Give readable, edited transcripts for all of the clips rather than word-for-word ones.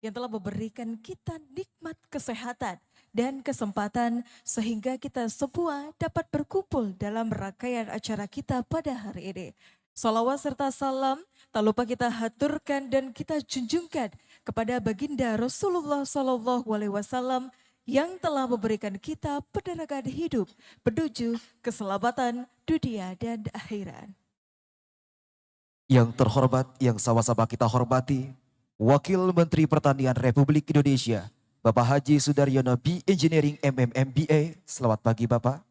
yang telah memberikan kita nikmat kesehatan dan kesempatan sehingga kita semua dapat berkumpul dalam rangkaian acara kita pada hari ini. Salawat serta salam tak lupa kita haturkan dan kita junjungkan kepada baginda Rasulullah SAW yang telah memberikan kita penerangan hidup menuju keselamatan dunia dan akhirat. Yang terhormat, yang sama-sama kita hormati, Wakil Menteri Pertanian Republik Indonesia, Bapak Haji Sudaryono B. Engineering MMMBA. Selamat pagi Bapak.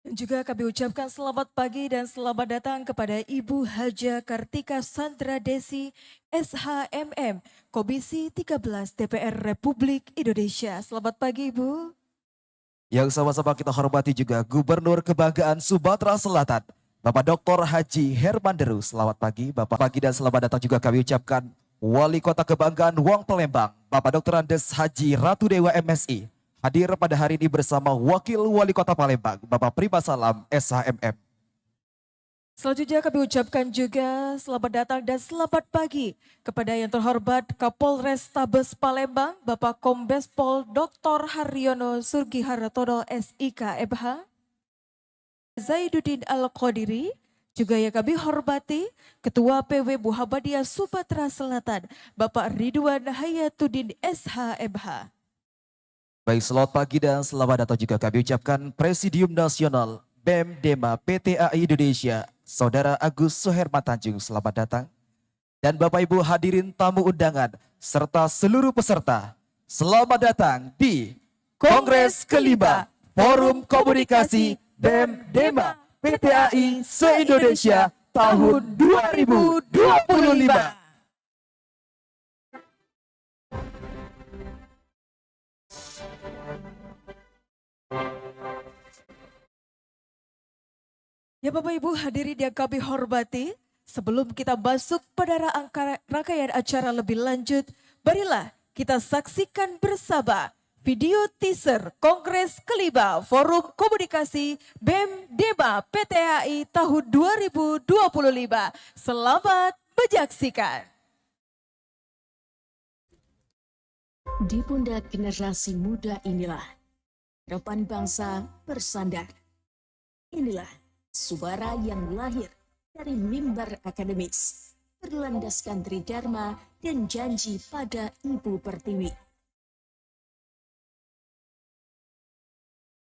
Dan juga kami ucapkan selamat pagi dan selamat datang kepada Ibu Haja Kartika Sandra Desi, SHMM, Komisi 13 DPR Republik Indonesia. Selamat pagi Ibu. Yang sama-sama kita hormati juga Gubernur Kebanggaan Sumatera Selatan, Bapak Dr. Haji Hermanderu. Selamat pagi Bapak. Pagi dan selamat datang juga kami ucapkan Wali Kota Kebanggaan Wong Palembang, Bapak Dr. Andes Haji Ratu Dewa MSI. Hadir pada hari ini bersama Wakil Wali Kota Palembang, Bapak Prima Salam SHMM. Selanjutnya kami ucapkan juga selamat datang dan selamat pagi kepada yang terhormat Kapolres Tabes Palembang, Bapak Kombes Pol Dr. Haryono Surgihartono SIK MH, Zaiduddin Al-Qadiri, juga yang kami hormati Ketua PW Muhammadiyah Sumatera Selatan, Bapak Ridwan Hayatuddin SHMH. Baik, selamat pagi dan selamat datang juga kami ucapkan Presidium Nasional BEM Dema PTAI Indonesia, Saudara Agus Suherman Tanjung. Selamat datang. Dan Bapak Ibu hadirin tamu undangan serta seluruh peserta, selamat datang di Kongres kelima Forum Komunikasi BEM Dema PTAI se-Indonesia tahun 2025. Ya Bapak Ibu hadirin yang kami hormati, sebelum kita masuk pada rangkaian acara lebih lanjut, marilah kita saksikan bersama video teaser Kongres kelima Forum Komunikasi BEM Dema PTAI tahun 2025. Selamat menyaksikan. Di pundak generasi muda inilah harapan bangsa bersandar. Inilah suara yang lahir dari mimbar akademis, berlandaskan tridharma dan janji pada Ibu Pertiwi.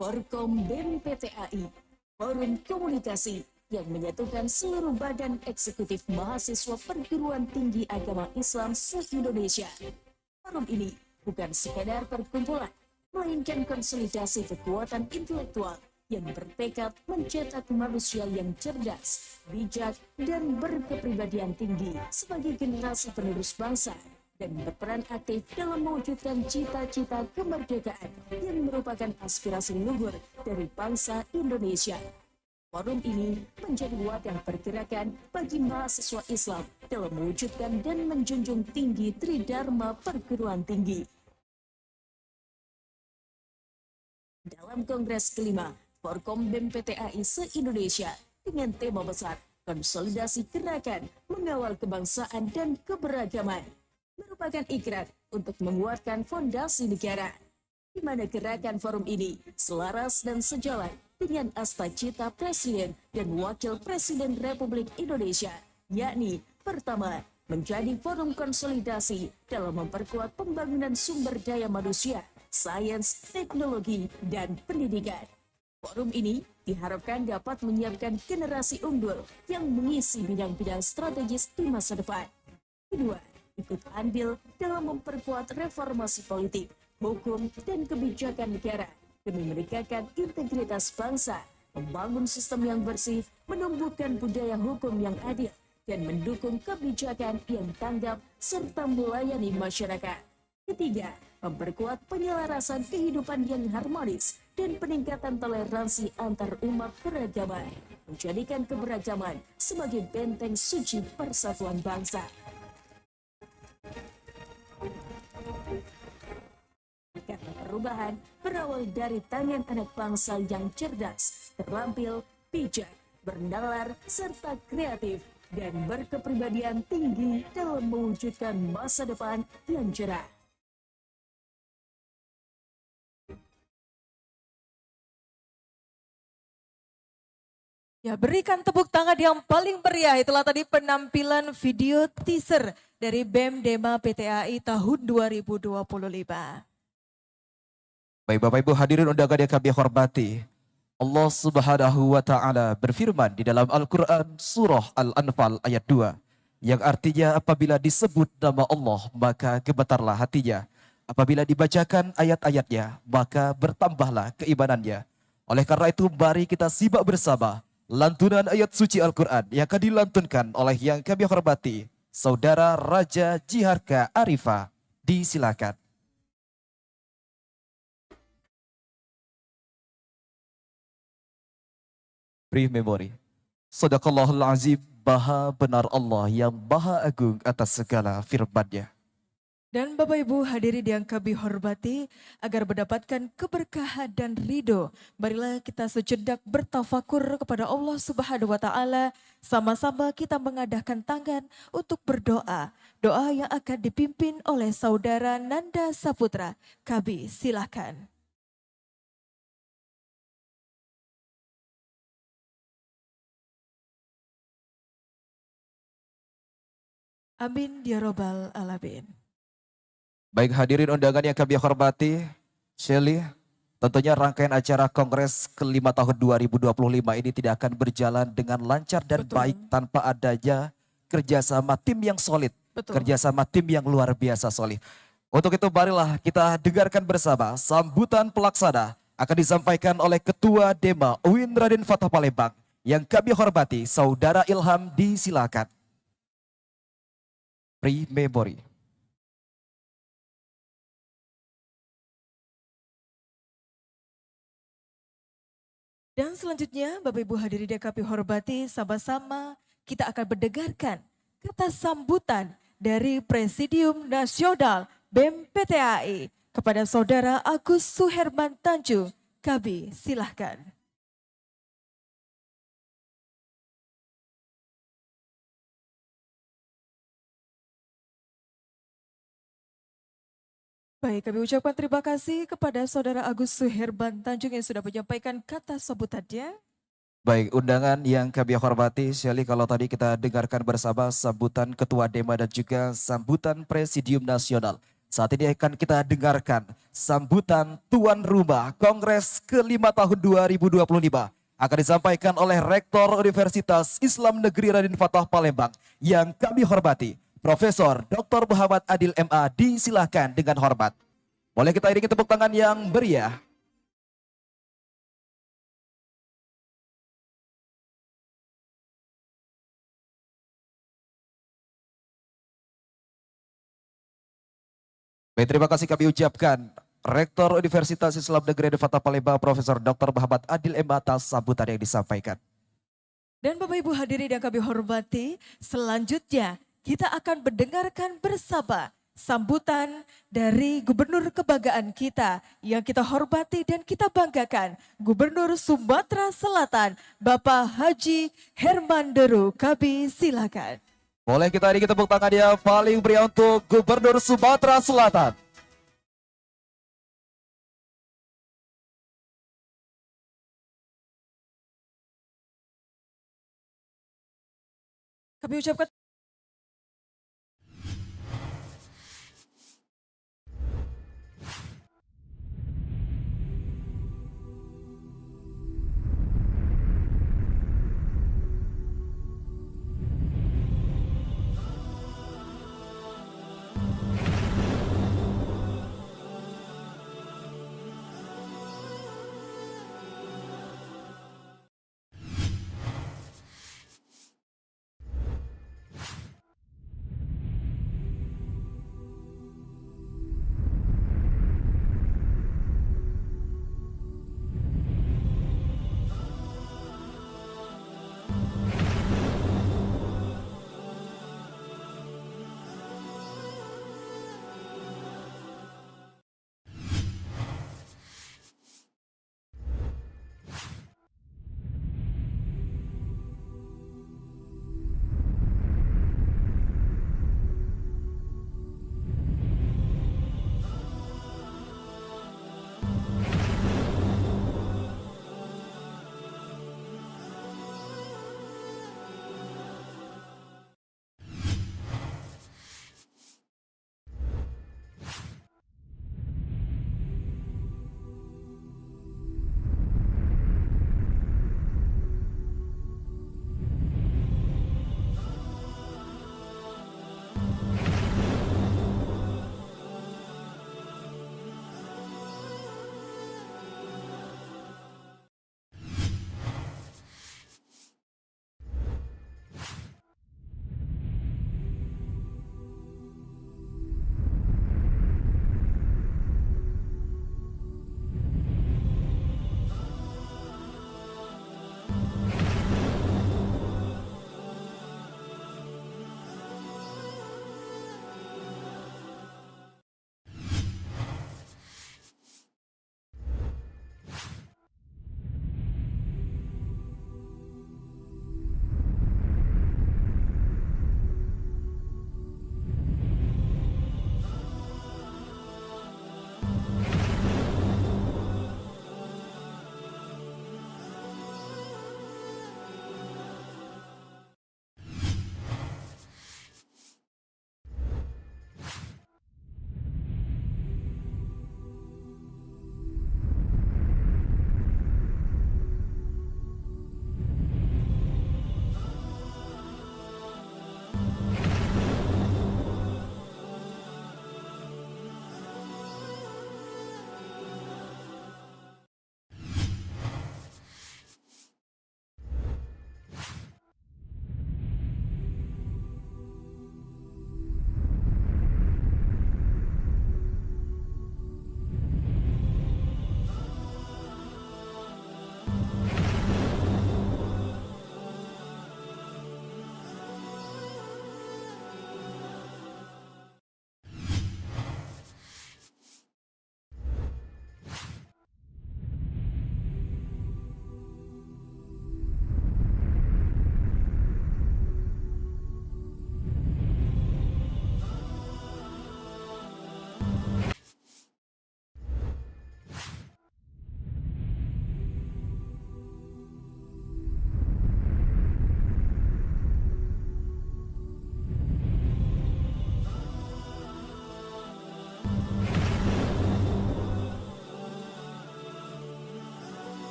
Forkom BEM PTAI, forum komunikasi yang menyatukan seluruh badan eksekutif mahasiswa perguruan tinggi agama Islam se-Indonesia. Forum ini bukan sekadar perkumpulan, melainkan konsolidasi kekuatan intelektual yang bertekad mencetak manusia yang cerdas, bijak, dan berkepribadian tinggi sebagai generasi penerus bangsa dan berperan aktif dalam mewujudkan cita-cita kemerdekaan yang merupakan aspirasi luhur dari bangsa Indonesia. Forum ini menjadi wadah pergerakan bagi mahasiswa Islam dalam mewujudkan dan menjunjung tinggi tridharma perguruan tinggi. Dalam Kongres kelima Forkom BEM PTAI se-Indonesia dengan tema besar konsolidasi gerakan mengawal kebangsaan dan keberagaman merupakan ikrar untuk menguatkan fondasi negara, di mana gerakan forum ini selaras dan sejalan dengan asta cita Presiden dan Wakil Presiden Republik Indonesia, yakni pertama, menjadi forum konsolidasi dalam memperkuat pembangunan sumber daya manusia, sains, teknologi, dan pendidikan. Forum ini diharapkan dapat menyiapkan generasi unggul yang mengisi bidang-bidang strategis di masa depan. Kedua, ikut andil dalam memperkuat reformasi politik, hukum, dan kebijakan negara demi menegakkan integritas bangsa, membangun sistem yang bersih, menumbuhkan budaya hukum yang adil, dan mendukung kebijakan yang tanggap serta melayani masyarakat. Ketiga, memperkuat penyelarasan kehidupan yang harmonis dan peningkatan toleransi antar umat beragama, menjadikan keberagaman sebagai benteng suci persatuan bangsa. Karena perubahan berawal dari tangan anak bangsa yang cerdas, terampil, bijak, bernalar, serta kreatif, dan berkepribadian tinggi dalam mewujudkan masa depan yang cerah. Ya, berikan tepuk tangan yang paling meriah. Itulah tadi penampilan video teaser dari BEM Dema PTAI tahun 2025. Baik Bapak Ibu hadirin undangan yang kami hormati. Allah Subhanahu wa taala berfirman di dalam Al-Qur'an surah Al-Anfal ayat 2 yang artinya apabila disebut nama Allah maka gemetarlah hatinya. Apabila dibacakan ayat-ayatnya maka bertambahlah keimanannya. Oleh karena itu mari kita simak bersama lantunan ayat suci Al-Qur'an yang akan dilantunkan oleh yang kami hormati Saudara Raja Jiharka Arifa. Disilakan. Brief memory. Sadaqallahul azim, maha benar Allah yang maha agung atas segala firman-Nya. Dan Bapak Ibu hadirin yang kami hormati, agar mendapatkan keberkahan dan ridho, marilah kita sejenak bertafakur kepada Allah Subhanahu wa taala, sama-sama kita mengadakan tangan untuk berdoa. Doa yang akan dipimpin oleh Saudara Nanda Saputra. Kami silakan. Amin ya robbal alamin. Baik hadirin undangan yang kami hormati, Shelly, tentunya rangkaian acara Kongres ke-5 tahun 2025 ini tidak akan berjalan dengan lancar dan Betul. baik tanpa adanya kerjasama tim yang solid, Betul. kerjasama tim yang luar biasa solid. Untuk itu marilah kita dengarkan bersama sambutan pelaksana akan disampaikan oleh Ketua Dema UIN Raden Fatah Palembang yang kami hormati, Saudara Ilham, disilakan. Pre-memory. Dan selanjutnya Bapak Ibu hadirin yang kami hormati, sama-sama kita akan mendengarkan kata sambutan dari Presidium Nasional BEM PTAI kepada Saudara Agus Suherman Tanjung. Kami silahkan. Baik, kami ucapkan terima kasih kepada Saudara Agus Suherman Tanjung yang sudah menyampaikan kata sambutannya. Baik, undangan yang kami hormati, Shelly, kalau tadi kita dengarkan bersama sambutan Ketua Dema dan juga sambutan Presidium Nasional. Saat ini akan kita dengarkan sambutan Tuan Rumah Kongres ke-5 tahun 2025. Akan disampaikan oleh Rektor Universitas Islam Negeri Raden Fatah Palembang yang kami hormati, Profesor Dr. Muhammad Adil MA, disilahkan dengan hormat. Boleh kita iringi tepuk tangan yang meriah. Baik, terima kasih kami ucapkan Rektor Universitas Islam Negeri Raden Fatah Palembang, Profesor Dr. Muhammad Adil MA atas sambutan yang disampaikan. Dan Bapak Ibu hadirin yang kami hormati, selanjutnya kita akan mendengarkan bersama sambutan dari Gubernur Kebanggaan kita yang kita hormati dan kita banggakan, Gubernur Sumatera Selatan, Bapak Haji Herman Deru. Kami silakan. Boleh kita iringi tepuk tangan yang paling meriah untuk Gubernur Sumatera Selatan. Kami ucapkan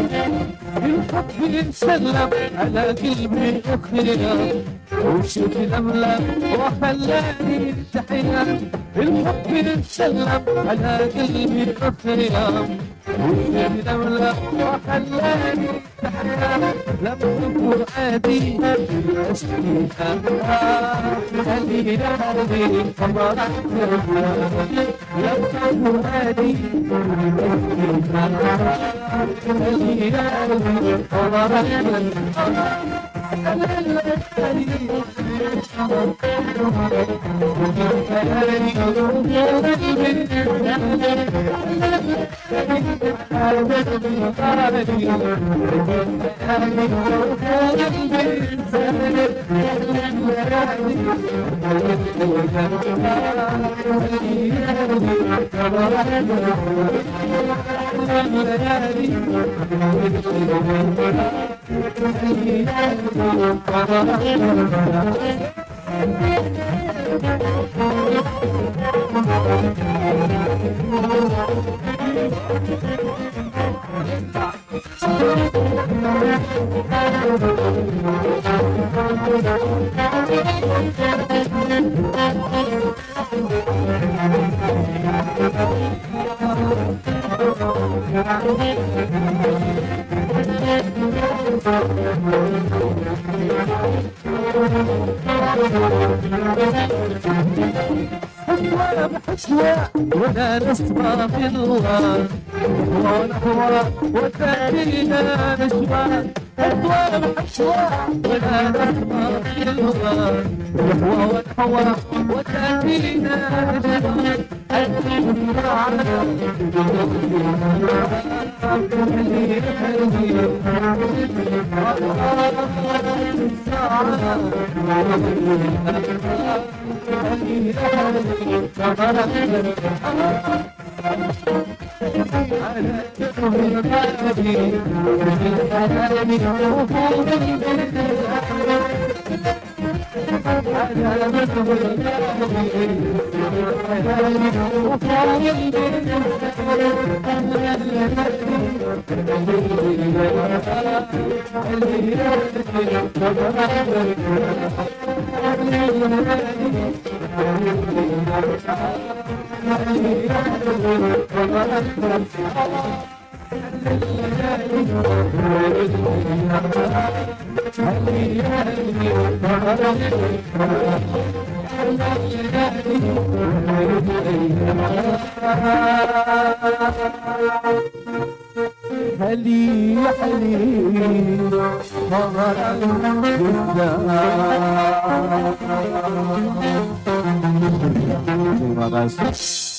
الحب يتسلم على قلبي اخيرا وشوف لملم وخلاني تحيا. الحب يتسلم على قلبي اخيرا وشوف لملم وخلاني تحيا. لم تكن عادي أسقيها خلينا هذه قمر لم تكن عادي ولا نسمع في الله ونحوى وتأتينا نشوى أطوال حشوى ولا نسمع في الله ونحوى وتأتينا نشوى هلي حلي Terima kasih.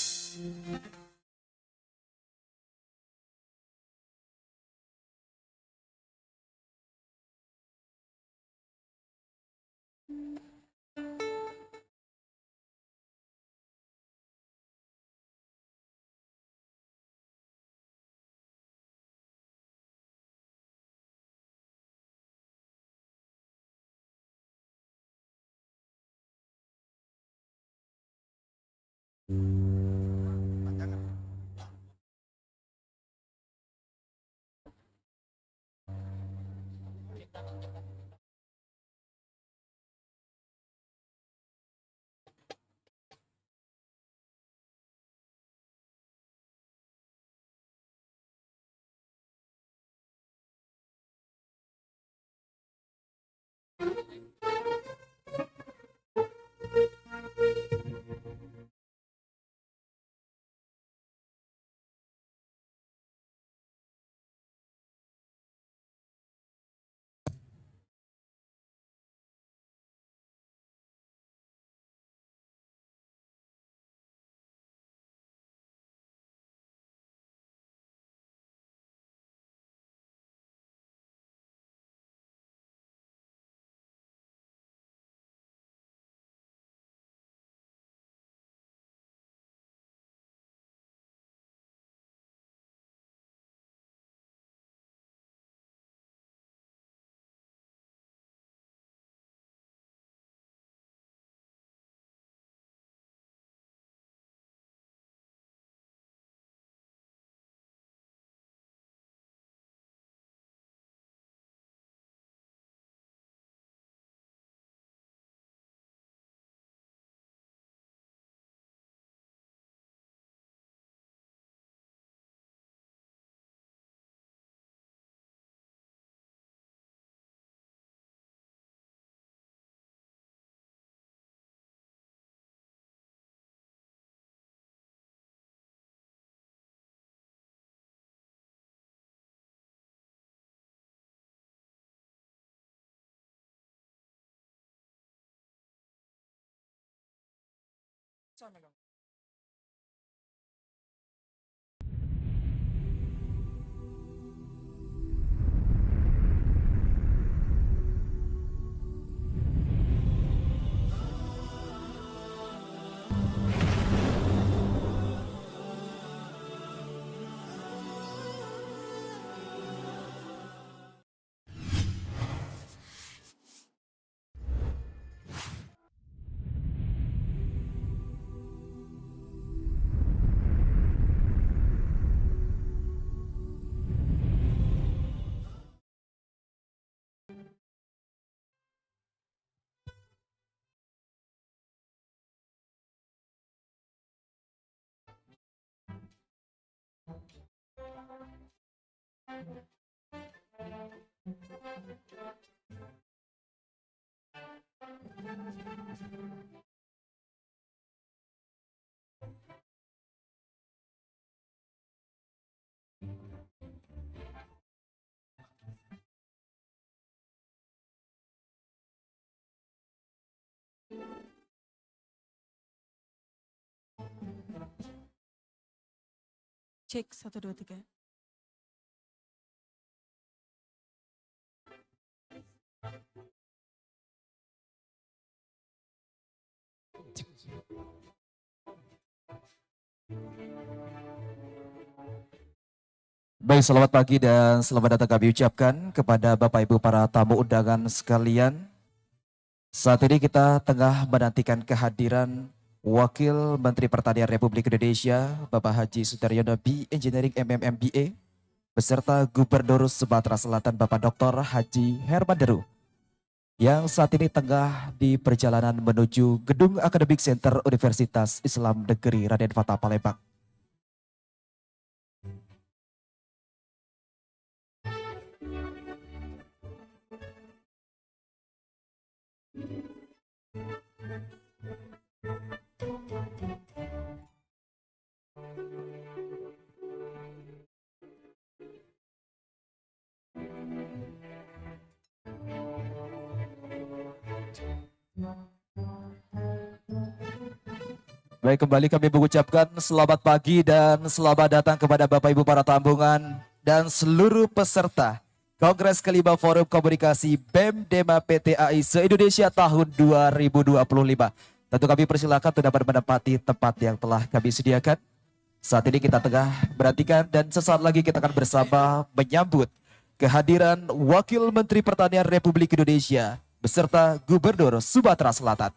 Cek 1 2 3. Baik, selamat pagi dan selamat datang kami ucapkan kepada Bapak Ibu para tamu undangan sekalian. Saat ini kita tengah menantikan kehadiran Wakil Menteri Pertanian Republik Indonesia, Bapak Haji Sudaryono B. Engineering MMMBA, beserta Gubernur Sumatera Selatan Bapak Dr. Haji Herman Deru, yang saat ini tengah di perjalanan menuju Gedung Akademik Center Universitas Islam Negeri Raden Fatah Palembang. Baik, kembali kami mengucapkan selamat pagi dan selamat datang kepada Bapak Ibu para tamungan dan seluruh peserta Kongres kelima Forum Komunikasi BEM Dema PTAI se-Indonesia tahun 2025. Tentu kami persilakan untuk dapat menempati tempat yang telah kami sediakan. Saat ini kita tengah berhentikan dan sesaat lagi kita akan bersama menyambut kehadiran Wakil Menteri Pertanian Republik Indonesia beserta Gubernur Sumatera Selatan.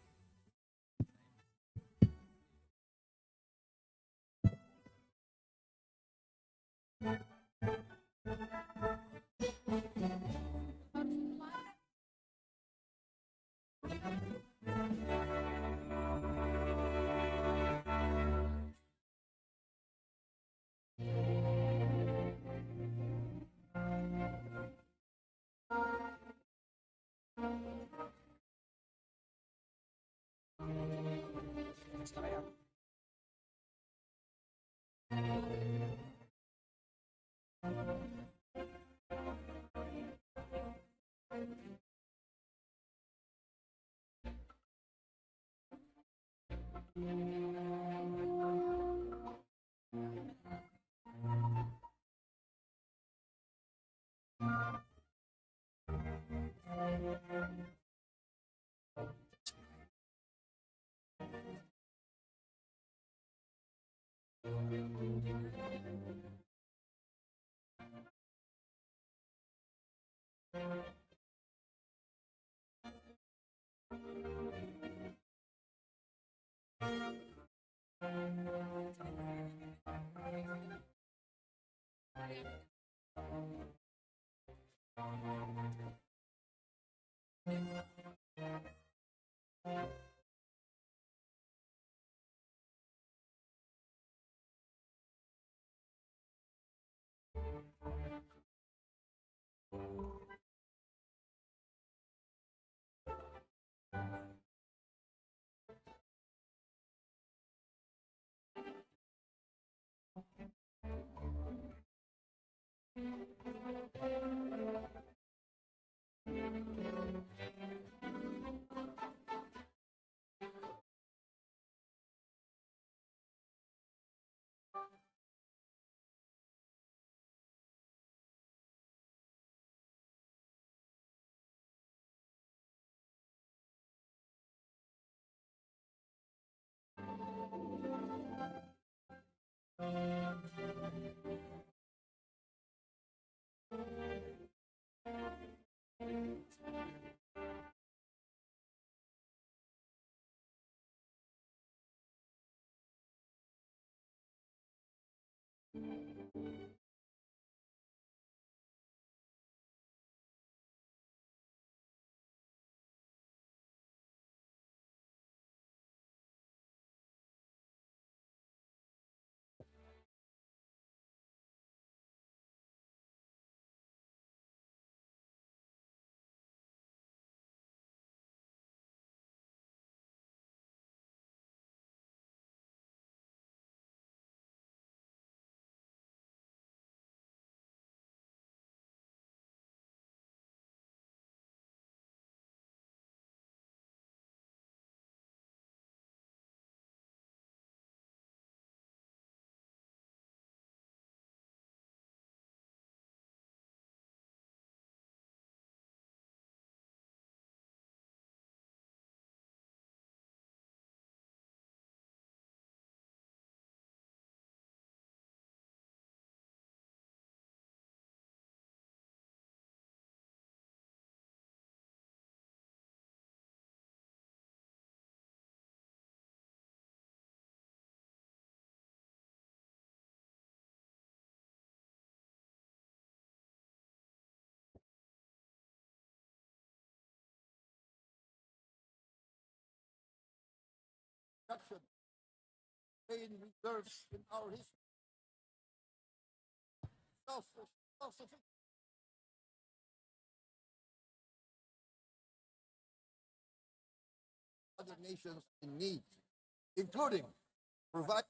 Main reserves in our history. Self-sufficient. Other nations in need, including provide.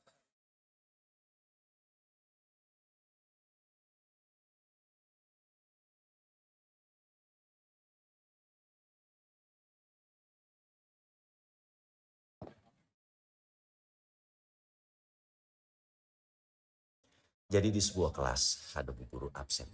Jadi di sebuah kelas ada bu guru absen.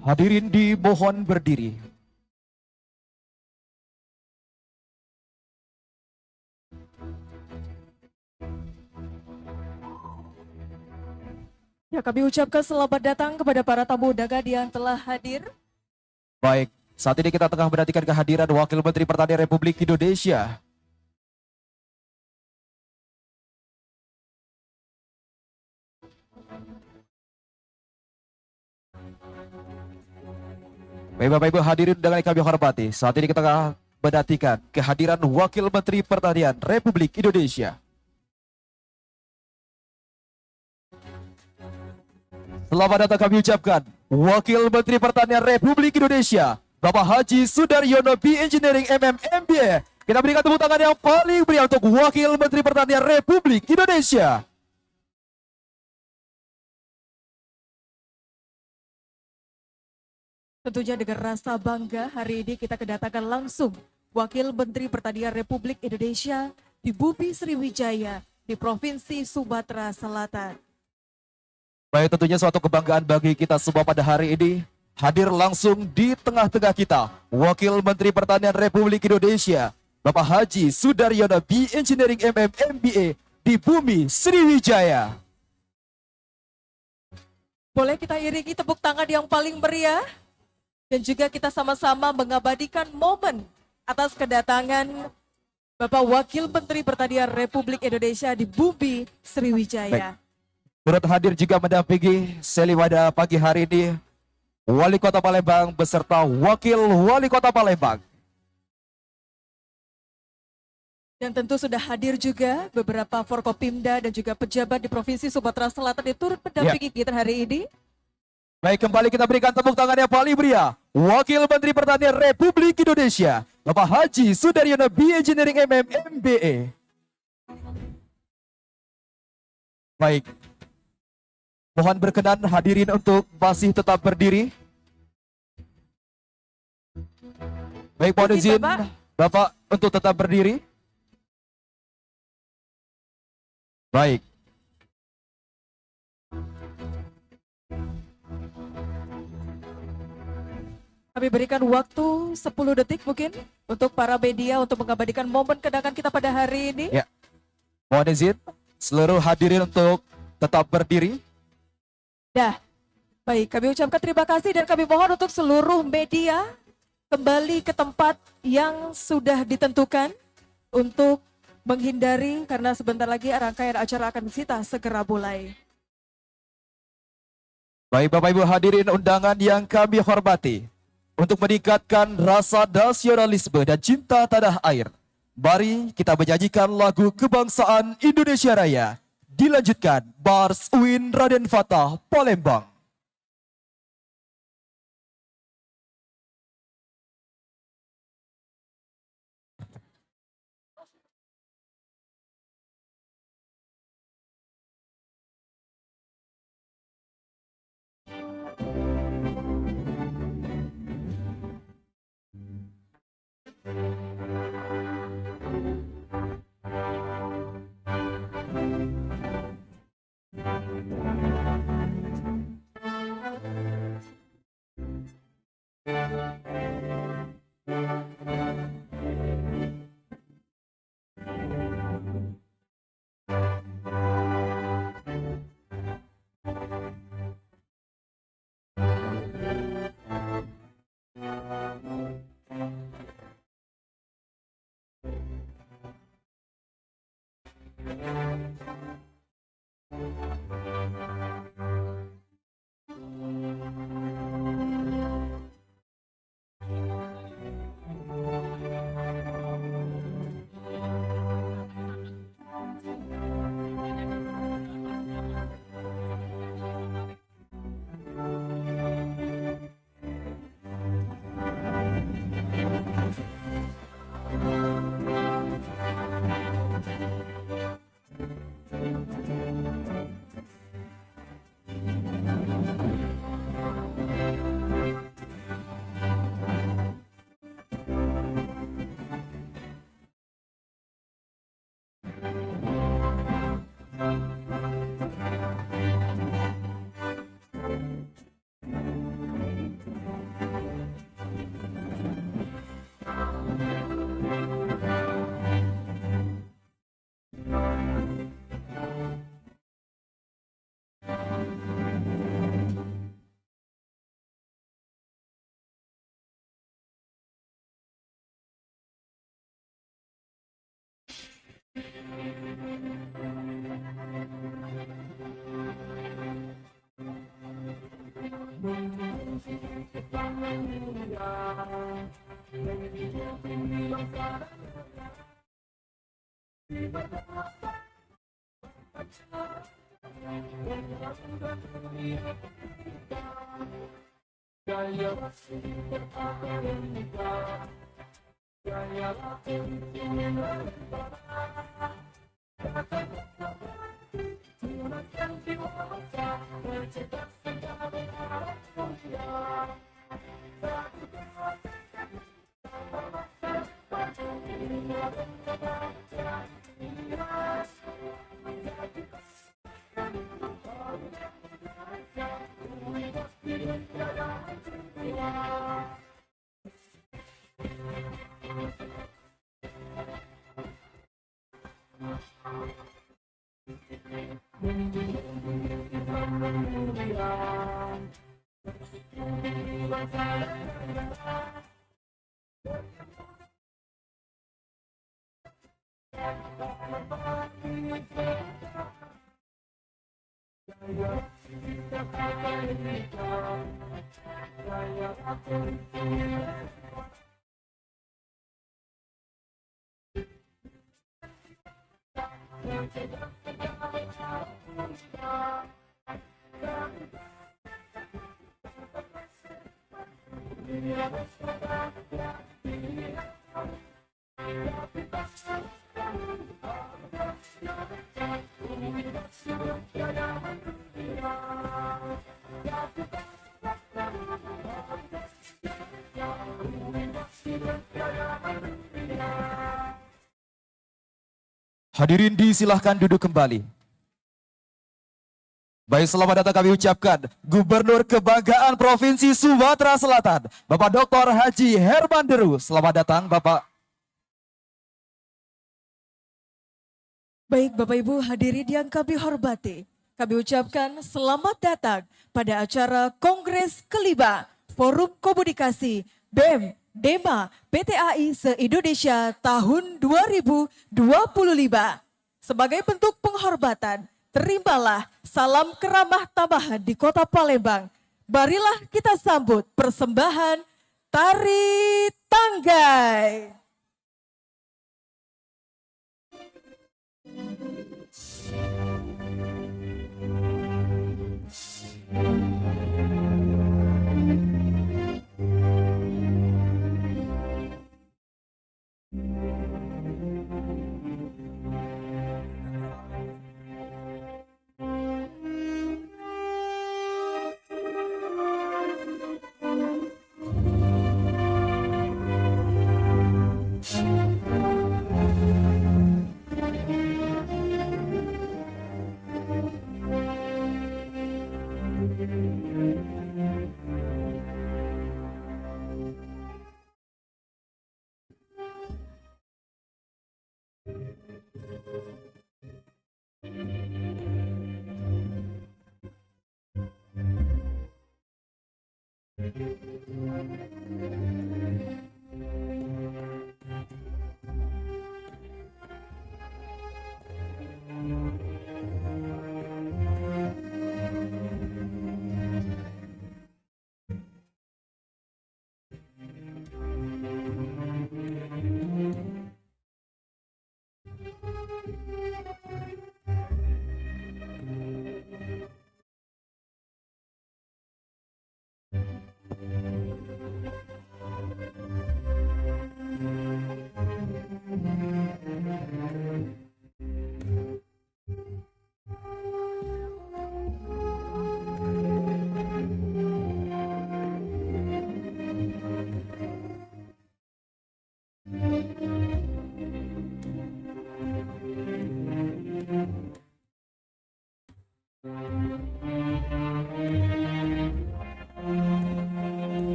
Hadirin dimohon berdiri. Ya, kami ucapkan selamat datang kepada para tamu undangan yang telah hadir. Baik, saat ini kita tengah menantikan kehadiran Wakil Menteri Pertanian Republik Indonesia. Baik, Bapak Ibu hadirin undangan yang kami hormati, saat ini kita tengah menantikan kehadiran Wakil Menteri Pertanian Republik Indonesia. Selamat datang kami ucapkan Wakil Menteri Pertanian Republik Indonesia, Bapak Haji Sudaryono B Engineering MM MBA. Kita berikan tepuk tangan yang paling meriah untuk Wakil Menteri Pertanian Republik Indonesia. Tentunya dengan rasa bangga hari ini kita kedatangan langsung Wakil Menteri Pertanian Republik Indonesia di Bumi Sriwijaya di Provinsi Sumatera Selatan. Baik, tentunya suatu kebanggaan bagi kita semua pada hari ini. Hadir langsung di tengah-tengah kita Wakil Menteri Pertanian Republik Indonesia, Bapak Haji Sudaryono B Engineering MM MBA di Bumi Sriwijaya. Boleh kita iringi tepuk tangan yang paling meriah? Dan juga kita sama-sama mengabadikan momen atas kedatangan Bapak Wakil Menteri Pertanian Republik Indonesia di Bumi Sriwijaya. Turut hadir juga mendampingi seli pada pagi hari ini Wali Kota Palembang beserta Wakil Wali Kota Palembang. Dan tentu sudah hadir juga beberapa Forkopimda dan juga pejabat di Provinsi Sumatera Selatan yang turut mendampingi kita hari ini. Baik, kembali kita berikan tepuk tangan yang paling meriah. Wakil Menteri Pertanian Republik Indonesia, Bapak Haji Sudaryono B Engineering MM MBA. Baik, mohon berkenan hadirin untuk masih tetap berdiri. Baik, mohon izin Bapak untuk tetap berdiri. Baik. Kami berikan waktu 10 detik mungkin untuk para media untuk mengabadikan momen kedatangan kita pada hari ini. Ya. Mohon izin seluruh hadirin untuk tetap berdiri. Dah, baik, kami ucapkan terima kasih dan kami mohon untuk seluruh media kembali ke tempat yang sudah ditentukan untuk menghindari karena sebentar lagi rangkaian acara akan kita segera mulai. Baik, Bapak Ibu hadirin undangan yang kami hormati, untuk meningkatkan rasa nasionalisme dan cinta tanah air, mari kita menyanyikan lagu kebangsaan Indonesia Raya. Dilanjutkan Bars Uin Raden Fatah Palembang. Hadirin disilahkan duduk kembali. Baik, selamat datang kami ucapkan Gubernur Kebanggaan Provinsi Sumatera Selatan, Bapak Dr. Haji Herman Deru. Selamat datang Bapak. Baik Bapak Ibu hadirin yang kami hormati, kami ucapkan selamat datang pada acara Kongres kelima Forum Komunikasi BEM DEMA PTAI se-Indonesia tahun 2025. Sebagai bentuk penghormatan, terimalah salam keramah tamahan di Kota Palembang. Marilah kita sambut persembahan Tari Tanggai.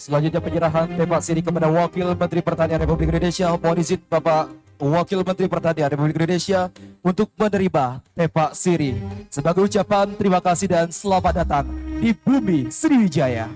Selanjutnya penyerahan tembak siri kepada Wakil Menteri Pertanian Republik Indonesia. Mohon izin Bapak Wakil Menteri Pertanian Republik Indonesia untuk menerima tembak siri sebagai ucapan terima kasih dan selamat datang di bumi Sriwijaya.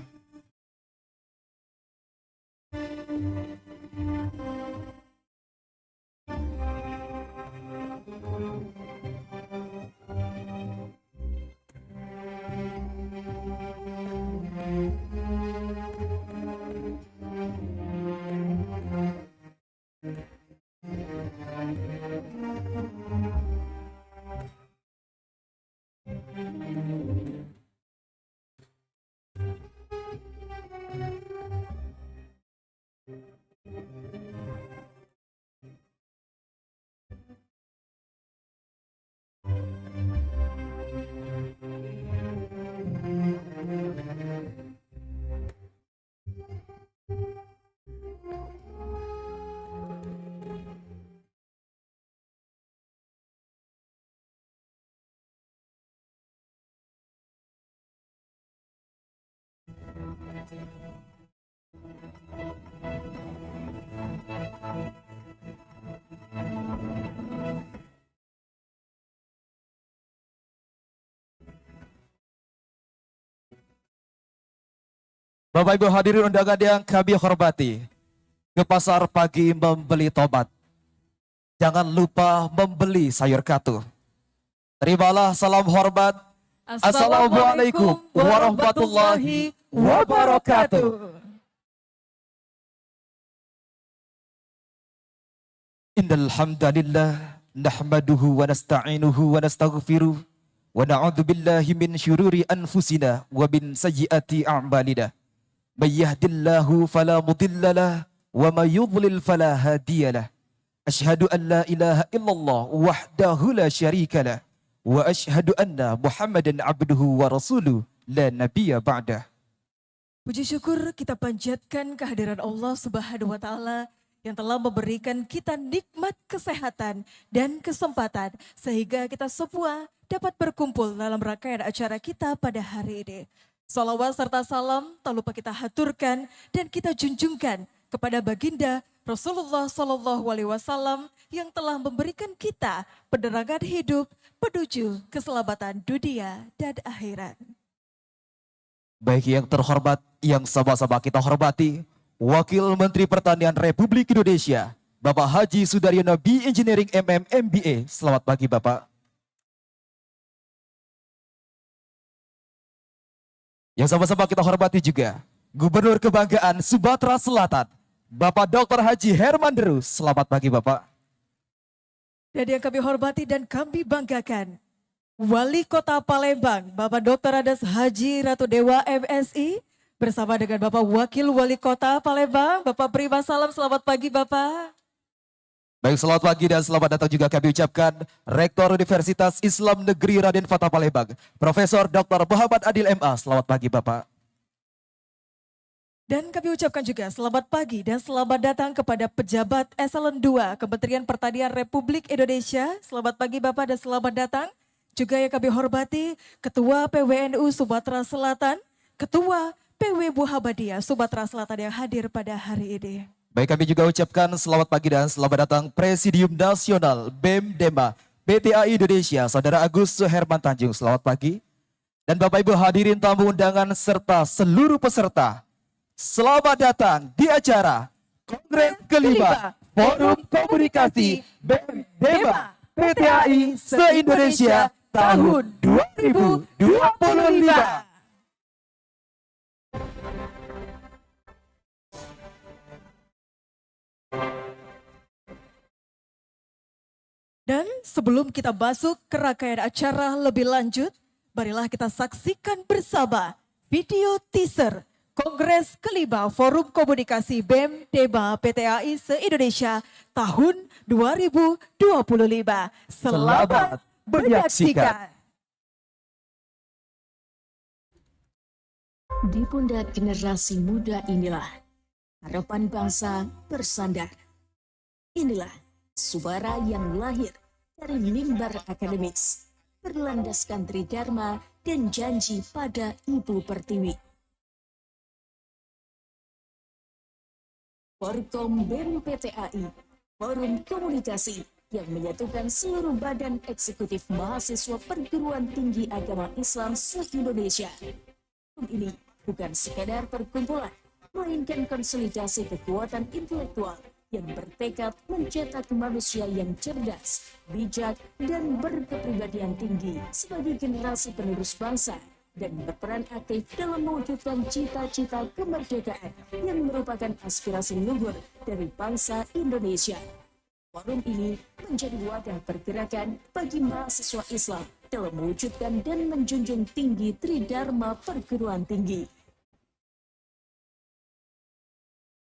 Bapak Ibu hadirin undangan yang kami hormati, ke pasar pagi membeli tomat. Jangan lupa membeli sayur katu. Terimalah salam hormat. Assalamualaikum warahmatullahi wabarakatuh. Innal hamdalillah nahmaduhu wa nasta'inuhu wa nastaghfiruh wa na'udzu billahi min syururi anfusina wa min sayyiati a'malina. May yahdihillahu fala mudhillalah wa may yudlil fala hadiyalah. Asyhadu an la ilaha illallah wahdahu la syarikalah wa asyhadu anna Muhammadan abduhu wa rasuluh la nabiyya ba'dah. Puji syukur kita panjatkan kehadiran Allah Subhanahu wa taala yang telah memberikan kita nikmat kesehatan dan kesempatan sehingga kita semua dapat berkumpul dalam rangkaian acara kita pada hari ini. Salawat serta salam tak lupa kita haturkan dan kita junjungkan kepada baginda Rasulullah Sallallahu Alaihi Wasallam yang telah memberikan kita penerangan hidup menuju keselamatan dunia dan akhirat. Baik yang terhormat, yang sama-sama kita hormati, Wakil Menteri Pertanian Republik Indonesia, Bapak Haji Sudaryono B Engineering MM MBA. Selamat pagi Bapak. Yang sama-sama kita hormati juga Gubernur Kebanggaan Sumatera Selatan, Bapak Dr. Haji Herman Deru. Selamat pagi Bapak. Dan yang kami hormati dan kami banggakan, Wali Kota Palembang, Bapak Dr. Andes Haji Ratu Dewa MSI, bersama dengan Bapak Wakil Wali Kota Palembang, Bapak Prima Salam. Selamat pagi Bapak. Baik, selamat pagi dan selamat datang juga kami ucapkan Rektor Universitas Islam Negeri Raden Fatah Palembang, Profesor Dr. Muhammad Adil MA. Selamat pagi Bapak. Dan kami ucapkan juga selamat pagi dan selamat datang kepada pejabat Eselon 2 Kementerian Pertanian Republik Indonesia. Selamat pagi Bapak dan selamat datang. Juga yang kami hormati Ketua PWNU Sumatera Selatan, Ketua PW Muhammadiyah Sumatera Selatan yang hadir pada hari ini. Baik, kami juga ucapkan selamat pagi dan selamat datang Presidium Nasional BEM Dema PTAI Indonesia, Saudara Agus Suherman Tanjung. Selamat pagi. Dan Bapak Ibu hadirin tamu undangan serta seluruh peserta, selamat datang di acara Kongres kelima Forum Komunikasi BEM Dema PTAI se-Indonesia tahun 2025. Dan sebelum kita masuk ke rangkaian acara lebih lanjut, marilah kita saksikan bersama video teaser Kongres kelima Forum Komunikasi BEM Dema PTAI se-Indonesia tahun 2025. Selamat menyaksikan. Di pundak generasi muda inilah harapan bangsa bersandar. Inilah suara yang lahir dari mimbar akademis, berlandaskan tridharma dan janji pada Ibu Pertiwi. Forkom BEM PTAI, forum komunikasi yang menyatukan seluruh badan eksekutif mahasiswa perguruan tinggi agama Islam se-Indonesia. Forum ini bukan sekadar perkumpulan, melainkan konsolidasi kekuatan intelektual yang bertekad mencetak manusia yang cerdas, bijak, dan berkepribadian tinggi sebagai generasi penerus bangsa dan berperan aktif dalam mewujudkan cita-cita kemerdekaan yang merupakan aspirasi luhur dari bangsa Indonesia. Forum ini menjadi wadah pergerakan bagi mahasiswa Islam dalam mewujudkan dan menjunjung tinggi Tridharma perguruan tinggi.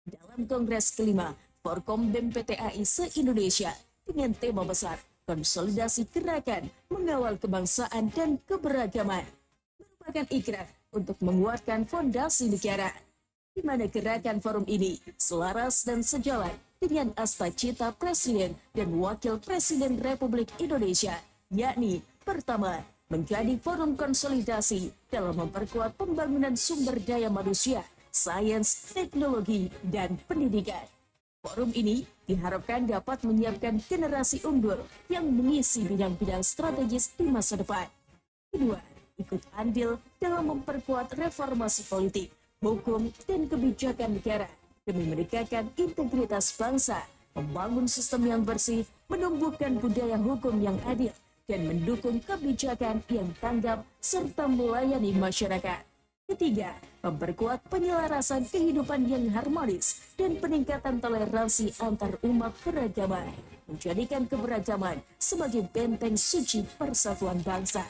Dalam Kongres kelima Forkom BEM PTAI se-Indonesia dengan tema besar Konsolidasi Gerakan Mengawal Kebangsaan dan Keberagaman, merupakan ikrar untuk menguatkan fondasi negara, di mana gerakan forum ini selaras dan sejalan dengan cita Presiden dan Wakil Presiden Republik Indonesia, yakni pertama, menjadi forum konsolidasi dalam memperkuat pembangunan sumber daya manusia, sains, teknologi, dan pendidikan. Forum ini diharapkan dapat menyiapkan generasi unggul yang mengisi bidang-bidang strategis di masa depan. Kedua, ikut andil dalam memperkuat reformasi politik, hukum, dan kebijakan negara demi menegakkan integritas bangsa, membangun sistem yang bersih, menumbuhkan budaya hukum yang adil, dan mendukung kebijakan yang tanggap serta melayani masyarakat. Ketiga, memperkuat penyelarasan kehidupan yang harmonis dan peningkatan toleransi antar umat beragama, menjadikan keberagaman sebagai benteng suci persatuan bangsa.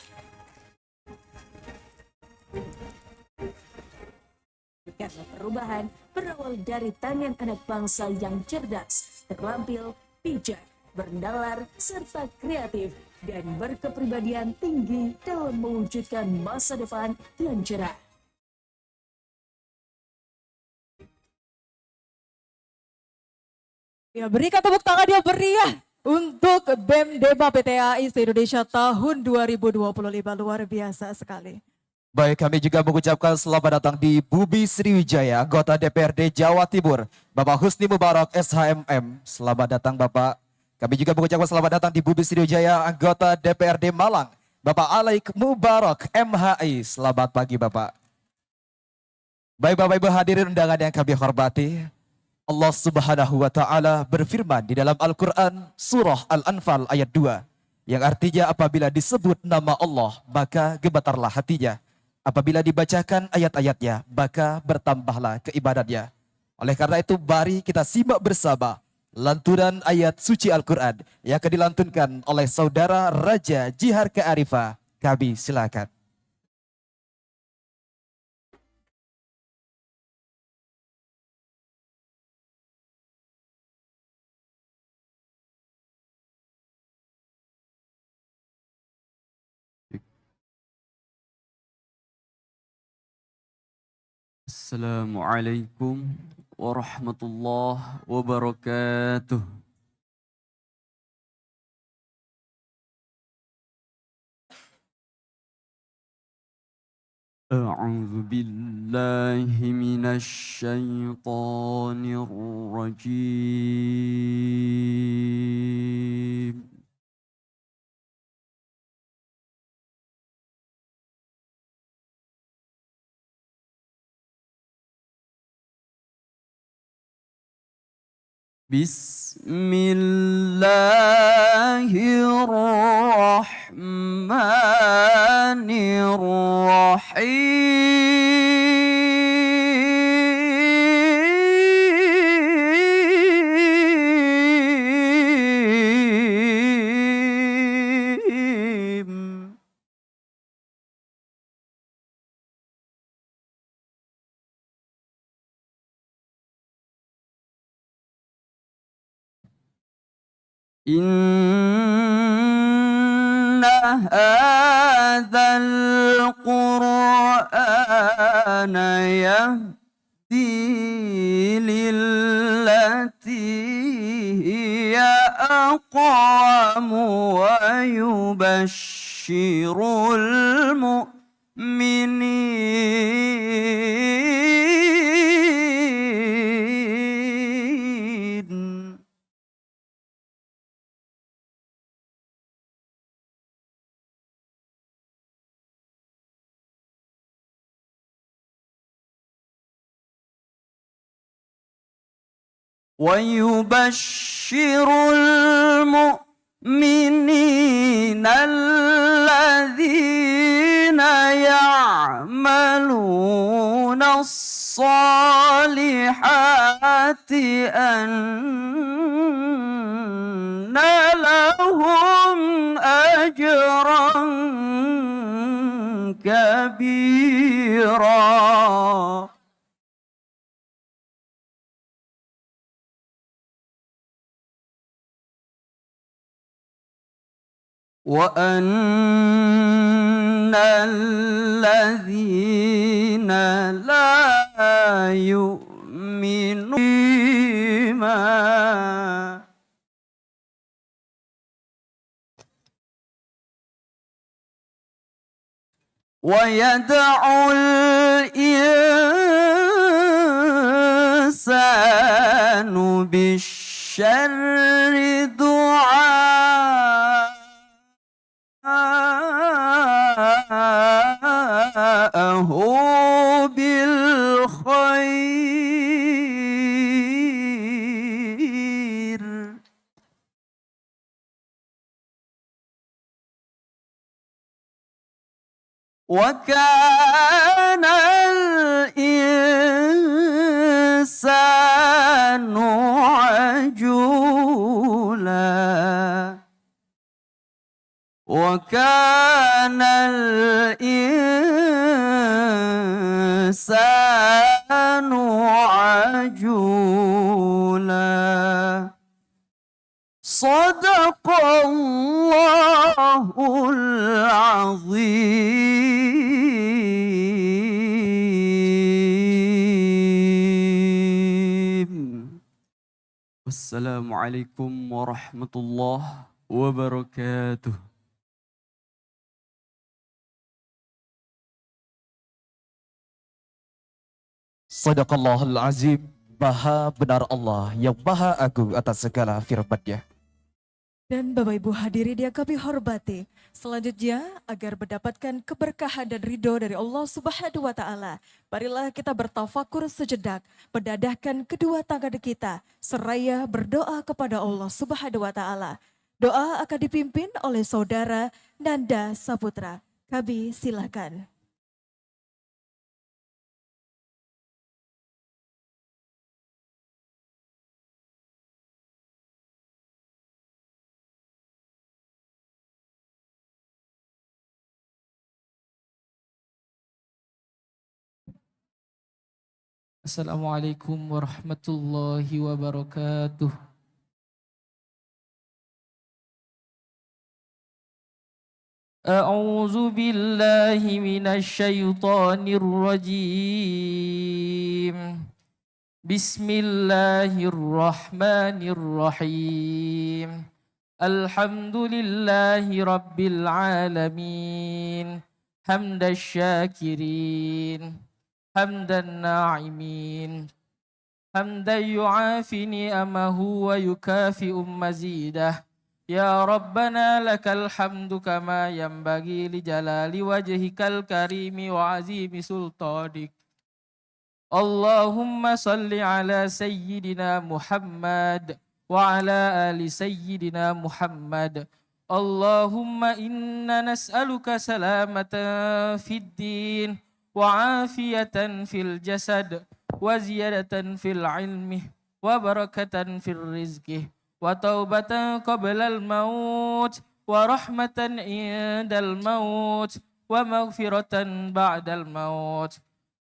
Karena perubahan berawal dari tangan anak bangsa yang cerdas, terampil, bijak, bernalar, serta kreatif, dan berkepribadian tinggi dalam mewujudkan masa depan yang cerah. Ya, berikan tepuk tangan yang meriah untuk BEM Dema PTAI se-Indonesia tahun 2025, luar biasa sekali. Baik, kami juga mengucapkan selamat datang di Bubi Sriwijaya, anggota DPRD Jawa Timur, Bapak Husni Mubarak SHMM. Selamat datang Bapak. Kami juga mengucapkan selamat datang di Bubi Sriwijaya, anggota DPRD Malang, Bapak Alaik Mubarak MHI. Selamat pagi Bapak. Baik Bapak Ibu hadirin undangan yang kami hormati, Allah Subhanahu wa Ta'ala berfirman di dalam Al-Quran Surah Al-Anfal ayat 2, yang artinya apabila disebut nama Allah maka gemetarlah hatinya. Apabila dibacakan ayat-ayatnya, maka bertambahlah keibadatnya. Oleh karena itu, mari kita simak bersama lantunan ayat suci Al-Quran yang akan dilantunkan oleh Saudara Raja Jihar Kearifah. Kami silakan. Assalamualaikum warahmatullahi wabarakatuh. A'udzu billahi minasy syaithanir rajim. Bismillahirrahmanirrahim. Inna hadzal Qur'ana yahdi lillati hiya aqwamu wa yubashshirul ويبشر المؤمنين الذين يعملون الصالحات أن لهم أجرا كبيرا. وأن الذين لا يؤمنون بما ويدع الإنسان بالشر دعاءه بالخير. وكان الإنسان عجولا. وكان الإنسان عجولا. صدق الله العظيم. والسلام عليكم ورحمة الله وبركاته. Sadaqallahul azim. Maha benar Allah yang maha agung atas segala firman-Nya. Dan Bapak Ibu hadirin yang kami hormati, selanjutnya agar mendapatkan keberkahan dan ridho dari Allah Subhanahu wa Ta'ala, marilah kita bertafakur sejenak, mendadahkan kedua tangan kita, seraya berdoa kepada Allah Subhanahu wa Ta'ala. Doa akan dipimpin oleh Saudara Nanda Saputra. Kami silakan. Assalamualaikum warahmatullahi wabarakatuh. A'udzu billahi minasy syaithanir rajim. Bismillahirrahmanirrahim. Alhamdulillahi rabbil alamin. Hamdasy syakirin. حمد الناعمين حمدا يعافي نعمه ويكافئ مزيده يا ربنا لك الحمد كما ينبغي لجلال وجهك الكريم وعظيم سلطانك اللهم صل على سيدنا محمد وعلى آل سيدنا محمد اللهم إنا نسألك سلامة في الدين وعافية في الجسد وزيادة في العلم وبركة في الرزق وتوبة قبل الموت ورحمة عند الموت ومغفرة بعد الموت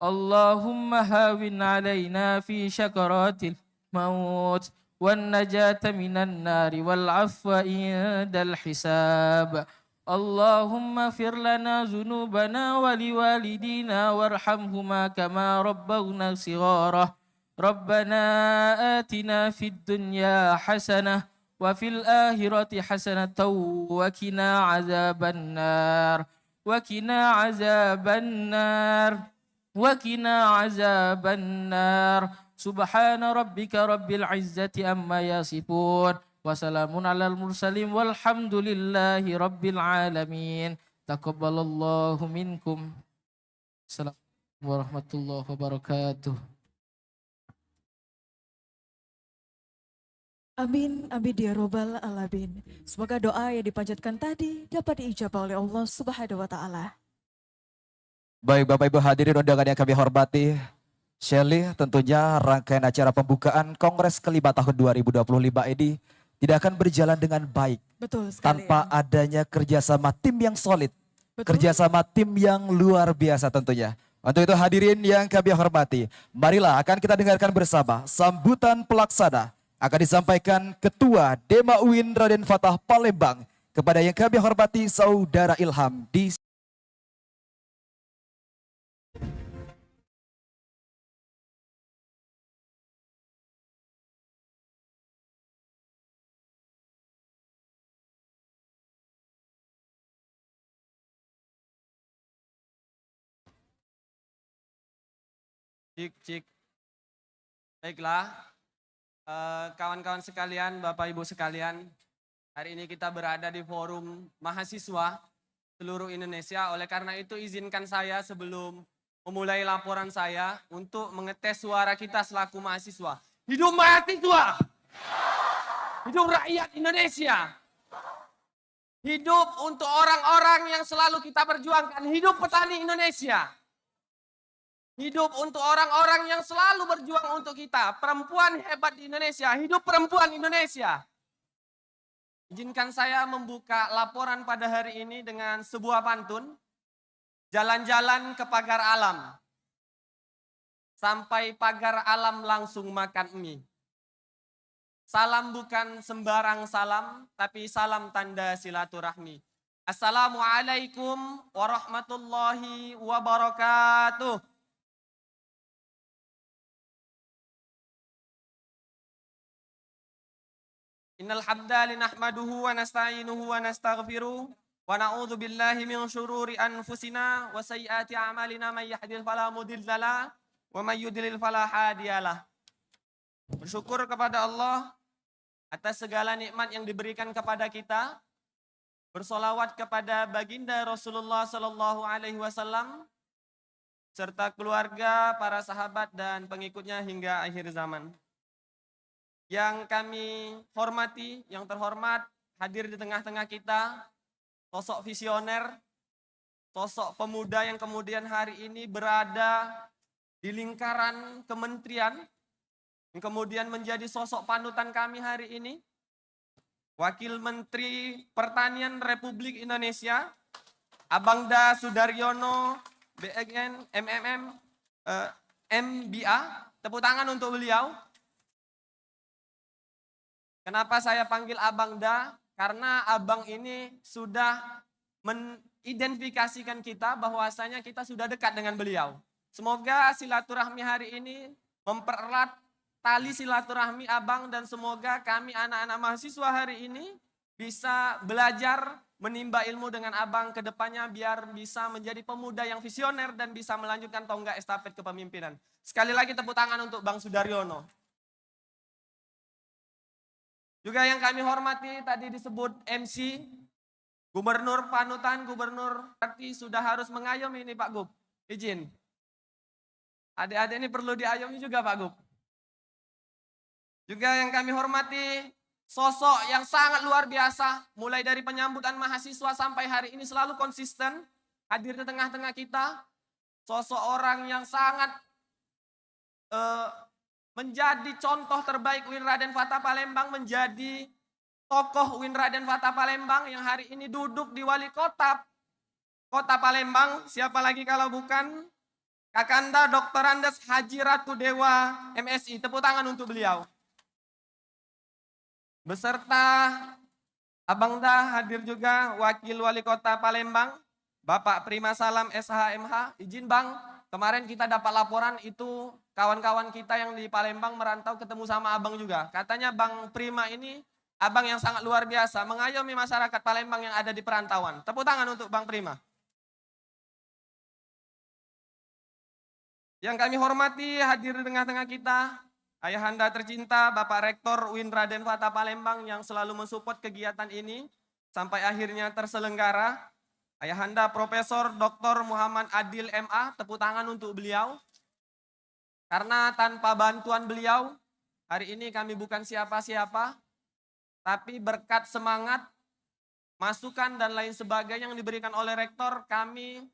اللهم هاون علينا في شكرات الموت والنجاة من النار والعفو عند الحساب اللهم اغفر لنا ذنوبنا ولوالدينا وارحمهما كما ربونا صغارا ربنا آتنا في الدنيا حسنة وفي الآخرة حسنة وقنا عذاب النار وقنا عذاب النار وقنا عذاب النار سبحان ربك رب العزة عما يصفون وسلام على المرسلين والحمد لله رب العالمين تقبل الله منكم. السلام عليكم ورحمة الله وبركاته. Amin ya robbal alamin. Semoga doa yang dipanjatkan tadi dapat diijabah oleh Allah Subhanahu wa taala. Baik Bapak Ibu hadirin undangan yang kami hormati, Shelly, tentunya rangkaian acara pembukaan Kongres kelima tahun 2025 ini tidak akan berjalan dengan baik Betul sekali. tanpa adanya kerjasama tim yang solid, Betul. kerjasama tim yang luar biasa tentunya. Untuk itu hadirin yang kami hormati, marilah akan kita dengarkan bersama sambutan pelaksana akan disampaikan Ketua Dema UIN Raden Fatah Palembang kepada yang kami hormati Saudara Ilham di Cik, cik. Baiklah, kawan-kawan sekalian, Bapak Ibu sekalian, hari ini kita berada di forum mahasiswa seluruh Indonesia. Oleh karena itu izinkan saya sebelum memulai laporan saya untuk mengetes suara kita selaku mahasiswa. Hidup mahasiswa! Hidup rakyat Indonesia! Hidup untuk orang-orang yang selalu kita perjuangkan. Hidup petani Indonesia! Hidup untuk orang-orang yang selalu berjuang untuk kita. Perempuan hebat di Indonesia. Hidup perempuan Indonesia. Izinkan saya membuka laporan pada hari ini dengan sebuah pantun. Jalan-jalan ke pagar alam. Sampai pagar alam langsung makan mie. Salam bukan sembarang salam, tapi salam tanda silaturahmi. Assalamualaikum warahmatullahi wabarakatuh. Innal hamda linahmaduhu wa nasta'inuhu wa nastaghfiruh wa na'udzu billahi min syururi anfusina wa sayyiati a'malina may yahdihil fala mudhillalah wa may yudlil fala hadiyalah. Bersyukur kepada Allah atas segala nikmat yang diberikan kepada kita. Bersolawat kepada baginda Rasulullah sallallahu alaihi wasallam serta keluarga, para sahabat dan pengikutnya hingga akhir zaman. Yang kami hormati, yang terhormat, hadir di tengah-tengah kita, sosok visioner, sosok pemuda yang kemudian hari ini berada di lingkaran kementerian, yang kemudian menjadi sosok panutan kami hari ini, Wakil Menteri Pertanian Republik Indonesia, Abangda Sudaryono, BNN, MBA, tepuk tangan untuk beliau. Kenapa saya panggil Abangda? Karena abang ini sudah mengidentifikasikan kita bahwasanya kita sudah dekat dengan beliau. Semoga silaturahmi hari ini mempererat tali silaturahmi abang dan semoga kami anak-anak mahasiswa hari ini bisa belajar menimba ilmu dengan abang ke depannya biar bisa menjadi pemuda yang visioner dan bisa melanjutkan tonggak estafet kepemimpinan. Sekali lagi tepuk tangan untuk Bang Sudaryono. Juga yang kami hormati tadi disebut MC, Gubernur Panutan, Gubernur Arti sudah harus mengayomi ini Pak Gub. Izin. Adik-adik ini perlu diayomi juga Pak Gub. Juga yang kami hormati sosok yang sangat luar biasa, mulai dari penyambutan mahasiswa sampai hari ini selalu konsisten hadir di tengah-tengah kita. Sosok orang yang sangat menjadi contoh terbaik UIN Raden Fatah Palembang, menjadi tokoh UIN Raden Fatah Palembang yang hari ini duduk di wali kota Palembang. Siapa lagi kalau bukan Kakanda Dr. Andes Haji Ratu Dewa MSI. Tepuk tangan untuk beliau. Beserta Abangda hadir juga Wakil Wali Kota Palembang, Bapak Prima Salam SHMH. Izin Bang, kemarin kita dapat laporan itu kawan-kawan kita yang di Palembang merantau ketemu sama abang juga. Katanya Bang Prima ini abang yang sangat luar biasa, mengayomi masyarakat Palembang yang ada di perantauan. Tepuk tangan untuk Bang Prima. Yang kami hormati hadir di tengah-tengah kita, Ayahanda tercinta Bapak Rektor UIN Raden Fatah Palembang yang selalu mensupport kegiatan ini sampai akhirnya terselenggara. Ayahanda Profesor Dr. Muhammad Adil MA, tepuk tangan untuk beliau. Karena tanpa bantuan beliau, hari ini kami bukan siapa-siapa. Tapi berkat semangat, masukan dan lain sebagainya yang diberikan oleh rektor, kami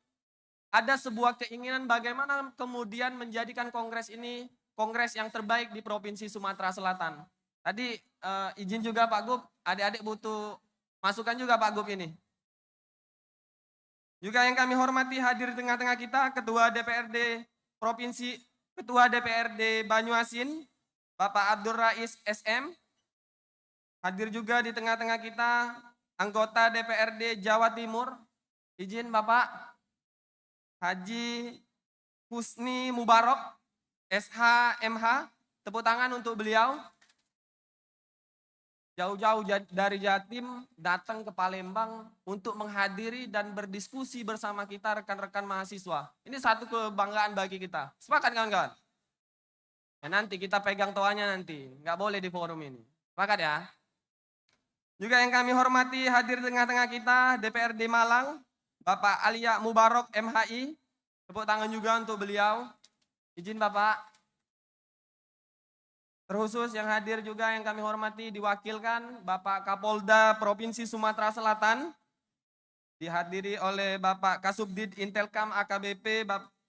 ada sebuah keinginan bagaimana kemudian menjadikan kongres ini kongres yang terbaik di Provinsi Sumatera Selatan. Tadi izin juga Pak Gub, adik-adik butuh masukan juga Pak Gub ini. Juga yang kami hormati hadir di tengah-tengah kita Ketua DPRD Provinsi, Ketua DPRD Banyuasin, Bapak Abdul Rais SM. Hadir juga di tengah-tengah kita anggota DPRD Jawa Timur. Izin Bapak Haji Husni Mubarok, SH-MH. Tepuk tangan untuk beliau. Jauh-jauh dari Jatim datang ke Palembang untuk menghadiri dan berdiskusi bersama kita rekan-rekan mahasiswa. Ini satu kebanggaan bagi kita. Sepakat kawan-kawan? Ya, nanti kita pegang toanya nanti. Nggak boleh di forum ini. Sepakat ya? Juga yang kami hormati hadir di tengah-tengah kita DPRD Malang, Bapak Alia Mubarok MHI. Tepuk tangan juga untuk beliau. Izin Bapak. Terkhusus yang hadir juga yang kami hormati diwakilkan Bapak Kapolda Provinsi Sumatera Selatan. Dihadiri oleh Bapak Kasubdid Intelkam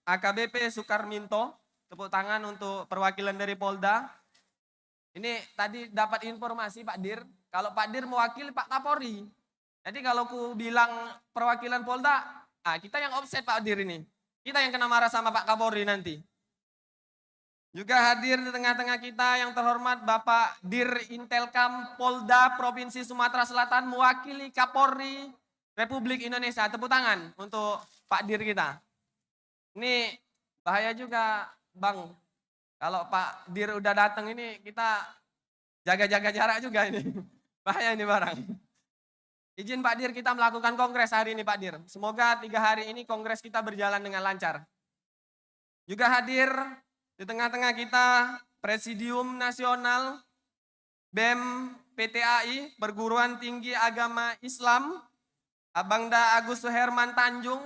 AKBP Sukarminto. Tepuk tangan untuk perwakilan dari Polda. Ini tadi dapat informasi Pak Dir, kalau Pak Dir mewakili Pak Kapolri. Jadi kalau ku bilang perwakilan Polda, kita yang offset Pak Dir ini. Kita yang kena marah sama Pak Kapolri nanti. Juga hadir di tengah-tengah kita yang terhormat Bapak Dir Intelkam Polda Provinsi Sumatera Selatan mewakili Kapolri Republik Indonesia. Tepuk tangan untuk Pak Dir kita. Ini bahaya juga Bang. Kalau Pak Dir udah datang ini kita jaga-jaga jarak juga ini. Bahaya ini barang. Izin Pak Dir kita melakukan kongres hari ini Pak Dir. Semoga 3 hari ini kongres kita berjalan dengan lancar. Juga hadir di tengah-tengah kita Presidium Nasional BEM PTAI Perguruan Tinggi Agama Islam, Abangda Agus Suherman Tanjung,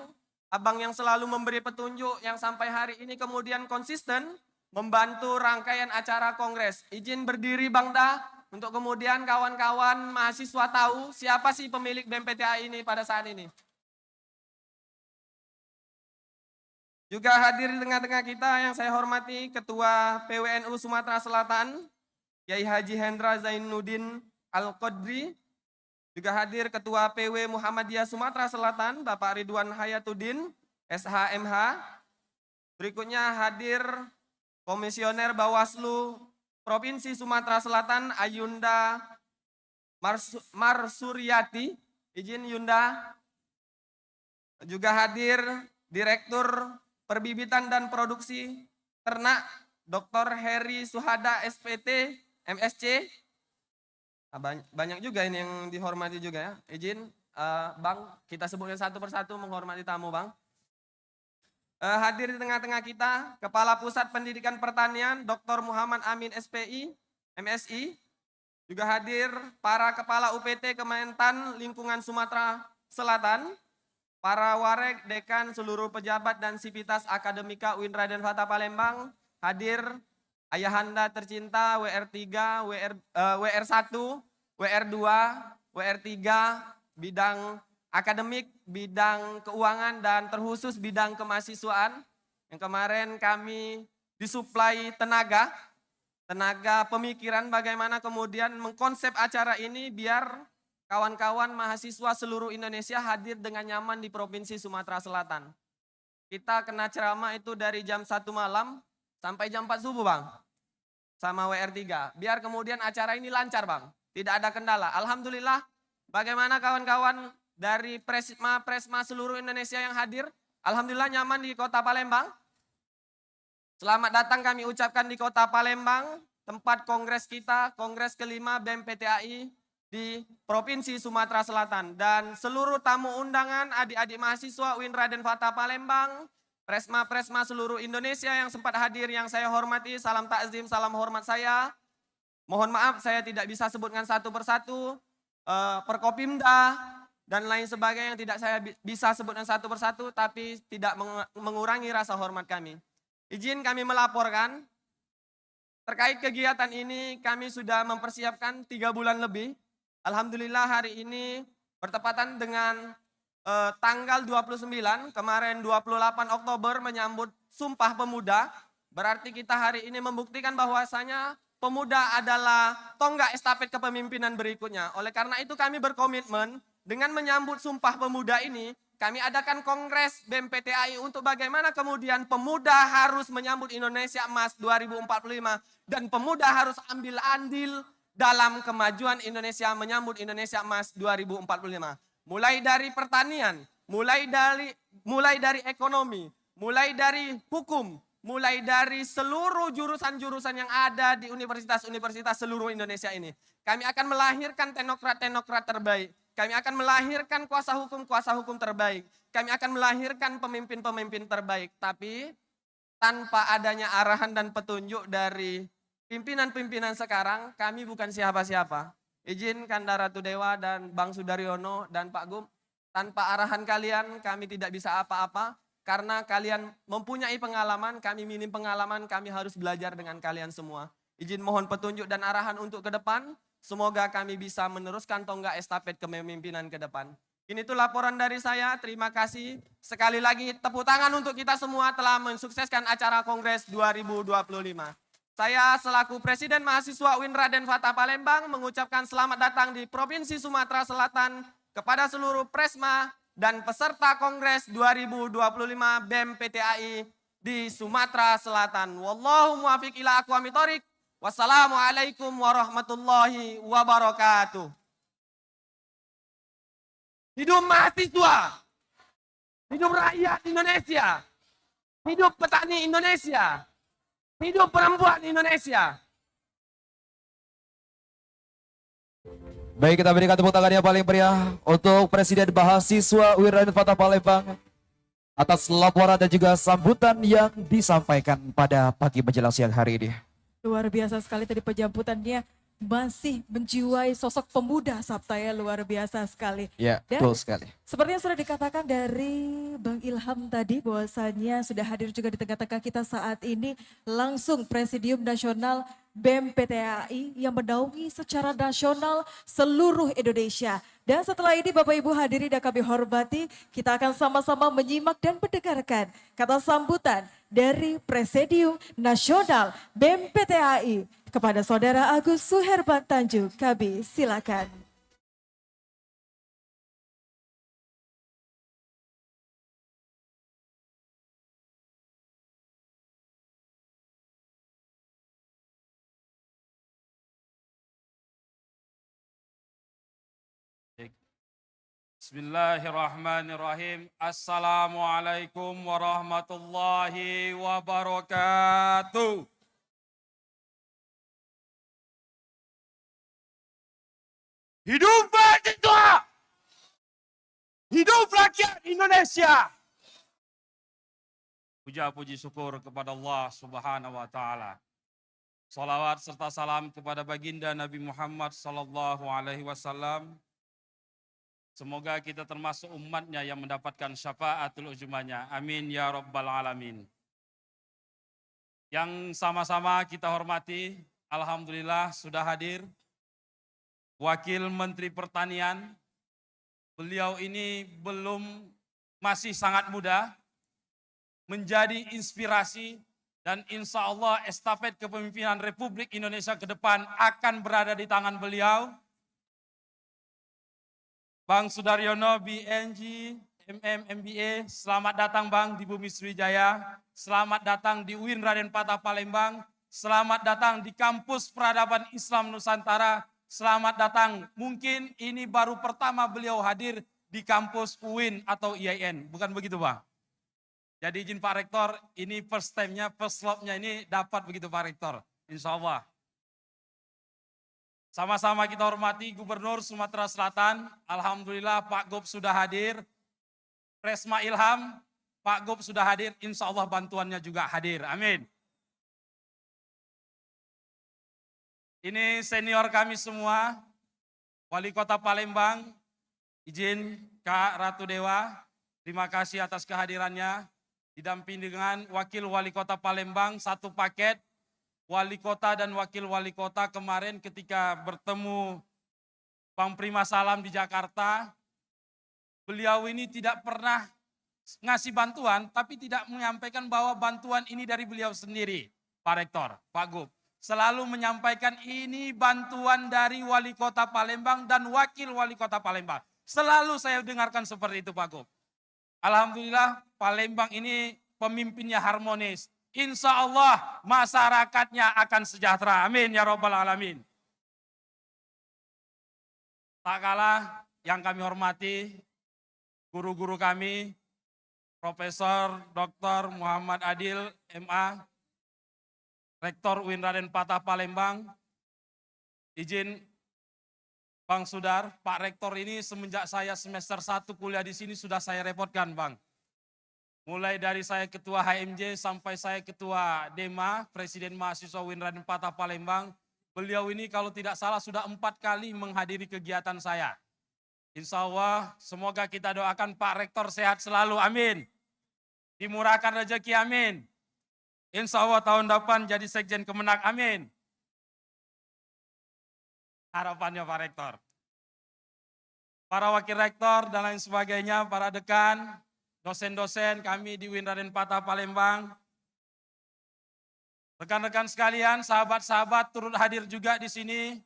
abang yang selalu memberi petunjuk yang sampai hari ini kemudian konsisten membantu rangkaian acara kongres. Izin berdiri Bangda untuk kemudian kawan-kawan mahasiswa tahu siapa sih pemilik BEM PTAI ini pada saat ini. Juga hadir di tengah-tengah kita yang saya hormati Ketua PWNU Sumatera Selatan, Kiai Haji Hendra Zainuddin Al-Qadri. Juga hadir Ketua PW Muhammadiyah Sumatera Selatan, Bapak Ridwan Hayatuddin, SH-MH. Berikutnya hadir Komisioner Bawaslu Provinsi Sumatera Selatan, Ayunda Marsuryati. Izin Yunda. Juga hadir Direktur Perbibitan dan Produksi Ternak, Dr. Heri Suhada SPT, MSC. Banyak juga ini yang dihormati juga ya. Izin Bang, kita sebutkan satu persatu menghormati tamu Bang. Hadir di tengah-tengah kita, Kepala Pusat Pendidikan Pertanian, Dr. Muhammad Amin SPI, MSI. Juga hadir para Kepala UPT Kementan Lingkungan Sumatera Selatan, para warek, dekan, seluruh pejabat dan sivitas akademika UIN Raden Fatah Palembang. Hadir ayahanda tercinta WR3, WR1, WR2, WR3, bidang akademik, bidang keuangan, dan terkhusus bidang kemahasiswaan. Yang kemarin kami disuplai tenaga pemikiran bagaimana kemudian mengkonsep acara ini biar kawan-kawan mahasiswa seluruh Indonesia hadir dengan nyaman di Provinsi Sumatera Selatan. Kita kena ceramah itu dari jam 1 malam sampai jam 4 subuh Bang. Sama WR3. Biar kemudian acara ini lancar Bang. Tidak ada kendala. Alhamdulillah bagaimana kawan-kawan dari Presma seluruh Indonesia yang hadir. Alhamdulillah nyaman di Kota Palembang. Selamat datang kami ucapkan di Kota Palembang. Tempat kongres kita, kongres kelima BEM PTAI di Provinsi Sumatera Selatan. Dan seluruh tamu undangan, adik-adik mahasiswa UIN Raden Fatah Palembang, Presma seluruh Indonesia yang sempat hadir yang saya hormati, salam takzim, salam hormat saya. Mohon maaf saya tidak bisa sebutkan satu persatu, Perkopimda dan lain sebagainya yang tidak saya bisa sebutkan satu persatu, tapi tidak mengurangi rasa hormat kami. Izin kami melaporkan, terkait kegiatan ini kami sudah mempersiapkan 3 bulan lebih. Alhamdulillah hari ini bertepatan dengan tanggal 29, kemarin 28 Oktober menyambut Sumpah Pemuda. Berarti kita hari ini membuktikan bahwasanya pemuda adalah tonggak estafet kepemimpinan berikutnya. Oleh karena itu kami berkomitmen dengan menyambut Sumpah Pemuda ini, kami adakan Kongres BEM PTAI untuk bagaimana kemudian pemuda harus menyambut Indonesia Emas 2045 dan pemuda harus ambil andil dalam kemajuan Indonesia menyambut Indonesia Emas 2045. Mulai dari pertanian, mulai dari ekonomi, mulai dari hukum, mulai dari seluruh jurusan-jurusan yang ada di universitas-universitas seluruh Indonesia ini. Kami akan melahirkan teknokrat-teknokrat terbaik. Kami akan melahirkan kuasa hukum terbaik. Kami akan melahirkan pemimpin-pemimpin terbaik. Tapi tanpa adanya arahan dan petunjuk dari pimpinan-pimpinan sekarang, kami bukan siapa-siapa. Izin Kanda Ratu Dewa dan Bang Sudaryono dan Pak Gum, tanpa arahan kalian kami tidak bisa apa-apa. Karena kalian mempunyai pengalaman, kami minim pengalaman, kami harus belajar dengan kalian semua. Izin mohon petunjuk dan arahan untuk ke depan. Semoga kami bisa meneruskan tonggak estafet kepemimpinan ke depan. Ini tuh laporan dari saya, terima kasih. Sekali lagi tepuk tangan untuk kita semua telah mensukseskan acara Kongres 2025. Saya selaku Presiden Mahasiswa UIN Raden Fatah Palembang mengucapkan selamat datang di Provinsi Sumatera Selatan kepada seluruh Presma dan peserta Kongres 2025 BEM PTAI di Sumatera Selatan. Wallahu muwaffiq ila aqwamit thoriq. Wassalamualaikum warahmatullahi wabarakatuh. Hidup mahasiswa, hidup rakyat Indonesia, hidup petani Indonesia, hidup perempuan Indonesia. Baik, kita berikan tepuk tangan yang paling meriah untuk Presiden Mahasiswa UIN Raden Fatah Palembang atas laporan dan juga sambutan yang disampaikan pada pagi menjelang siang hari ini. Luar biasa sekali tadi penjambutannya, masih menjiwai sosok pemuda Sabta ya, luar biasa sekali. Ya, Dan betul sekali. seperti yang sudah dikatakan dari Bang Ilham tadi bahwasanya sudah hadir juga di tengah-tengah kita saat ini langsung Presidium Nasional BEM PTAI yang menaungi secara nasional seluruh Indonesia. Dan setelah ini Bapak Ibu hadirin dan kami hormati, kita akan sama-sama menyimak dan mendengarkan kata sambutan dari Presidium Nasional BEM PTAI kepada Saudara Agus Suherman Tanjung. Kami silakan. Bismillahirrahmanirrahim. Assalamualaikum warahmatullahi wabarakatuh. Hidup mahasiswa! Hidup rakyat Indonesia! Puja puji syukur kepada Allah Subhanahu wa taala. Salawat serta salam kepada baginda Nabi Muhammad sallallahu alaihi wasallam. Semoga kita termasuk umatnya yang mendapatkan syafaatul ujmanya. Amin ya rabbal alamin. Yang sama-sama kita hormati, alhamdulillah sudah hadir Wakil Menteri Pertanian. Beliau ini masih sangat muda, menjadi inspirasi dan insya Allah estafet kepemimpinan Republik Indonesia ke depan akan berada di tangan beliau. Bang Sudaryono, BNG, MBA, selamat datang Bang di Bumi Sriwijaya, selamat datang di UIN Raden Fatah Palembang, selamat datang di Kampus Peradaban Islam Nusantara, selamat datang. Mungkin ini baru pertama beliau hadir di kampus UIN atau IAIN, bukan begitu Bang? Jadi izin Pak Rektor, ini first time-nya, first slot-nya ini dapat begitu Pak Rektor, insya Allah. Sama-sama kita hormati Gubernur Sumatera Selatan, alhamdulillah Pak Gub sudah hadir. Presma Ilham, Pak Gub sudah hadir, insya Allah bantuannya juga hadir, amin. Ini senior kami semua, Wali Kota Palembang, izin Kak Ratu Dewa, terima kasih atas kehadirannya. Didampingi dengan Wakil Wali Kota Palembang, satu paket. Wali Kota dan Wakil Wali Kota kemarin ketika bertemu Bang Prima Salam di Jakarta. Beliau ini tidak pernah ngasih bantuan, tapi tidak menyampaikan bahwa bantuan ini dari beliau sendiri, Pak Rektor, Pak Gub. Selalu menyampaikan ini bantuan dari Wali Kota Palembang dan Wakil Wali Kota Palembang. Selalu saya dengarkan seperti itu, Pak Gub. Alhamdulillah Palembang ini pemimpinnya harmonis. Insya Allah masyarakatnya akan sejahtera. Amin ya Rabbal Alamin. Tak kalah yang kami hormati, guru-guru kami, Profesor Dr. Muhammad Adil, MA, Rektor UIN Raden Patah Palembang. Izin Bang Sudar, Pak Rektor ini semenjak saya semester 1 kuliah di sini sudah saya repotkan, Bang. Mulai dari saya ketua HMJ sampai saya ketua DEMA, Presiden Mahasiswa UIN Raden Patah Palembang. Beliau ini kalau tidak salah sudah 4 kali menghadiri kegiatan saya. Insya Allah semoga kita doakan Pak Rektor sehat selalu, amin. Dimurahkan rezeki, amin. Insya Allah tahun depan jadi Sekjen Kemenak, amin. Harapannya Pak Rektor. Para Wakil Rektor dan lain sebagainya, para dekan, dosen-dosen kami di UIN Raden Patah Palembang. Rekan-rekan sekalian, sahabat-sahabat turut hadir juga di sini.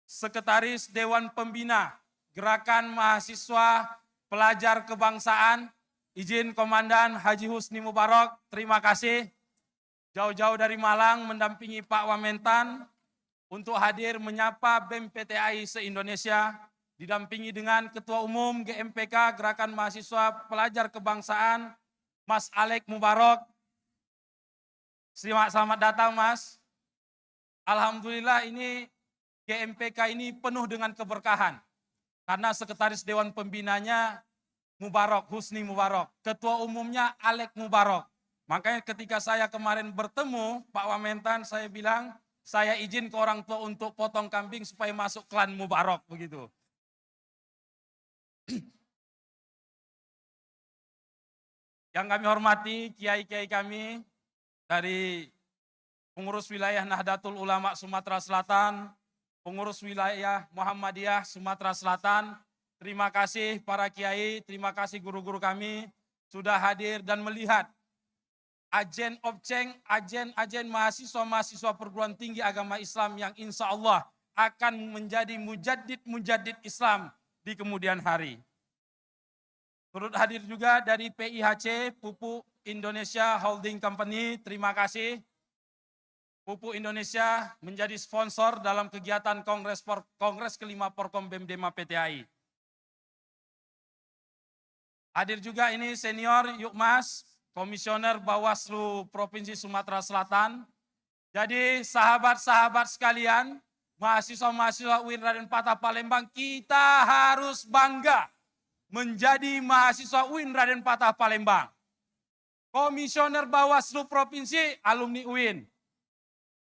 Sekretaris Dewan Pembina Gerakan Mahasiswa Pelajar Kebangsaan, izin Komandan Haji Husni Mubarak, terima kasih. Jauh-jauh dari Malang mendampingi Pak Wamentan untuk hadir menyapa BEM PTAI se-Indonesia, didampingi dengan Ketua Umum GMPK Gerakan Mahasiswa Pelajar Kebangsaan, Mas Alek Mubarak. Selamat datang, Mas. Alhamdulillah ini GMPK ini penuh dengan keberkahan. Karena Sekretaris Dewan Pembinanya Mubarak, Husni Mubarak. Ketua Umumnya Alek Mubarak. Makanya ketika saya kemarin bertemu Pak Wamentan, saya bilang, saya izin ke orang tua untuk potong kambing supaya masuk klan Mubarak, begitu. Yang kami hormati, kiai-kiai kami, dari pengurus wilayah Nahdlatul Ulama Sumatera Selatan, pengurus wilayah Muhammadiyah Sumatera Selatan, terima kasih para kiai, terima kasih guru-guru kami sudah hadir dan melihat ajen Opceng, ajen mahasiswa-mahasiswa perguruan tinggi agama Islam yang insya Allah akan menjadi mujaddid Islam di kemudian hari. Turut hadir juga dari PIHC, Pupuk Indonesia Holding Company, terima kasih. Pupuk Indonesia menjadi sponsor dalam kegiatan Kongres kelima Porkom BEM DEMA PTAI. Hadir juga ini senior Yukmas, Komisioner Bawaslu Provinsi Sumatera Selatan. Jadi sahabat-sahabat sekalian, mahasiswa-mahasiswa UIN Raden Patah Palembang, kita harus bangga menjadi mahasiswa UIN Raden Patah Palembang. Komisioner Bawaslu Provinsi, alumni UIN.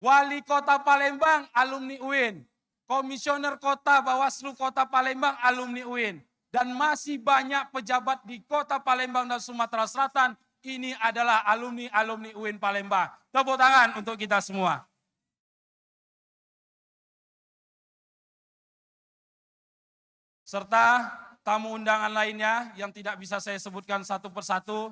Wali Kota Palembang, alumni UIN. Komisioner Kota Bawaslu Kota Palembang, alumni UIN. Dan masih banyak pejabat di Kota Palembang dan Sumatera Selatan, ini adalah alumni UIN Palembang. Tepuk tangan untuk kita semua. Serta tamu undangan lainnya yang tidak bisa saya sebutkan satu persatu.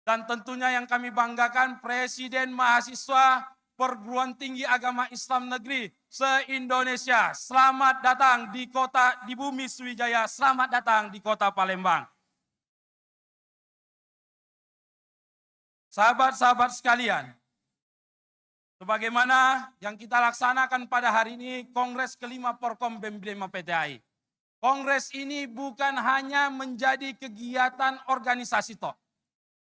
Dan tentunya yang kami banggakan Presiden Mahasiswa Perguruan Tinggi Agama Islam Negeri se-Indonesia. Selamat datang di bumi Sriwijaya, selamat datang di Kota Palembang. Sahabat-sahabat sekalian, sebagaimana yang kita laksanakan pada hari ini Kongres kelima Porkom BEM DEMA PTAI. Kongres ini bukan hanya menjadi kegiatan organisasi toh.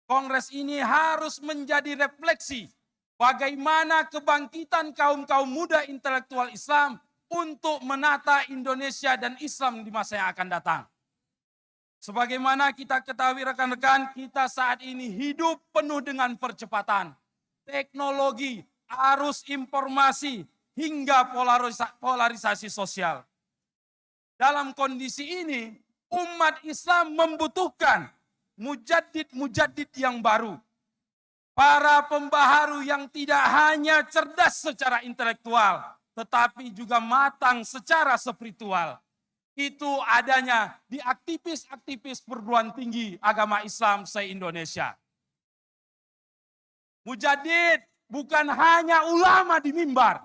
Kongres ini harus menjadi refleksi bagaimana kebangkitan kaum-kaum muda intelektual Islam untuk menata Indonesia dan Islam di masa yang akan datang. Sebagaimana kita ketahui rekan-rekan, kita saat ini hidup penuh dengan percepatan. Teknologi, arus informasi, hingga polarisasi sosial. Dalam kondisi ini, umat Islam membutuhkan mujaddid yang baru. Para pembaharu yang tidak hanya cerdas secara intelektual, tetapi juga matang secara spiritual. itu adanya di aktivis-aktivis perguruan tinggi agama Islam se-Indonesia. Mujadid bukan hanya ulama di mimbar.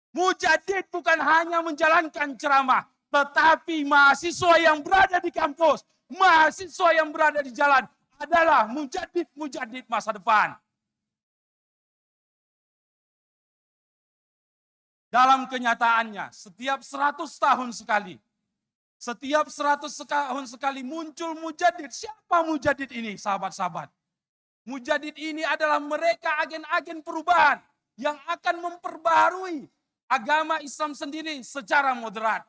Mujadid bukan hanya menjalankan ceramah, tetapi mahasiswa yang berada di kampus, mahasiswa yang berada di jalan adalah mujadid masa depan. Dalam kenyataannya, setiap 100 tahun sekali, setiap 100 tahun sekali muncul mujadid. Siapa mujadid ini, sahabat-sahabat? Mujadid ini adalah mereka agen-agen perubahan yang akan memperbaharui agama Islam sendiri secara moderat.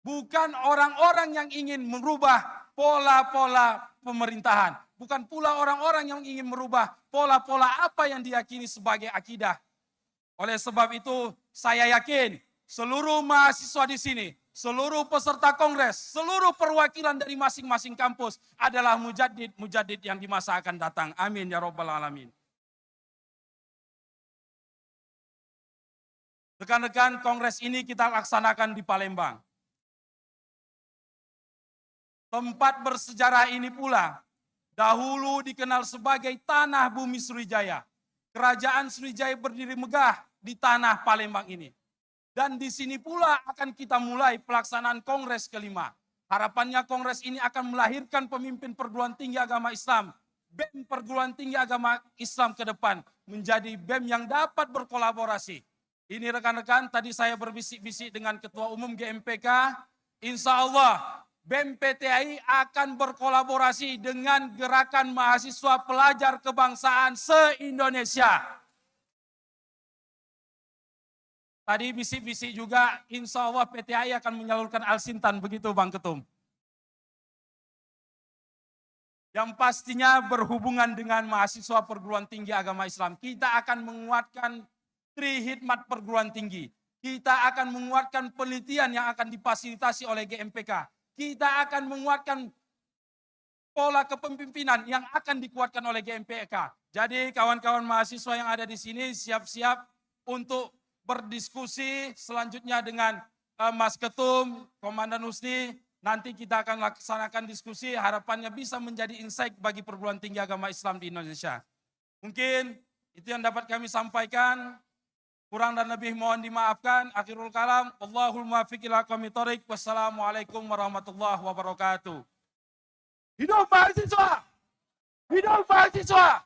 Bukan orang-orang yang ingin merubah pola-pola pemerintahan. Bukan pula orang-orang yang ingin merubah pola-pola apa yang diyakini sebagai akidah. Oleh sebab itu, saya yakin seluruh mahasiswa di sini, seluruh peserta kongres, seluruh perwakilan dari masing-masing kampus adalah mujadid yang di masa akan datang. Amin ya rabbal alamin. Rekan-rekan, kongres ini kita laksanakan di Palembang. Tempat bersejarah ini pula dahulu dikenal sebagai Tanah Bumi Sriwijaya. Kerajaan Sriwijaya berdiri megah di tanah Palembang ini. Dan di sini pula akan kita mulai pelaksanaan kongres kelima. Harapannya kongres ini akan melahirkan pemimpin perguruan tinggi agama Islam. BEM perguruan tinggi agama Islam ke depan menjadi BEM yang dapat berkolaborasi. Ini rekan-rekan, tadi saya berbisik-bisik dengan Ketua Umum GMPK. Insya Allah BEM PTAI akan berkolaborasi dengan gerakan mahasiswa pelajar kebangsaan se-Indonesia. Tadi bisik-bisik juga, insya Allah PTAI akan menyalurkan Al-Sintan, begitu Bang Ketum. Yang pastinya berhubungan dengan mahasiswa perguruan tinggi agama Islam. Kita akan menguatkan Trihikmat perguruan tinggi. Kita akan menguatkan penelitian yang akan difasilitasi oleh GMPK. Kita akan menguatkan pola kepemimpinan yang akan dikuatkan oleh GMPK. Jadi kawan-kawan mahasiswa yang ada di sini siap-siap untuk berdiskusi selanjutnya dengan Mas Ketum, Komandan Husni. Nanti kita akan laksanakan diskusi, harapannya bisa menjadi insight bagi perguruan tinggi agama Islam di Indonesia. Mungkin itu yang dapat kami sampaikan. Kurang dan lebih mohon dimaafkan. Akhirul kalam. Allahul muwaffiq ila aqwamit thoriq. Wassalamualaikum warahmatullahi wabarakatuh. Hidup mahasiswa! Hidup mahasiswa!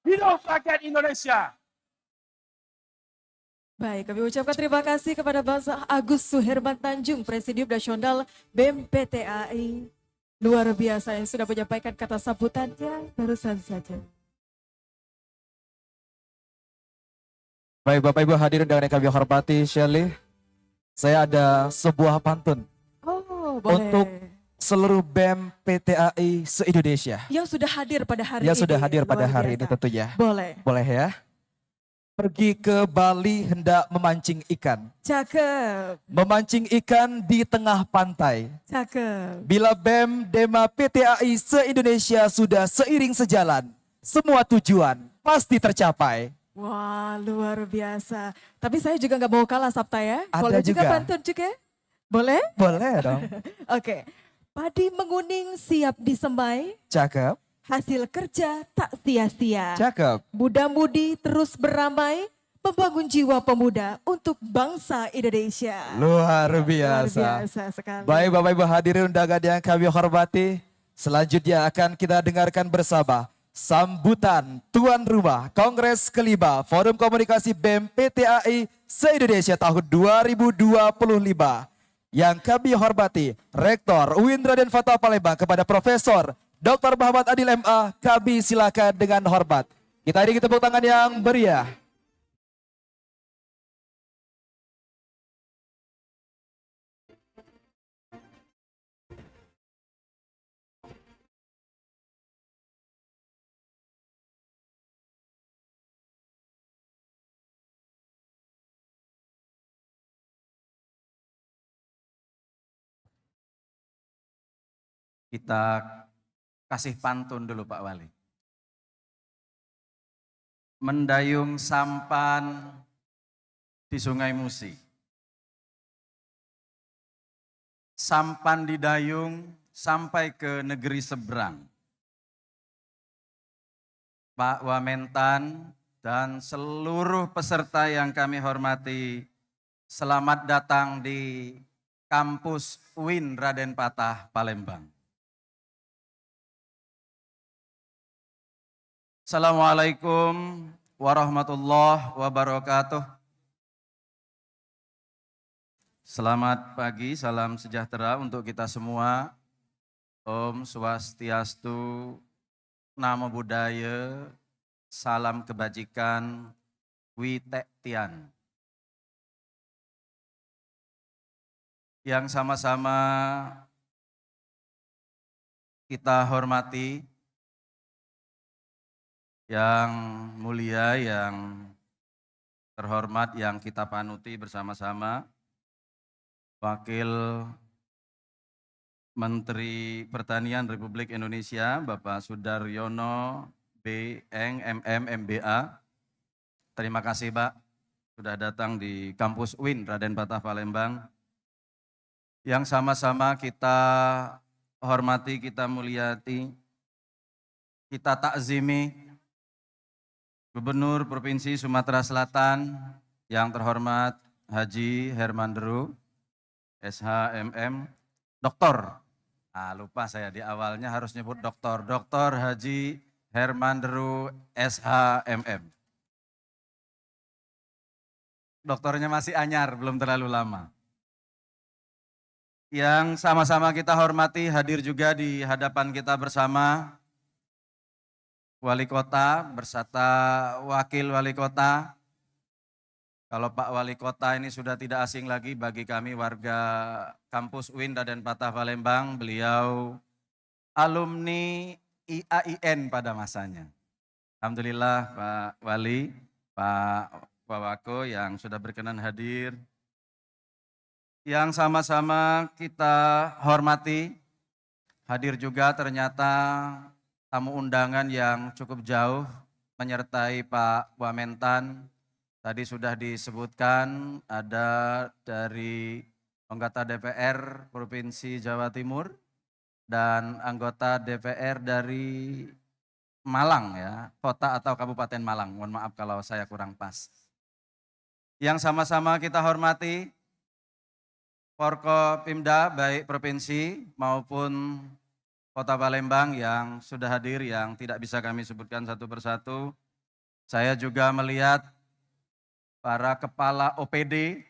Hidup rakyat Indonesia! Baik, kami ucapkan terima kasih kepada Bapak Agus Suherman Tanjung, Presidium Nasional BEM PTAI. Luar biasa yang sudah menyampaikan kata sambutannya barusan saja. Baik Bapak Ibu hadirin dengan yang kami hormati, Shirley, saya ada sebuah pantun Oh, boleh. untuk seluruh BEM PTAI se-Indonesia. Yang sudah hadir pada hari ini. Yang sudah hadir pada Luar hari biasa. ini tentunya. Boleh. Boleh ya? Pergi ke Bali hendak memancing ikan. Cakep, Memancing ikan di tengah pantai. cakep. Bila BEM Dema PTAI se-Indonesia sudah seiring sejalan, semua tujuan pasti tercapai. Wah, luar biasa. Tapi saya juga nggak mau kalah Sabta ya. Ada Boleh juga juga. pantun juga? Boleh? Boleh dong. Oke. Padi menguning siap disemai, Cakep, hasil kerja tak sia-sia. cakep. Muda-mudi terus beramai, membangun jiwa pemuda untuk bangsa Indonesia. Luar Luar biasa. biasa sekali. Baik Bapak Ibu hadirin undangan yang kami hormati. Selanjutnya akan kita dengarkan bersama sambutan tuan rumah Kongres kelima Forum Komunikasi BEM PTAI se-Indonesia tahun 2025. Yang kami hormati Rektor UIN Raden Fatah Palembang kepada Profesor Dr. Muhammad Adil MA, kami silakan dengan hormat. Kita iringi tepuk tangan yang meriah. Kita kasih pantun dulu Pak Wali. Mendayung sampan di Sungai Musi. sampan di dayung sampai ke negeri seberang. Pak Wamentan dan seluruh peserta yang kami hormati, selamat datang di kampus UIN Raden Patah, Palembang. Assalamualaikum warahmatullahi wabarakatuh. Selamat pagi, salam sejahtera untuk kita semua. Om Swastiastu, Namo Buddhaya, salam kebajikan, Witektian. Yang sama-sama kita hormati, yang mulia, yang terhormat, yang kita panuti bersama-sama, Wakil Menteri Pertanian Republik Indonesia, Bapak Sudaryono B. Eng, MM, MBA. Terima kasih Pak, sudah datang di kampus UIN Raden Patah, Palembang. Yang sama-sama kita hormati, kita muliati, kita takzimi Gubernur Provinsi Sumatera Selatan yang terhormat Haji Hermanderu, SHMM, Doktor. Lupa saya di awalnya harus nyebut Doktor. Doktor Haji Hermanderu, SHMM. Doktornya masih anyar, belum terlalu lama. Yang sama-sama kita hormati, hadir juga di hadapan kita bersama Wali Kota beserta Wakil Wali Kota. Kalau Pak Wali Kota ini sudah tidak asing lagi bagi kami warga kampus UIN Raden Patah, Palembang. Beliau alumni IAIN pada masanya. Alhamdulillah Pak Wali, Pak Wako yang sudah berkenan hadir. Yang sama-sama kita hormati, hadir juga ternyata tamu undangan yang cukup jauh menyertai Pak Wamentan. Tadi sudah disebutkan ada dari anggota DPR Provinsi Jawa Timur dan anggota DPR dari Malang ya, kota atau Kabupaten Malang. Mohon maaf kalau saya kurang pas. Yang sama-sama kita hormati Forkopimda baik provinsi maupun Kota Palembang yang sudah hadir, yang tidak bisa kami sebutkan satu persatu. Saya juga melihat para kepala OPD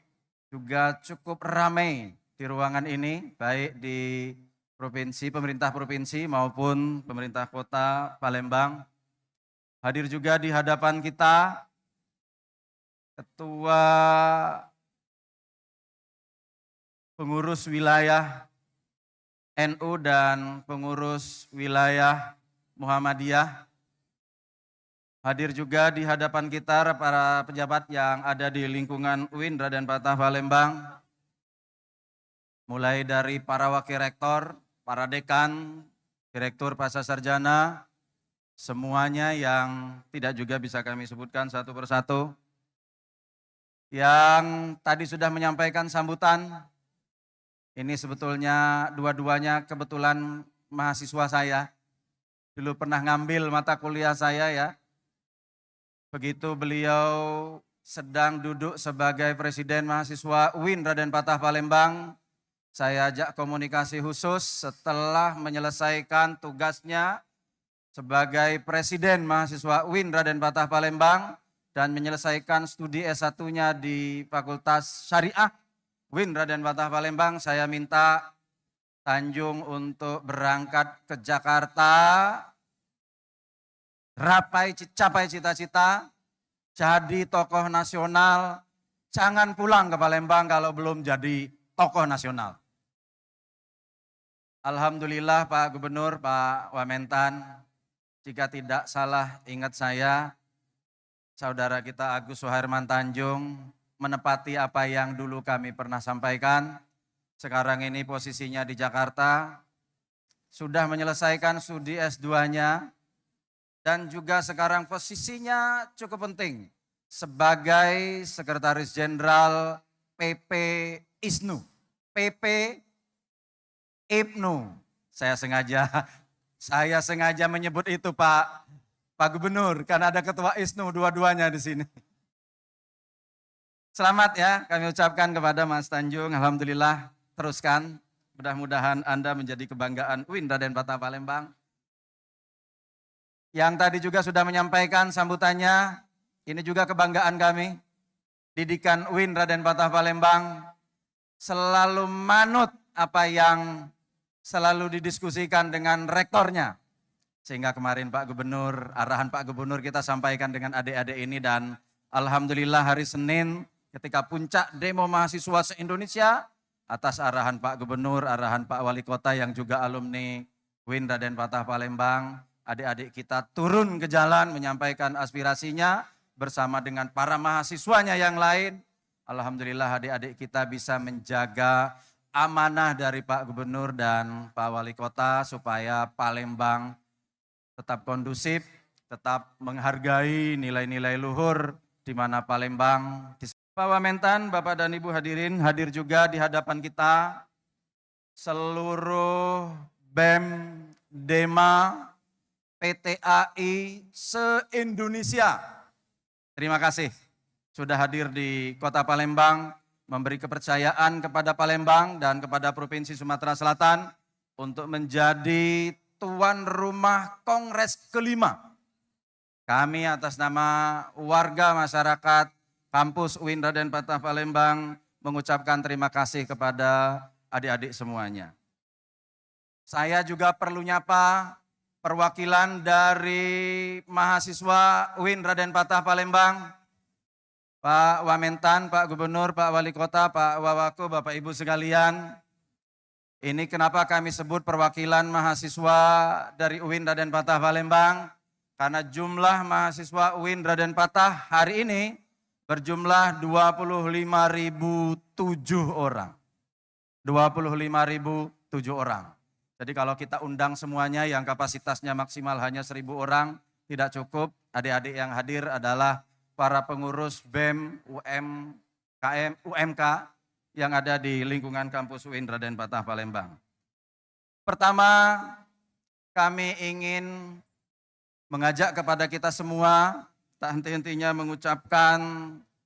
juga cukup ramai di ruangan ini, baik di provinsi, pemerintah provinsi maupun pemerintah kota Palembang. Hadir juga di hadapan kita Ketua Pengurus Wilayah NU dan Pengurus Wilayah Muhammadiyah. Hadir juga di hadapan kita para pejabat yang ada di lingkungan UIN Raden Patah, Palembang. Mulai dari para wakil rektor, para dekan, direktur pasca sarjana, semuanya yang tidak juga bisa kami sebutkan satu persatu. Yang tadi sudah menyampaikan sambutan, ini sebetulnya dua-duanya kebetulan mahasiswa saya. Dulu pernah ngambil mata kuliah saya ya. Begitu beliau sedang duduk sebagai Presiden Mahasiswa UIN Raden Patah, Palembang, saya ajak komunikasi khusus setelah menyelesaikan tugasnya sebagai Presiden Mahasiswa UIN Raden Patah, Palembang dan menyelesaikan studi S1-nya di Fakultas Syariah UIN Raden Patah, Palembang. Saya minta Tanjung untuk berangkat ke Jakarta, capai cita-cita, jadi tokoh nasional, jangan pulang ke Palembang kalau belum jadi tokoh nasional. Alhamdulillah Pak Gubernur, Pak Wamentan, jika tidak salah ingat saya, saudara kita Agus Suherman Tanjung menepati apa yang dulu kami pernah sampaikan. Sekarang ini posisinya di Jakarta, sudah menyelesaikan studi S2-nya, dan juga sekarang posisinya cukup penting sebagai Sekretaris Jenderal PP ISNU. PP Ibnu. Saya sengaja menyebut itu Pak Gubernur karena ada Ketua ISNU dua-duanya di sini. Selamat ya kami ucapkan kepada Mas Tanjung. Alhamdulillah, teruskan. Mudah-mudahan Anda menjadi kebanggaan UIN Raden Patah Palembang. Yang tadi juga sudah menyampaikan sambutannya, ini juga kebanggaan kami. Didikan UIN Raden Patah Palembang selalu manut apa yang selalu didiskusikan dengan rektornya. Sehingga kemarin Pak Gubernur, arahan Pak Gubernur kita sampaikan dengan adik-adik ini dan alhamdulillah hari Senin ketika puncak demo mahasiswa se-Indonesia atas arahan Pak Gubernur, arahan Pak Wali Kota yang juga alumni UIN Raden Patah Palembang, adik-adik kita turun ke jalan menyampaikan aspirasinya bersama dengan para mahasiswanya yang lain. Alhamdulillah adik-adik kita bisa menjaga amanah dari Pak Gubernur dan Pak Wali Kota supaya Palembang tetap kondusif, tetap menghargai nilai-nilai luhur di mana Palembang. Pak Wamentan, Bapak dan Ibu hadirin, hadir juga di hadapan kita seluruh BEM, DEMA, PTAI se-Indonesia. Terima kasih sudah hadir di Kota Palembang, memberi kepercayaan kepada Palembang dan kepada Provinsi Sumatera Selatan untuk menjadi tuan rumah Kongres kelima. Kami atas nama warga masyarakat Kampus UIN Raden Patah Palembang mengucapkan terima kasih kepada adik-adik semuanya. Saya juga perlu nyapa perwakilan dari mahasiswa UIN Raden Patah Palembang, Pak Wamentan, Pak Gubernur, Pak Wali Kota, Pak Wawako, Bapak Ibu sekalian. Ini kenapa kami sebut perwakilan mahasiswa dari UIN Raden Patah Palembang, karena jumlah mahasiswa UIN Raden Patah hari ini berjumlah 25.007 orang. 25.007 orang. Jadi kalau kita undang semuanya yang kapasitasnya maksimal hanya 1.000 orang, tidak cukup. Adik-adik yang hadir adalah para pengurus BEM, UMK yang ada di lingkungan kampus UIN Raden Patah Palembang. Pertama, kami ingin mengajak kepada kita semua tak henti-hentinya mengucapkan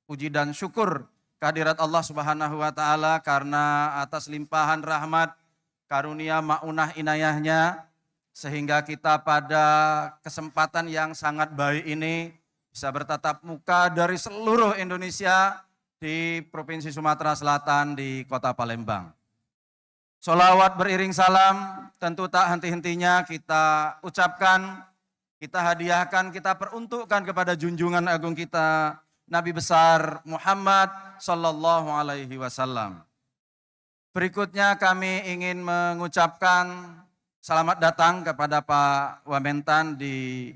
puji dan syukur kehadirat Allah Subhanahu wa taala karena atas limpahan rahmat, karunia, maunah, inayahnya sehingga kita pada kesempatan yang sangat baik ini bisa bertatap muka dari seluruh Indonesia di Provinsi Sumatera Selatan di Kota Palembang. Sholawat beriring salam tentu tak henti-hentinya kita ucapkan, kita hadiahkan, kita peruntukkan kepada junjungan agung kita Nabi besar Muhammad sallallahu alaihi wasallam. Berikutnya kami ingin mengucapkan selamat datang kepada Pak Wamentan di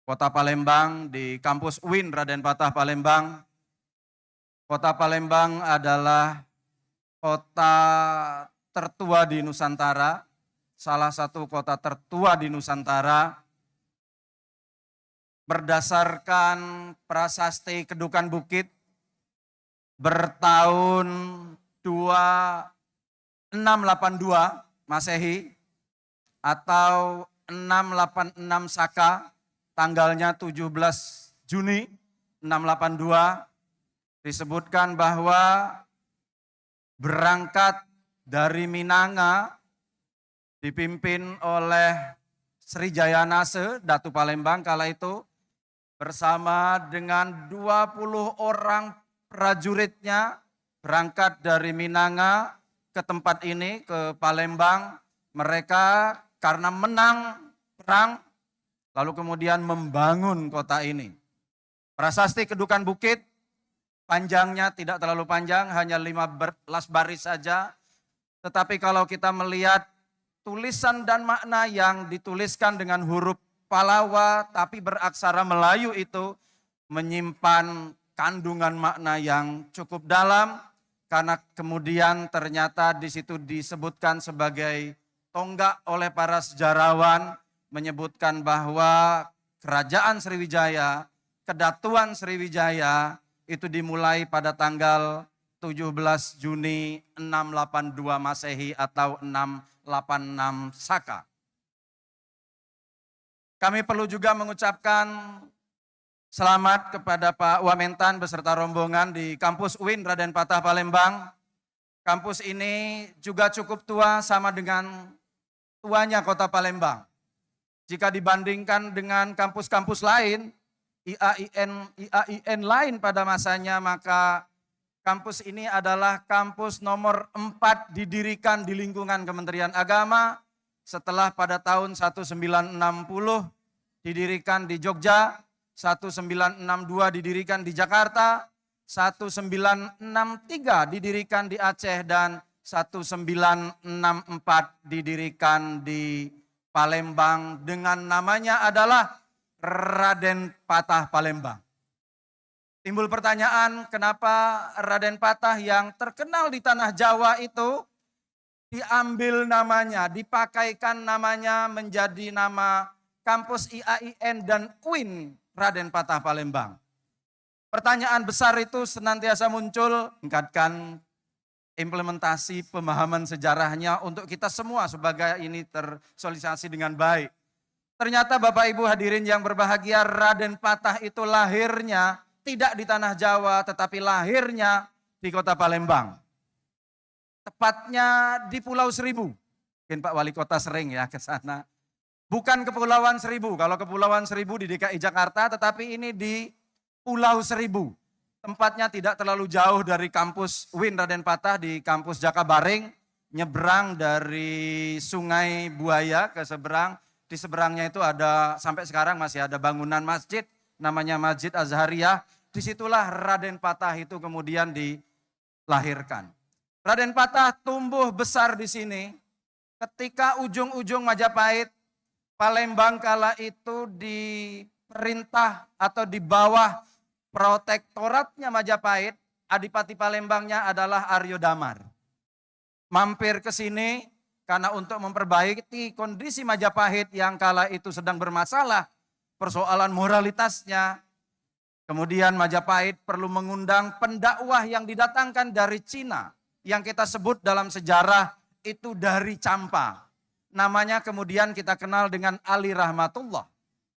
Kota Palembang, di kampus UIN Raden Patah Palembang. Kota Palembang adalah kota tertua di Nusantara, salah satu kota tertua di Nusantara. Berdasarkan prasasti Kedukan Bukit bertahun 2682 Masehi atau 686 Saka, tanggalnya 17 Juni 682, disebutkan bahwa berangkat dari Minanga dipimpin oleh Sri Jayanase, Datu Palembang kala itu, bersama dengan 20 orang prajuritnya berangkat dari Minanga ke tempat ini, ke Palembang. Mereka karena menang perang, lalu kemudian membangun kota ini. Prasasti Kedukan Bukit, panjangnya tidak terlalu panjang, hanya 15 baris saja. Tetapi kalau kita melihat tulisan dan makna yang dituliskan dengan huruf Palawa tapi beraksara Melayu itu menyimpan kandungan makna yang cukup dalam, karena kemudian ternyata di situ disebutkan sebagai tonggak oleh para sejarawan, menyebutkan bahwa kerajaan Sriwijaya, kedatuan Sriwijaya itu dimulai pada tanggal 17 Juni 682 Masehi atau 86 Saka. Kami perlu juga mengucapkan selamat kepada Pak Wamentan beserta rombongan di kampus UIN Raden Patah Palembang. Kampus ini juga cukup tua, sama dengan tuanya kota Palembang. Jika dibandingkan dengan kampus-kampus lain, IAIN lain pada masanya, maka kampus ini adalah kampus nomor 4 didirikan di lingkungan Kementerian Agama, setelah pada tahun 1960 didirikan di Jogja, 1962 didirikan di Jakarta, 1963 didirikan di Aceh, dan 1964 didirikan di Palembang dengan namanya adalah Raden Patah Palembang. Timbul pertanyaan, kenapa Raden Patah yang terkenal di tanah Jawa itu diambil namanya, dipakaikan namanya menjadi nama kampus IAIN dan UIN Raden Patah Palembang. Pertanyaan besar itu senantiasa muncul, tingkatkan implementasi pemahaman sejarahnya untuk kita semua sebagai ini tersosialisasi dengan baik. Ternyata Bapak Ibu hadirin yang berbahagia, Raden Patah itu lahirnya tidak di tanah Jawa, tetapi lahirnya di kota Palembang. Tepatnya di Pulau Seribu. Mungkin Pak Wali Kota sering ya ke sana. Bukan Kepulauan Seribu. Kalau Kepulauan Seribu di DKI Jakarta, tetapi ini di Pulau Seribu. Tempatnya tidak terlalu jauh dari kampus UIN Raden Patah di kampus Jakabaring. Nyebrang dari Sungai Buaya ke seberang. Di seberangnya itu ada, sampai sekarang masih ada bangunan masjid. Namanya Masjid Azhariyah. Disitulah Raden Patah itu kemudian dilahirkan. Raden Patah tumbuh besar di sini ketika ujung-ujung Majapahit, Palembang kala itu diperintah atau di bawah protektoratnya Majapahit, Adipati Palembangnya adalah Aryo Damar. Mampir ke sini karena untuk memperbaiki kondisi Majapahit yang kala itu sedang bermasalah, persoalan moralitasnya. Kemudian Majapahit perlu mengundang pendakwah yang didatangkan dari Cina, yang kita sebut dalam sejarah itu dari Campa. Namanya kemudian kita kenal dengan Ali Rahmatullah.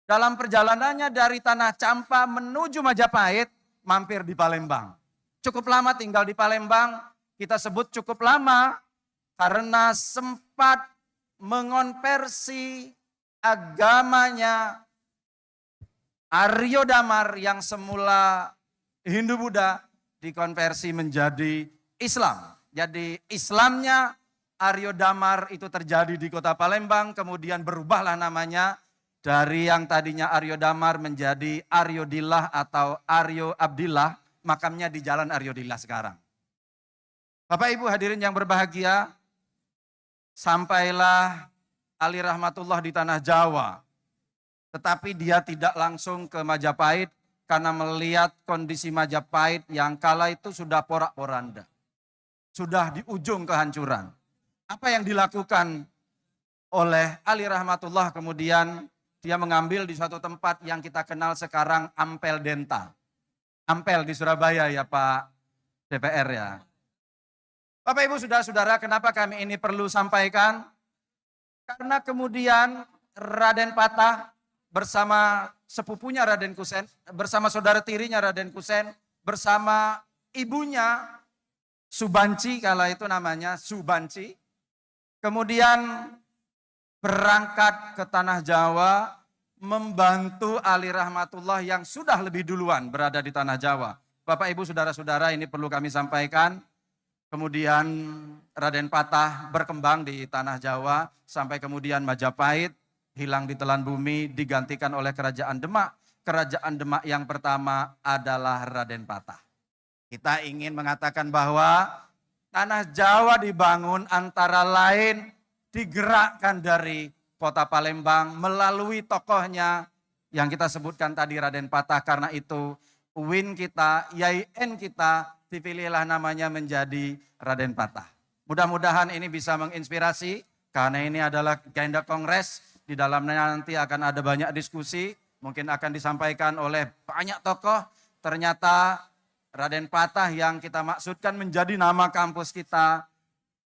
Dalam perjalanannya dari tanah Campa menuju Majapahit, mampir di Palembang. Cukup lama tinggal di Palembang, kita sebut cukup lama karena sempat mengonversi agamanya Aryo Damar yang semula Hindu-Buddha dikonversi menjadi Islam. Jadi Islamnya Aryo Damar itu terjadi di kota Palembang, kemudian berubahlah namanya dari yang tadinya Aryo Damar menjadi Aryo Dillah atau Aryo Abdillah, makamnya di Jalan Aryo Dillah sekarang. Bapak Ibu hadirin yang berbahagia, sampailah Ali Rahmatullah di tanah Jawa. Tetapi dia tidak langsung ke Majapahit karena melihat kondisi Majapahit yang kala itu sudah porak-poranda. Sudah di ujung kehancuran. Apa yang dilakukan oleh Ali Rahmatullah, kemudian dia mengambil di suatu tempat yang kita kenal sekarang Ampel Denta. Ampel di Surabaya ya Pak DPR ya. Bapak Ibu saudara-saudara, kenapa kami ini perlu sampaikan? Karena kemudian Raden Patah bersama sepupunya Raden Kusen, bersama saudara tirinya Raden Kusen, bersama ibunya Subanci, kala itu namanya Subanci. Kemudian berangkat ke tanah Jawa membantu Ali Rahmatullah yang sudah lebih duluan berada di tanah Jawa. Bapak Ibu saudara-saudara, ini perlu kami sampaikan. Kemudian Raden Patah berkembang di tanah Jawa sampai kemudian Majapahit hilang di telan bumi, digantikan oleh Kerajaan Demak. Kerajaan Demak yang pertama adalah Raden Patah. Kita ingin mengatakan bahwa tanah Jawa dibangun antara lain digerakkan dari kota Palembang melalui tokohnya yang kita sebutkan tadi Raden Patah. Karena itu UIN kita, IAIN kita dipilihlah namanya menjadi Raden Patah. Mudah-mudahan ini bisa menginspirasi karena ini adalah agenda kongres. Di dalamnya nanti akan ada banyak diskusi, mungkin akan disampaikan oleh banyak tokoh. Ternyata Raden Patah yang kita maksudkan menjadi nama kampus kita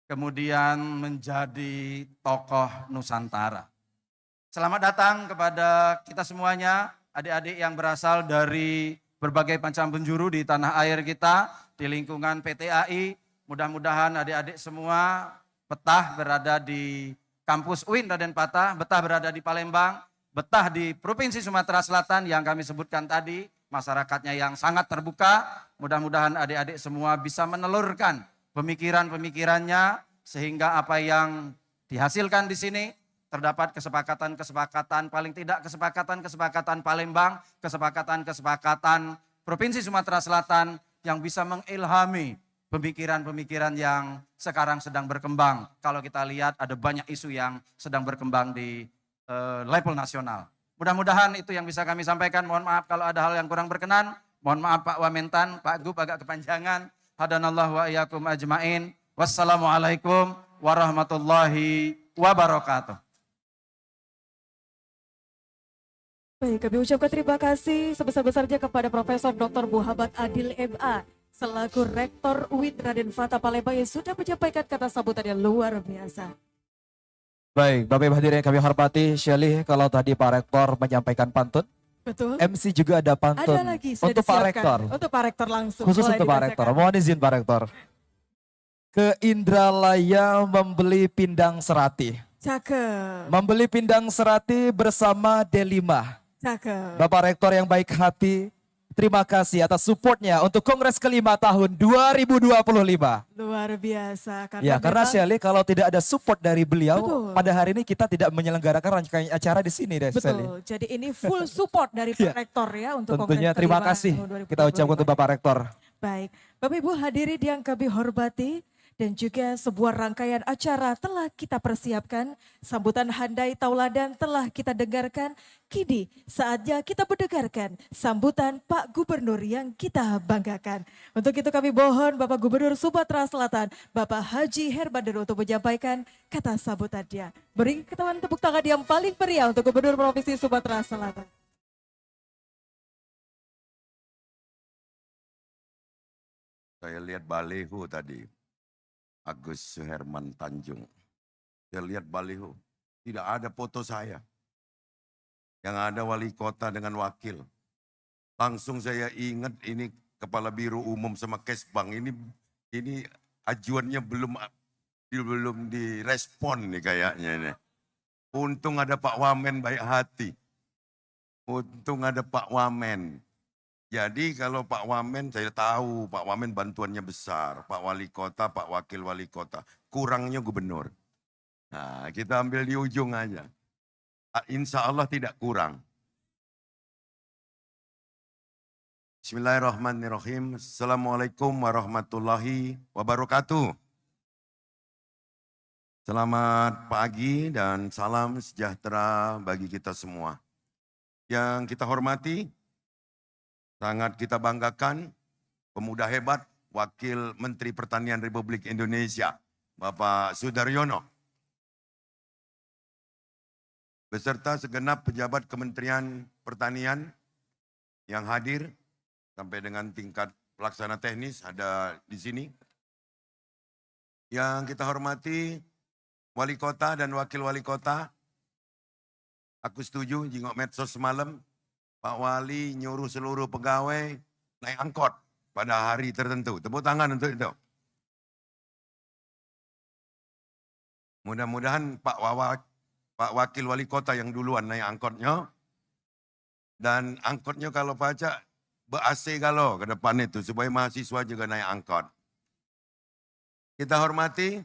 kemudian menjadi tokoh Nusantara. Selamat datang kepada kita semuanya, adik-adik yang berasal dari berbagai macam penjuru di tanah air kita, di lingkungan PTAI. Mudah-mudahan adik-adik semua betah berada di kampus UIN Raden Patah, betah berada di Palembang, betah di Provinsi Sumatera Selatan yang kami sebutkan tadi, masyarakatnya yang sangat terbuka. Mudah-mudahan adik-adik semua bisa menelurkan pemikiran-pemikirannya sehingga apa yang dihasilkan di sini terdapat kesepakatan-kesepakatan, paling tidak kesepakatan-kesepakatan Palembang, kesepakatan-kesepakatan Provinsi Sumatera Selatan yang bisa mengilhami pemikiran-pemikiran yang sekarang sedang berkembang. Kalau kita lihat ada banyak isu yang sedang berkembang di level nasional. Mudah-mudahan itu yang bisa kami sampaikan. Mohon maaf kalau ada hal yang kurang berkenan. Mohon maaf Pak Wamentan, Pak Gub agak kepanjangan. Hadanallah wa iyyakum ajmain. Wassalamualaikum warahmatullahi wabarakatuh. Baik, kami ucapkan terima kasih sebesar-besarnya kepada Profesor Dr. Muhammad Adil MA selaku Rektor UIN Raden Fatah Palembang yang sudah menyampaikan kata sambutan yang luar biasa. Baik, Bapak Ibu hadirin yang kami hormati, Shelly, kalau tadi Pak Rektor menyampaikan pantun, Betul. MC juga ada pantun Ada lagi sudah untuk Pak disiapkan. Rektor. Untuk Pak Rektor langsung. Khusus boleh untuk Pak dibacakan. Rektor. Mohon izin Pak Rektor. Ke Indralaya membeli pindang serati. Cakep. Membeli pindang serati bersama Delima. Cakep. Bapak Rektor yang baik hati, terima kasih atas supportnya untuk Kongres kelima tahun 2025. Luar biasa. Ya, karena memang- Shelly kalau tidak ada support dari beliau, Betul. pada hari ini kita tidak menyelenggarakan rangkaian acara di sini deh, Shelly. Betul. Jadi ini full support dari Pak Ya. Rektor ya untuk Tentunya Kongres terima kelima kasih tahun kita 2025. ucapkan untuk Bapak Rektor. Baik, Bapak Ibu hadirin yang kami hormati dan juga sebuah rangkaian acara telah kita persiapkan. Sambutan handai tauladan telah kita dengarkan. Kini saatnya kita mendengarkan sambutan Pak Gubernur yang kita banggakan. Untuk itu kami mohon Bapak Gubernur Sumatera Selatan, Bapak Haji Hermansyah untuk menyampaikan kata sambutannya. Beri ketahuan tepuk tangan yang paling meriah untuk Gubernur Provinsi Sumatera Selatan. Saya lihat baliho tadi. Agus Suherman Tanjung. Saya lihat baliho. Tidak ada foto saya. Yang ada wali kota dengan wakil. Langsung saya ingat ini Kepala Biro Umum sama Kesbang. Ini ajuannya belum direspon nih kayaknya ini. Untung ada Pak Wamen baik hati. Untung ada Pak Wamen. Jadi kalau Pak Wamen, saya tahu Pak Wamen bantuannya besar. Pak Wali Kota, Pak Wakil Wali Kota. Kurangnya gubernur. Nah, kita ambil di ujung aja. Insya Allah tidak kurang. Bismillahirrahmanirrahim. Assalamualaikum warahmatullahi wabarakatuh. Selamat pagi dan salam sejahtera bagi kita semua. Yang kita hormati, sangat kita banggakan, pemuda hebat, Wakil Menteri Pertanian Republik Indonesia, Bapak Sudaryono. Beserta segenap pejabat Kementerian Pertanian yang hadir, sampai dengan tingkat pelaksana teknis ada di sini. Yang kita hormati, Wali Kota dan Wakil Wali Kota. Aku setuju, jengok medsos semalam, Pak Wali nyuruh seluruh pegawai naik angkot pada hari tertentu. Tepuk tangan untuk itu. Mudah-mudahan Pak Wakil Wali Kota yang duluan naik angkotnya. Dan angkotnya kalau baca ber-AC kalau ke depan itu. Supaya mahasiswa juga naik angkot. Kita hormati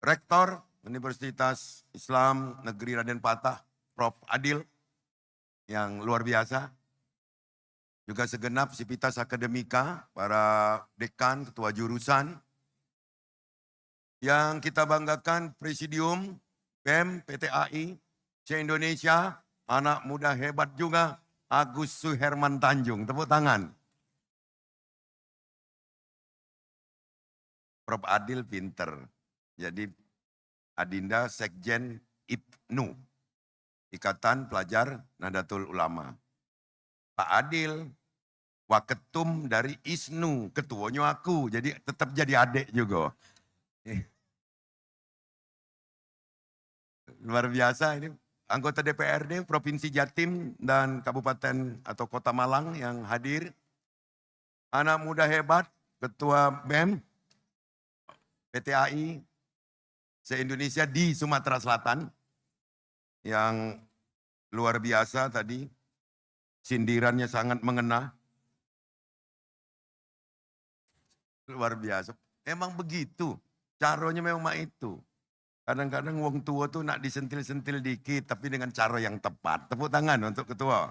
Rektor Universitas Islam Negeri Raden Patah, Prof. Adil. Yang luar biasa. Juga segenap Sivitas Akademika, para dekan, ketua jurusan. Yang kita banggakan Presidium BEM PTAI se-Indonesia, anak muda hebat juga, Agus Suherman Tanjung. Tepuk tangan. Prof. Adil pinter. Jadi Adinda Sekjen IPNU. Ikatan Pelajar Nahdlatul Ulama. Pak Adil, waketum dari ISNU, ketuanya aku, jadi tetap jadi adik juga. Luar biasa ini. Anggota DPRD Provinsi Jatim dan Kabupaten atau Kota Malang yang hadir. Anak muda hebat, Ketua BEM, PTAI, se-Indonesia di Sumatera Selatan. Yang luar biasa tadi, sindirannya sangat mengena. Luar biasa. Emang begitu, caranya memang itu. Kadang-kadang wong tua tuh nak disentil-sentil dikit, tapi dengan cara yang tepat. Tepuk tangan untuk ketua.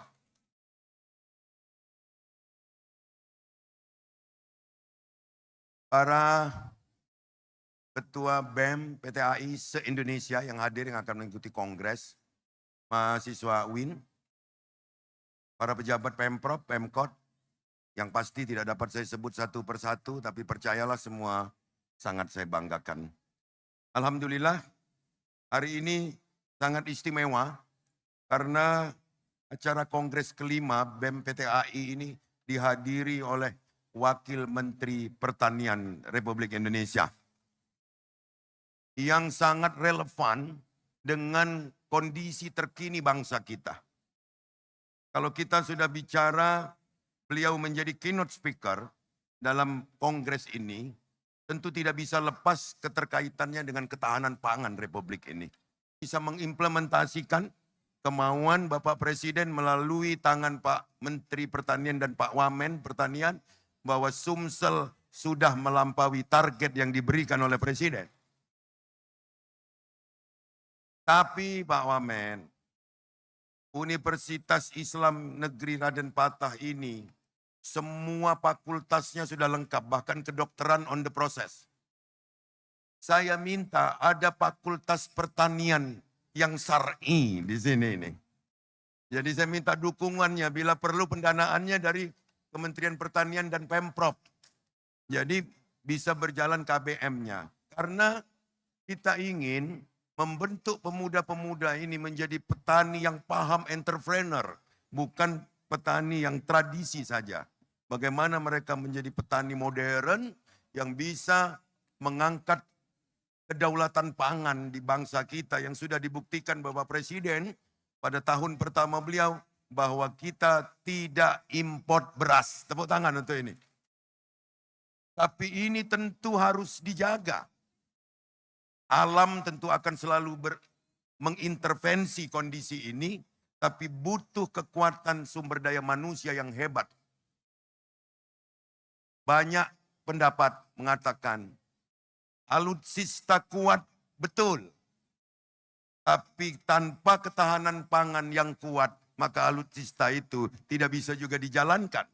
Para ketua BEM PTAI se-Indonesia yang hadir yang akan mengikuti kongres, mahasiswa UIN, para pejabat Pemprov, Pemkot, yang pasti tidak dapat saya sebut satu persatu, tapi percayalah semua sangat saya banggakan. Alhamdulillah, hari ini sangat istimewa karena acara kongres kelima BEM PTAI ini dihadiri oleh Wakil Menteri Pertanian Republik Indonesia yang sangat relevan dengan kondisi terkini bangsa kita. Kalau kita sudah bicara, beliau menjadi keynote speaker dalam kongres ini, tentu tidak bisa lepas keterkaitannya dengan ketahanan pangan Republik ini. Bisa mengimplementasikan kemauan Bapak Presiden melalui tangan Pak Menteri Pertanian dan Pak Wamen Pertanian bahwa Sumsel sudah melampaui target yang diberikan oleh Presiden. Tapi Pak Wamen, Universitas Islam Negeri Raden Patah ini semua fakultasnya sudah lengkap, bahkan kedokteran on the process. Saya minta ada fakultas pertanian yang syar'i di sini ini. Jadi saya minta dukungannya bila perlu pendanaannya dari Kementerian Pertanian dan Pemprov. Jadi bisa berjalan KBM-nya. Karena kita ingin membentuk pemuda-pemuda ini menjadi petani yang paham entrepreneur, bukan petani yang tradisi saja. Bagaimana mereka menjadi petani modern yang bisa mengangkat kedaulatan pangan di bangsa kita yang sudah dibuktikan Bapak Presiden pada tahun pertama beliau bahwa kita tidak import beras. Tepuk tangan untuk ini. Tapi ini tentu harus dijaga. Alam tentu akan selalu mengintervensi kondisi ini, tapi butuh kekuatan sumber daya manusia yang hebat. Banyak pendapat mengatakan alutsista kuat, betul. Tapi tanpa ketahanan pangan yang kuat, maka alutsista itu tidak bisa juga dijalankan.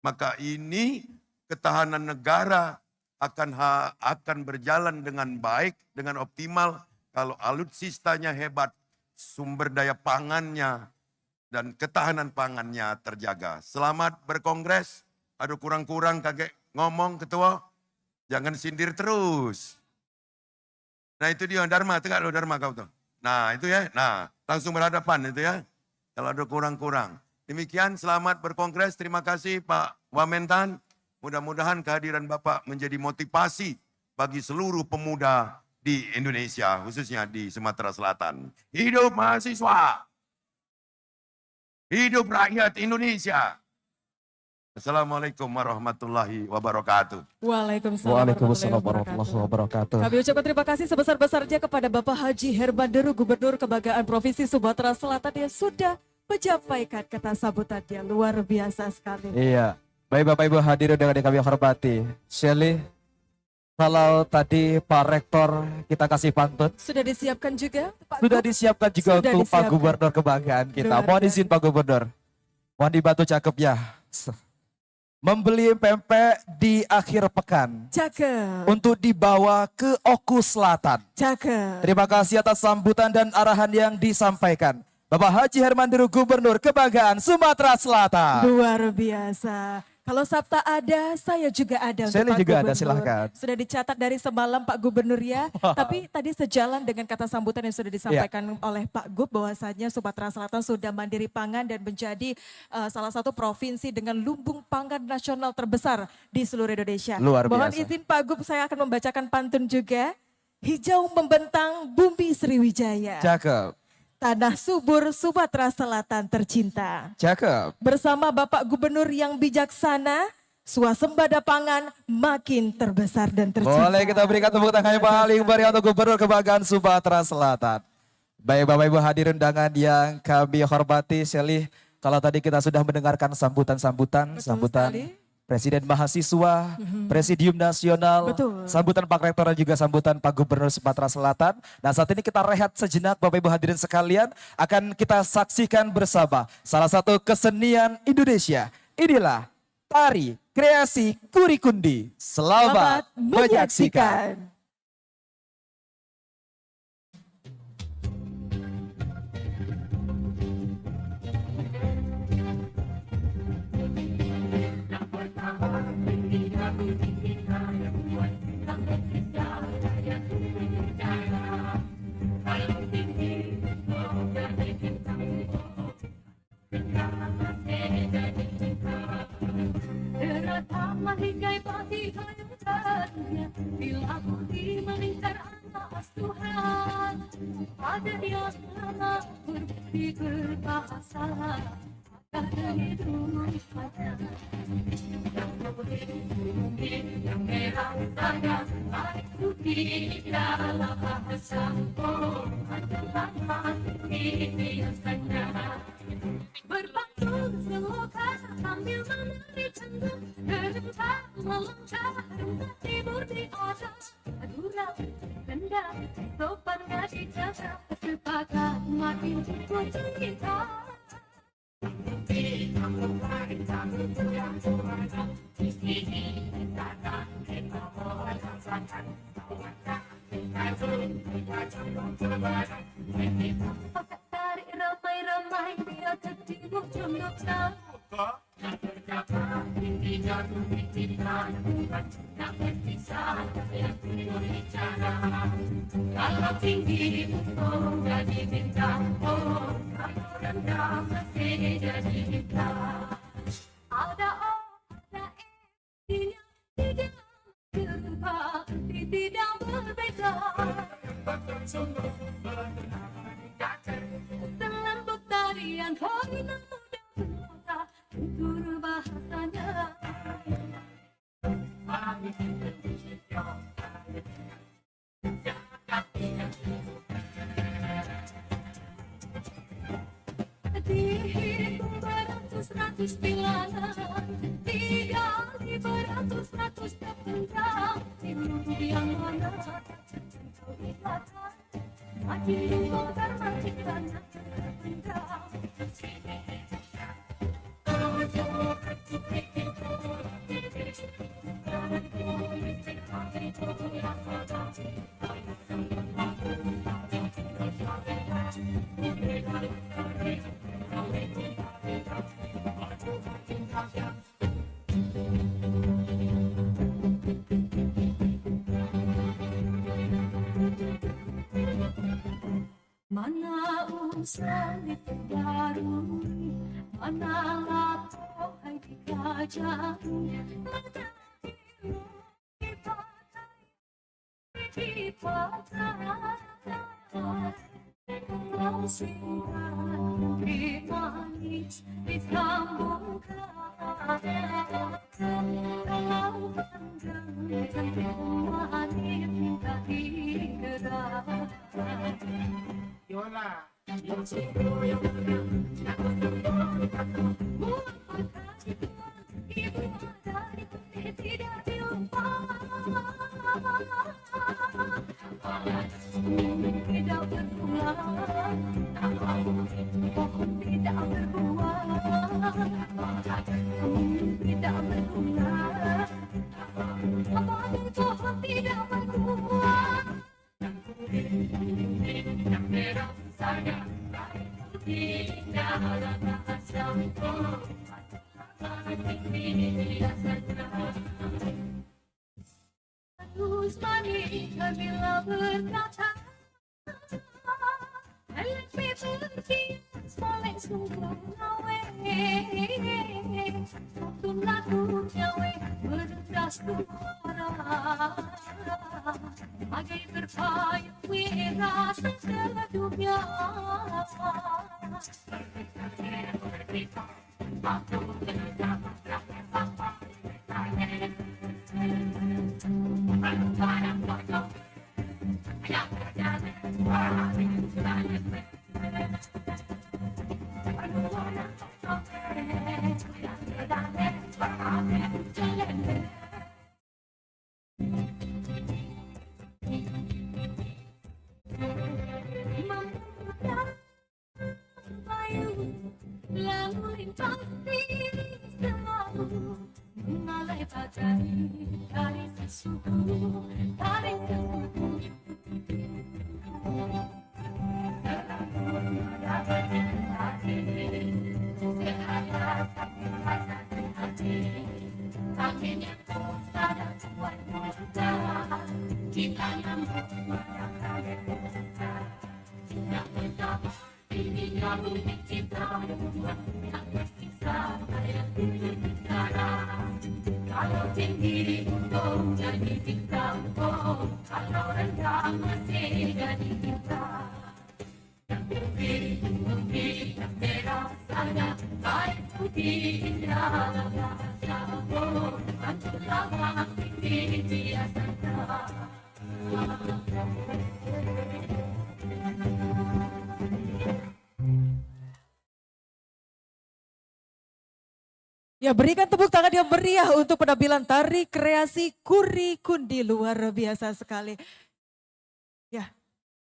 Maka ini ketahanan negara akan berjalan dengan baik, dengan optimal kalau alutsistanya hebat, sumber daya pangannya dan ketahanan pangannya terjaga. Selamat berkongres. Aduh kurang-kurang kakek ngomong ketua, jangan sindir terus. Nah itu dia Dharma, tegak lo Dharma kau tuh. Nah itu ya, nah langsung berhadapan itu ya. Kalau ada kurang-kurang. Demikian selamat berkongres, terima kasih Pak Wamentan. Mudah-mudahan kehadiran Bapak menjadi motivasi bagi seluruh pemuda di Indonesia, khususnya di Sumatera Selatan. Hidup mahasiswa, hidup rakyat Indonesia. Assalamualaikum warahmatullahi wabarakatuh. Waalaikumsalam warahmatullahi wabarakatuh. Kami ucapkan terima kasih sebesar-besarnya kepada Bapak Haji Herman Deru, Gubernur Kebanggaan Provinsi Sumatera Selatan yang sudah menyampaikan kata sambutannya. Luar biasa sekali. Iya, baik Bapak Ibu hadirin yang kami hormati. Shirley, kalau tadi Pak Rektor kita kasih pantun. Sudah disiapkan juga Pak Sudah Gub? disiapkan juga Sudah untuk Pak disiapkan. Gubernur Kebanggaan kita. Luar Mohon biasa. izin Pak Gubernur. Mohon dibantu cakep ya. Membeli pempek di akhir pekan Cakep, untuk dibawa ke Oku Selatan. cakep. Terima kasih atas sambutan dan arahan yang disampaikan. Bapak Haji Herman Deru, Gubernur Kebanggaan Sumatera Selatan. Luar biasa. Kalau Sabta ada, saya juga ada. untuk Sally Pak juga ada, Gubernur. silahkan. Sudah dicatat dari semalam Pak Gubernur ya. Tapi tadi sejalan dengan kata sambutan yang sudah disampaikan oleh Pak Gub bahwasanya Sumatera Selatan sudah mandiri pangan dan menjadi salah satu provinsi dengan lumbung pangan nasional terbesar di seluruh Indonesia. Luar Mohon biasa. izin Pak Gub, saya akan membacakan pantun juga. Hijau membentang bumi Sriwijaya. Cakep, Tanah subur Sumatera Selatan tercinta. cakep. Bersama Bapak Gubernur yang bijaksana, swasembada pangan makin terbesar dan tercinta. Boleh kita berikan tepuk tangan yang paling meriah untuk Gubernur Kebanggaan Sumatera Selatan. Baik Bapak Ibu hadirin undangan yang kami hormati, Sally, kalau tadi kita sudah mendengarkan sambutan-sambutan, Betul sambutan sekali. Presiden Mahasiswa, Presidium Nasional, Betul. sambutan Pak Rektor dan juga sambutan Pak Gubernur Sumatera Selatan. Nah saat ini kita rehat sejenak Bapak Ibu hadirin sekalian, akan kita saksikan bersama salah satu kesenian Indonesia. Inilah tari kreasi Kurikundi. Selamat menyaksikan. Beratama hingga pati kayu jatuhnya, bila budi melingkar atas Tuhan. Ada yang lama berbudi berbahasa, ada hidup pada. Yang merah saya, air putih dalam bahasa, oh adalah mati biasanya. Berpantun selokan sambil menari cenderung, berentang meloncat rendah timur di atas. Adura, rendah, sopan gak dijaga, sepakat makin kuat cerita. Tarik ramai-ramai biar tertidur condok jauh. Kalau tinggi oh jadi bintang, oh kalau rendah mesti jadi bintang. Ada yang tidak jumpa, tidak berbeda. Selambut tarian Hoina muda, tutur bahasanya. Dihitung beratus-ratus bilangan, digali beratus-ratus terpendam. Di yang mana kau dikatakan, makin bongkar makin banyak terpendam. Mana urusan itu baru, mana lapor hai dikajang, mana ilmu di patah, mau singgah di manis disambungkan, kalau pandang cantik manis minta digerak. Yola, yang sungguh yang menang, buat makasih Tuhan, ibu dari putih tidak dilupa. Tidak berulang, pohon tidak berbuah, tidak berulang, apalagi pohon tidak berbuah. Yang merah saya, putih dalam bahasa, oh, Yesus manis bila berkata, Halepku berkias oleh sungguh nawe, satu lagunya we berdas suara, bagai berpayung wira segala dunia. Lalu lintasi selalu mengalai badai dari sesuatu dari sesuatu. Angin yang kuat dan kuat muda, kita yang merayakan kita, tidak berdamai. Ini yang kita buat bisa kayak bicara. Kalau tinggi untung jadi kita, kalau rendah masih jadi kita. Yang putih, yang merah sana, baik putih indah rasa. Antur lama tinggi biasanya. Ya, berikan tepuk tangan yang meriah untuk penampilan tari kreasi Kuri Kundi, luar biasa sekali. Ya,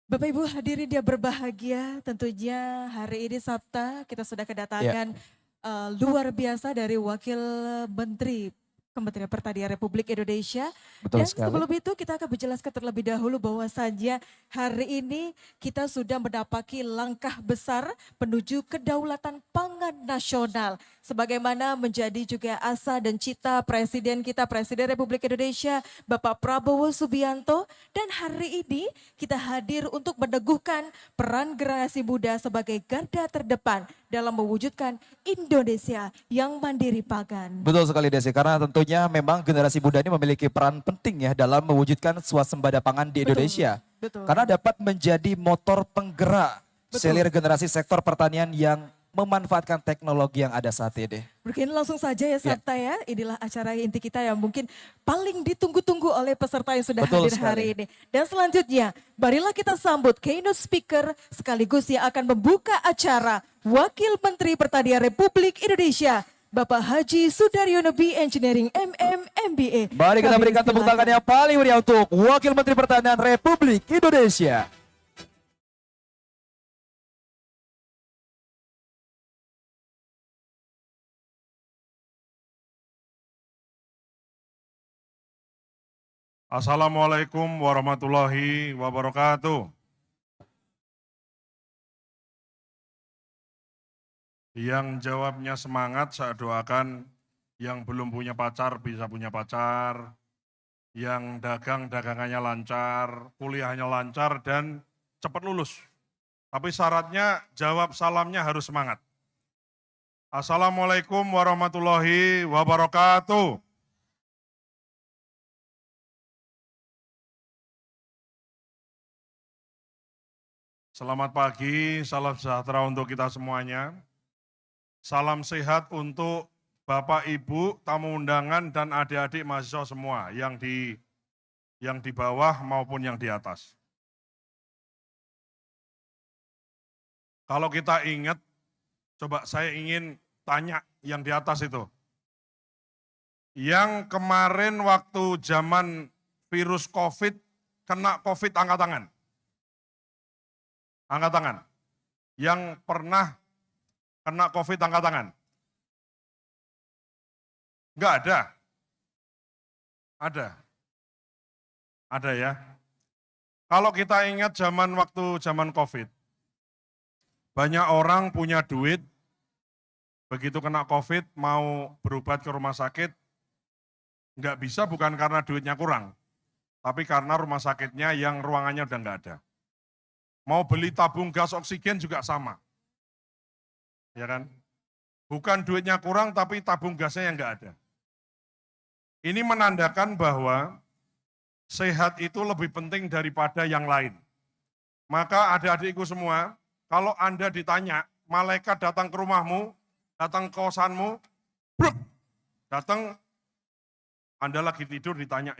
Bapak Ibu hadirin dia berbahagia, tentunya hari ini Sabta kita sudah kedatangan luar biasa dari Wakil Menteri Kementerian Pertanian Republik Indonesia. Betul Dan sekali. sebelum itu kita akan menjelaskan terlebih dahulu bahwa saja hari ini kita sudah mendapati langkah besar menuju kedaulatan pangan nasional. Sebagaimana menjadi juga asa dan cita Presiden kita, Presiden Republik Indonesia, Bapak Prabowo Subianto. Dan hari ini kita hadir untuk meneguhkan peran generasi muda sebagai garda terdepan dalam mewujudkan Indonesia yang mandiri pangan. Betul sekali Desi, karena tentunya memang generasi muda ini memiliki peran penting ya dalam mewujudkan swasembada pangan di Indonesia. Betul. Karena dapat menjadi motor penggerak selir generasi sektor pertanian yang memanfaatkan teknologi yang ada saat ini. Mungkin langsung saja ya Sabta ya, inilah acara inti kita yang mungkin paling ditunggu-tunggu oleh peserta yang sudah Betul hadir sekali. hari ini. Dan selanjutnya, marilah kita sambut keynote speaker sekaligus yang akan membuka acara Wakil Menteri Pertanian Republik Indonesia, Bapak Haji Sudaryono B. Engineering MM MBA. Mari kita Kami berikan tepuk silakan. tangan yang paling meriah untuk Wakil Menteri Pertanian Republik Indonesia. Assalamualaikum warahmatullahi wabarakatuh. Yang jawabnya semangat, saya doakan yang belum punya pacar bisa punya pacar, yang dagang dagangannya lancar, kuliahnya lancar dan cepat lulus. Tapi syaratnya jawab salamnya harus semangat. Assalamualaikum warahmatullahi wabarakatuh. Selamat pagi, salam sejahtera untuk kita semuanya. Salam sehat untuk Bapak, Ibu, tamu undangan, dan adik-adik mahasiswa semua yang di bawah maupun yang di atas. Kalau kita ingat, coba saya ingin tanya yang di atas itu. Yang kemarin waktu zaman virus COVID, kena COVID angkat tangan. Angkat tangan. Yang pernah kena COVID angkat tangan. Enggak ada. Ada. Ada ya. Kalau kita ingat waktu zaman COVID, banyak orang punya duit, begitu kena COVID mau berobat ke rumah sakit, enggak bisa bukan karena duitnya kurang, Tapi karena rumah sakitnya yang ruangannya udah nggak ada. Mau beli tabung gas oksigen juga sama. Ya kan? Bukan duitnya kurang, tapi tabung gasnya yang nggak ada. Ini menandakan bahwa sehat itu lebih penting daripada yang lain. Maka adik-adikku semua, kalau Anda ditanya, malaikat datang ke rumahmu, datang ke kosanmu, bruk, datang, Anda lagi tidur ditanya,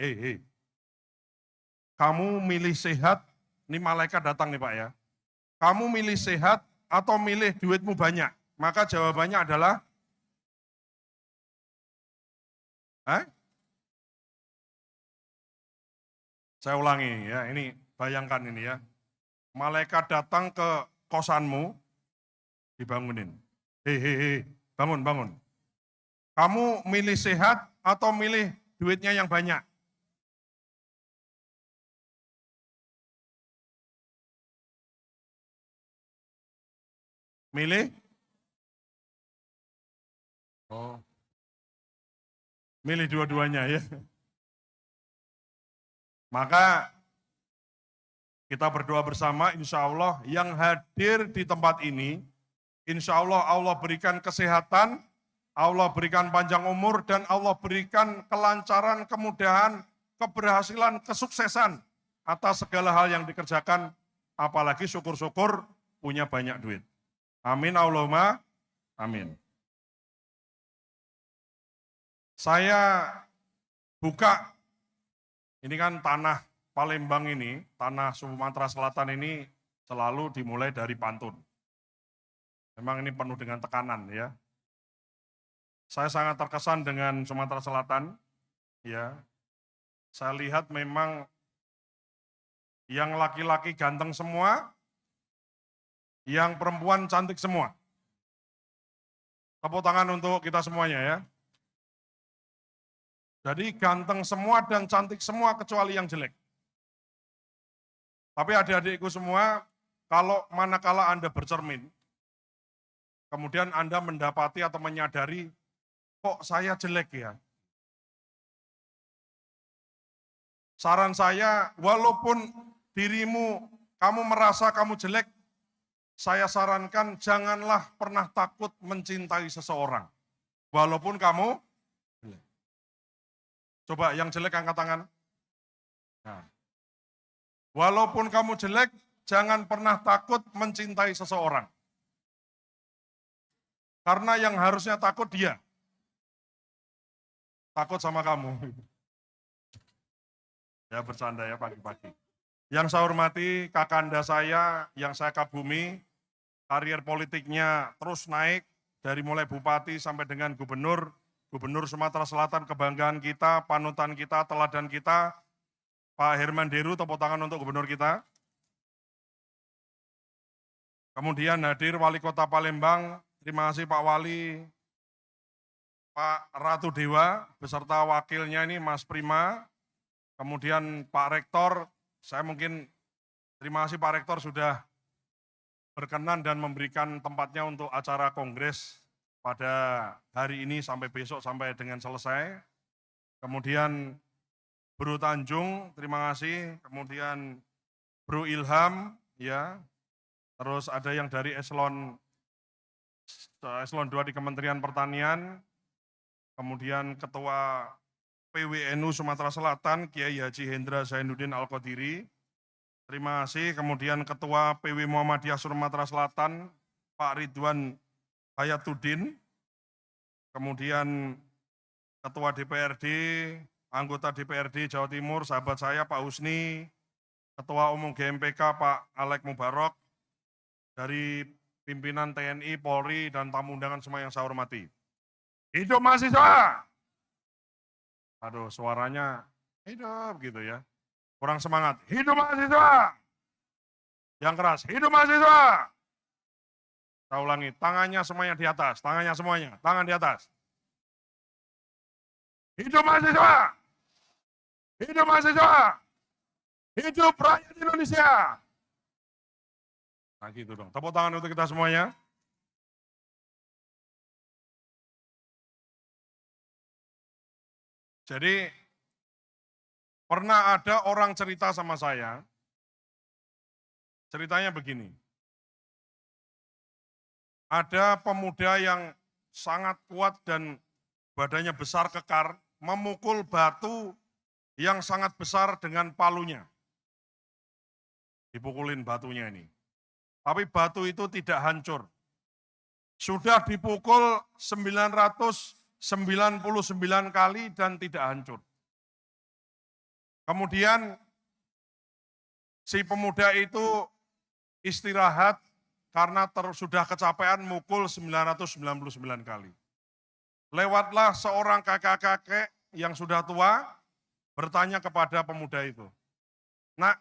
kamu milih sehat, ini malaikat datang nih Pak ya, kamu milih sehat atau milih duitmu banyak? Maka jawabannya adalah, saya ulangi ya, ini bayangkan ini ya. Malaikat datang ke kosanmu, dibangunin. Bangun. Kamu milih sehat atau milih duitnya yang banyak? Milih? Oh. Milih dua-duanya ya. Maka kita berdoa bersama, insya Allah yang hadir di tempat ini, insya Allah Allah berikan kesehatan, Allah berikan panjang umur, dan Allah berikan kelancaran, kemudahan, keberhasilan, kesuksesan atas segala hal yang dikerjakan, apalagi syukur-syukur punya banyak duit. Amin, Allahumma amin. Saya buka, ini kan tanah Palembang ini, tanah Sumatera Selatan ini selalu dimulai dari pantun. Memang ini penuh dengan tekanan ya. Saya sangat terkesan dengan Sumatera Selatan, ya. Saya lihat memang yang laki-laki ganteng semua, yang perempuan cantik semua. Tepuk tangan untuk kita semuanya ya. Jadi ganteng semua dan cantik semua kecuali yang jelek. Tapi adik-adikku semua, kalau manakala Anda bercermin, kemudian Anda mendapati atau menyadari, kok saya jelek ya? Saran saya, walaupun dirimu, kamu merasa kamu jelek, saya sarankan janganlah pernah takut mencintai seseorang. Walaupun kamu jelek. Coba yang jelek angkat tangan. Nah. Walaupun kamu jelek, jangan pernah takut mencintai seseorang. Karena yang harusnya takut dia. Takut sama kamu. Ya bercanda ya pagi-pagi. Yang saya hormati kakanda saya, yang saya kagumi, karier politiknya terus naik, dari mulai bupati sampai dengan gubernur Sumatera Selatan, kebanggaan kita, panutan kita, teladan kita, Pak Herman Deru, tepuk tangan untuk gubernur kita. Kemudian hadir Wali Kota Palembang, terima kasih Pak Wali, Pak Ratu Dewa, beserta wakilnya ini Mas Prima. Kemudian Pak Rektor, saya mungkin terima kasih Pak Rektor sudah berkenan dan memberikan tempatnya untuk acara kongres pada hari ini sampai besok sampai dengan selesai. Kemudian Bro Tanjung, terima kasih. Kemudian Bro Ilham, ya. Terus ada yang dari eselon 2 di Kementerian Pertanian. Kemudian Ketua PWNU Sumatera Selatan, Kiai Haji Hendra Zainuddin Al-Qadiri. Terima kasih. Kemudian Ketua PW Muhammadiyah Sumatera Selatan, Pak Ridwan Hayatuddin. Kemudian Ketua DPRD, anggota DPRD Jawa Timur, sahabat saya Pak Husni, Ketua Umum GMPK Pak Alek Mubarok, dari pimpinan TNI, Polri, dan tamu undangan semua yang saya hormati. Hidup mahasiswa! Aduh, suaranya hidup gitu ya. Kurang semangat. Hidup mahasiswa! Yang keras, hidup mahasiswa! Saya ulangi, tangannya semuanya di atas, tangannya semuanya, tangan di atas. Hidup mahasiswa! Hidup mahasiswa! Hidup rakyat Indonesia! Nah gitu dong, tepuk tangan untuk kita semuanya. Jadi Pernah ada orang cerita sama saya, ceritanya begini. Ada pemuda yang sangat kuat dan badannya besar kekar, memukul batu yang sangat besar dengan palunya. Dipukulin batunya ini. Tapi batu itu tidak hancur. Sudah dipukul 999 kali dan tidak hancur. Kemudian si pemuda itu istirahat karena sudah kecapean mukul 999 kali. Lewatlah seorang kakek-kakek yang sudah tua bertanya kepada pemuda itu, "Nak,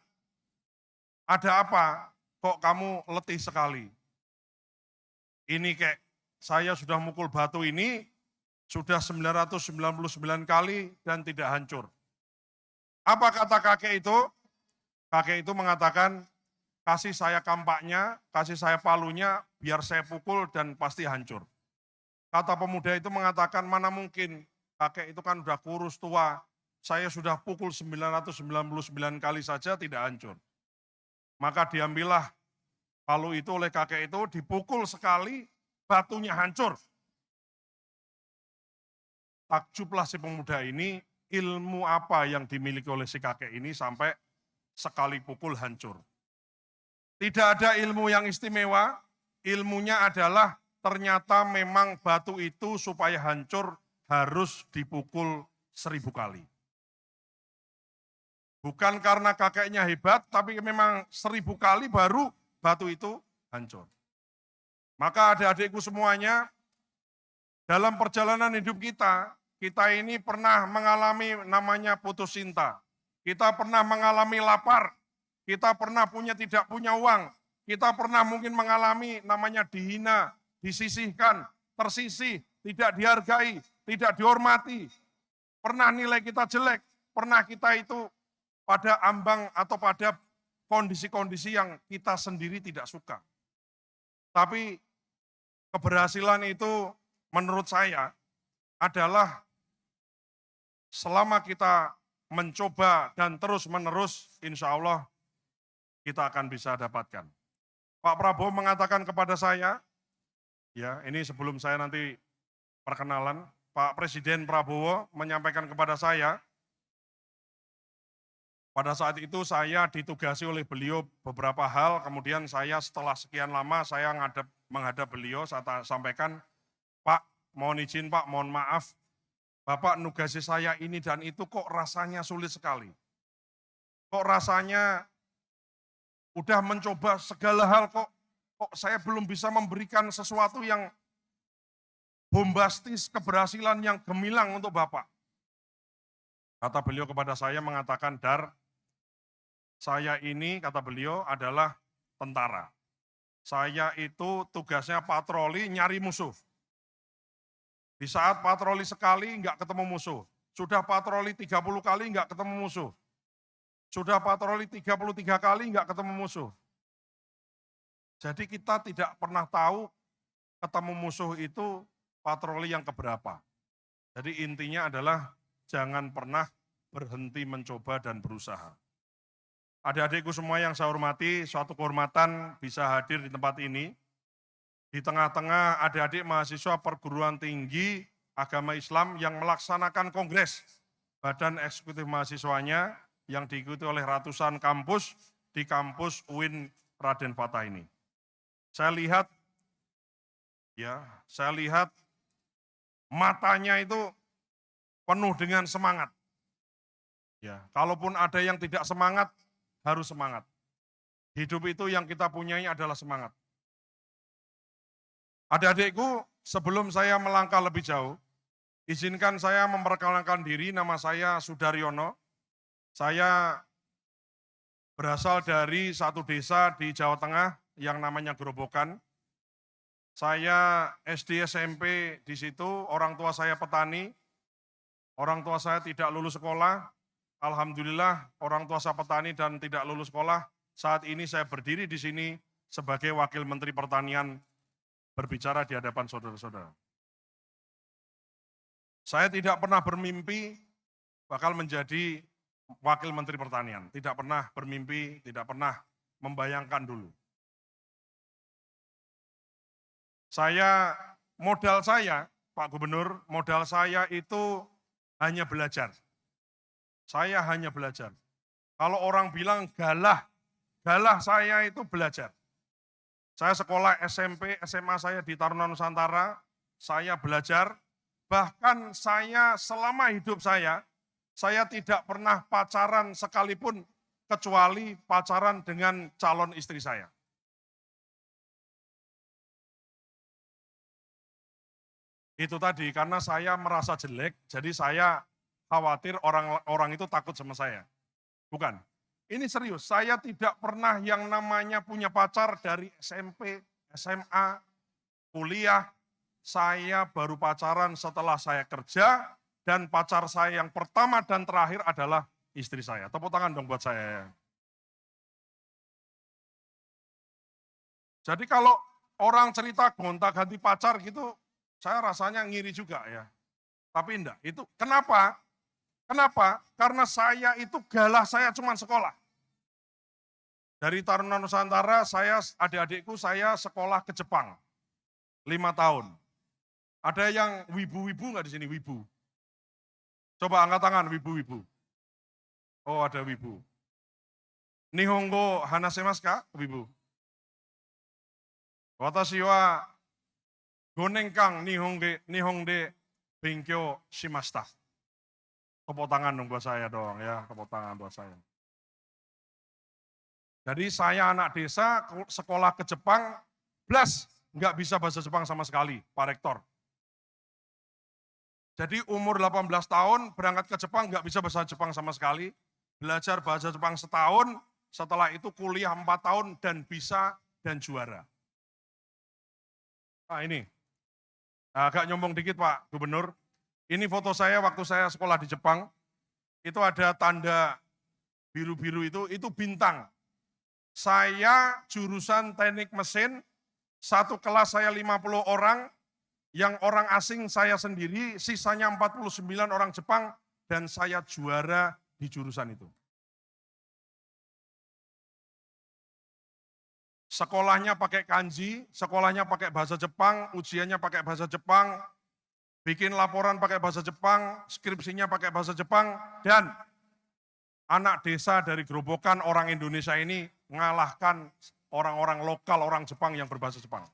ada apa? Kok kamu letih sekali?" "Ini kek, saya sudah mukul batu ini sudah 999 kali dan tidak hancur." Apa kata kakek itu? Kakek itu mengatakan, "Kasih saya kampaknya, kasih saya palunya, biar saya pukul dan pasti hancur." Kata pemuda itu mengatakan, "Mana mungkin, kakek itu kan udah kurus tua, saya sudah pukul 999 kali saja tidak hancur." Maka diambillah palu itu oleh kakek itu, dipukul sekali, batunya hancur. Takjublah si pemuda ini, ilmu apa yang dimiliki oleh si kakek ini sampai sekali pukul hancur. Tidak ada ilmu yang istimewa, ilmunya adalah ternyata memang batu itu supaya hancur harus dipukul 1000 kali. Bukan karena kakeknya hebat, tapi memang 1000 kali baru batu itu hancur. Maka adik-adikku semuanya, dalam perjalanan hidup kita ini pernah mengalami namanya putus cinta. Kita pernah mengalami lapar, kita pernah tidak punya uang, kita pernah mungkin mengalami namanya dihina, disisihkan, tersisih, tidak dihargai, tidak dihormati. Pernah nilai kita jelek, pernah kita itu pada ambang atau pada kondisi-kondisi yang kita sendiri tidak suka. Tapi keberhasilan itu menurut saya adalah selama kita mencoba dan terus-menerus, insya Allah kita akan bisa dapatkan. Pak Prabowo mengatakan kepada saya, ya ini sebelum saya nanti perkenalan, Pak Presiden Prabowo menyampaikan kepada saya, pada saat itu saya ditugasi oleh beliau beberapa hal, kemudian saya setelah sekian lama saya menghadap beliau, saya sampaikan, "Pak, mohon izin Pak, mohon maaf, Bapak nugasi saya ini dan itu kok rasanya sulit sekali. Kok rasanya udah mencoba segala hal kok saya belum bisa memberikan sesuatu yang bombastis, keberhasilan yang gemilang untuk Bapak." Kata beliau kepada saya mengatakan, "Dar, saya ini," kata beliau, "adalah tentara. Saya itu tugasnya patroli nyari musuh. Di saat patroli sekali nggak ketemu musuh. Sudah patroli 30 kali nggak ketemu musuh. Sudah patroli 33 kali nggak ketemu musuh. Jadi kita tidak pernah tahu ketemu musuh itu patroli yang keberapa. Jadi intinya adalah jangan pernah berhenti mencoba dan berusaha." Adik-adikku semua yang saya hormati, suatu kehormatan bisa hadir di tempat ini. Di tengah-tengah adik-adik mahasiswa perguruan tinggi agama Islam yang melaksanakan kongres Badan Eksekutif Mahasiswanya yang diikuti oleh ratusan kampus di kampus UIN Raden Fatah ini. Saya lihat matanya itu penuh dengan semangat. Ya, kalaupun ada yang tidak semangat, harus semangat. Hidup itu yang kita punyai adalah semangat. Adik-adikku, sebelum saya melangkah lebih jauh, izinkan saya memperkenalkan diri, nama saya Sudaryono. Saya berasal dari satu desa di Jawa Tengah yang namanya Grobogan. Saya SD SMP di situ, orang tua saya petani, orang tua saya tidak lulus sekolah. Alhamdulillah orang tua saya petani dan tidak lulus sekolah. Saat ini saya berdiri di sini sebagai Wakil Menteri Pertanian berbicara di hadapan saudara-saudara. Saya tidak pernah bermimpi bakal menjadi Wakil Menteri Pertanian. Tidak pernah bermimpi, tidak pernah membayangkan dulu. Modal saya, Pak Gubernur, modal saya itu hanya belajar. Saya hanya belajar. Kalau orang bilang galah saya itu belajar. Saya sekolah SMP, SMA saya di Taruna Nusantara, saya belajar. Bahkan saya selama hidup saya tidak pernah pacaran sekalipun kecuali pacaran dengan calon istri saya. Itu tadi, karena saya merasa jelek, jadi saya khawatir orang itu takut sama saya. Bukan, ini serius, saya tidak pernah yang namanya punya pacar dari SMP, SMA, kuliah. Saya baru pacaran setelah saya kerja, dan pacar saya yang pertama dan terakhir adalah istri saya. Tepuk tangan dong buat saya. Jadi kalau orang cerita gonta-ganti pacar gitu, saya rasanya ngiri juga ya. Tapi enggak, itu kenapa? Kenapa? Karena saya itu galah saya cuma sekolah. Dari Taruna Nusantara, adik-adikku saya sekolah ke Jepang. 5 tahun. Ada yang wibu-wibu nggak di sini, wibu? Coba angkat tangan, wibu-wibu. Oh, ada wibu. Nihongo hanasemasu ka, wibu? Watashi wa gonenkan nihonde benkyou shimashita. Tepuk tangan dong buat saya dong ya, tepuk tangan buat saya. Jadi saya anak desa, sekolah ke Jepang, nggak bisa bahasa Jepang sama sekali, Pak Rektor. Jadi umur 18 tahun, berangkat ke Jepang, nggak bisa bahasa Jepang sama sekali. Belajar bahasa Jepang setahun, setelah itu kuliah 4 tahun, dan bisa, dan juara. Nah ini, agak nyombong dikit Pak Gubernur. Ini foto saya waktu saya sekolah di Jepang. Itu ada tanda biru-biru itu bintang. Saya jurusan teknik mesin, satu kelas saya 50 orang, yang orang asing saya sendiri, sisanya 49 orang Jepang, dan saya juara di jurusan itu. Sekolahnya pakai kanji, sekolahnya pakai bahasa Jepang, ujiannya pakai bahasa Jepang, bikin laporan pakai bahasa Jepang, skripsinya pakai bahasa Jepang, dan anak desa dari Grobogan orang Indonesia ini mengalahkan orang-orang lokal, orang Jepang yang berbahasa Jepang.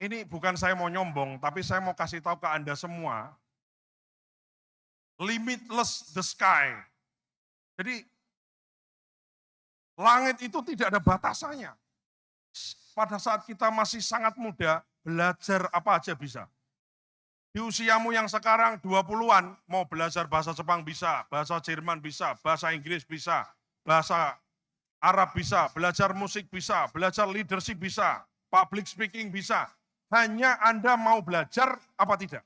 Ini bukan saya mau nyombong, tapi saya mau kasih tahu ke Anda semua, limitless the sky. Jadi, langit itu tidak ada batasannya. Pada saat kita masih sangat muda, belajar apa aja bisa. Di usiamu yang sekarang 20-an, mau belajar bahasa Jepang bisa, bahasa Jerman bisa, bahasa Inggris bisa, bahasa Arab bisa, belajar musik bisa, belajar leadership bisa, public speaking bisa. Hanya Anda mau belajar apa tidak.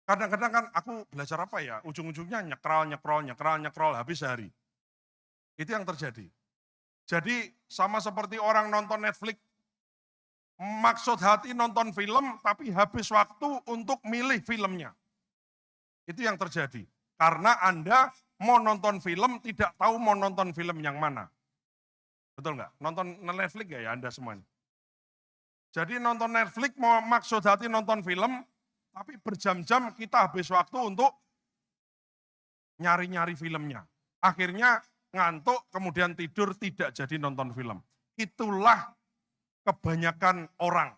Kadang-kadang kan aku belajar apa ya, ujung-ujungnya nyekrol, habis hari. Itu yang terjadi. Jadi sama seperti orang nonton Netflix, maksud hati nonton film, tapi habis waktu untuk milih filmnya. Itu yang terjadi. Karena Anda mau nonton film, tidak tahu mau nonton film yang mana. Betul nggak? Nonton Netflix ya Anda semuanya? Jadi nonton Netflix, mau maksud hati nonton film, tapi berjam-jam kita habis waktu untuk nyari-nyari filmnya. Akhirnya ngantuk, kemudian tidur, tidak jadi nonton film. Itulah kebanyakan orang.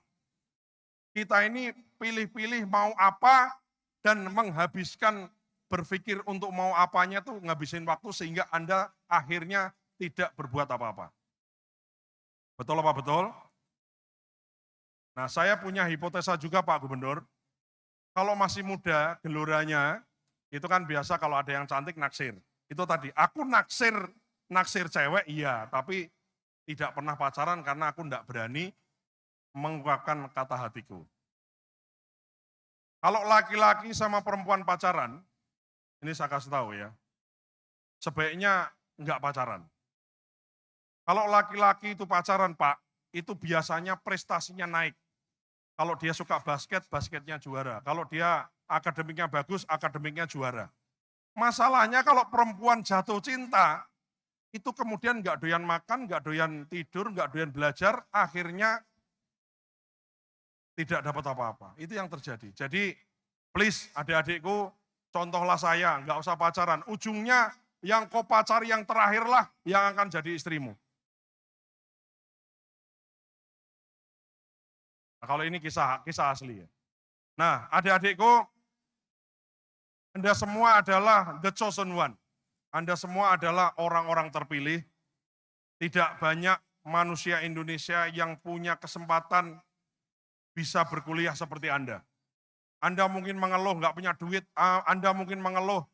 Kita ini pilih-pilih mau apa, dan menghabiskan berpikir untuk mau apanya tuh ngabisin waktu sehingga Anda akhirnya tidak berbuat apa-apa. Betul apa betul? Nah, saya punya hipotesa juga Pak Gubernur, kalau masih muda, geloranya, itu kan biasa kalau ada yang cantik naksir. Itu tadi, aku naksir cewek iya, tapi tidak pernah pacaran karena aku tidak berani mengungkapkan kata hatiku. Kalau laki-laki sama perempuan pacaran, ini saya kasih tahu ya, sebaiknya enggak pacaran. Kalau laki-laki itu pacaran Pak, itu biasanya prestasinya naik. Kalau dia suka basket, basketnya juara. Kalau dia akademiknya bagus, akademiknya juara. Masalahnya kalau perempuan jatuh cinta, itu kemudian nggak doyan makan, nggak doyan tidur, nggak doyan belajar, akhirnya tidak dapat apa-apa. Itu yang terjadi. Jadi please adik-adikku, contohlah saya, nggak usah pacaran. Ujungnya yang kau pacari yang terakhirlah yang akan jadi istrimu. Nah, kalau ini kisah asli ya. Nah, adik-adikku, Anda semua adalah the chosen one. Anda semua adalah orang-orang terpilih. Tidak banyak manusia Indonesia yang punya kesempatan bisa berkuliah seperti Anda. Anda mungkin mengeluh nggak punya duit, Anda mungkin mengeluh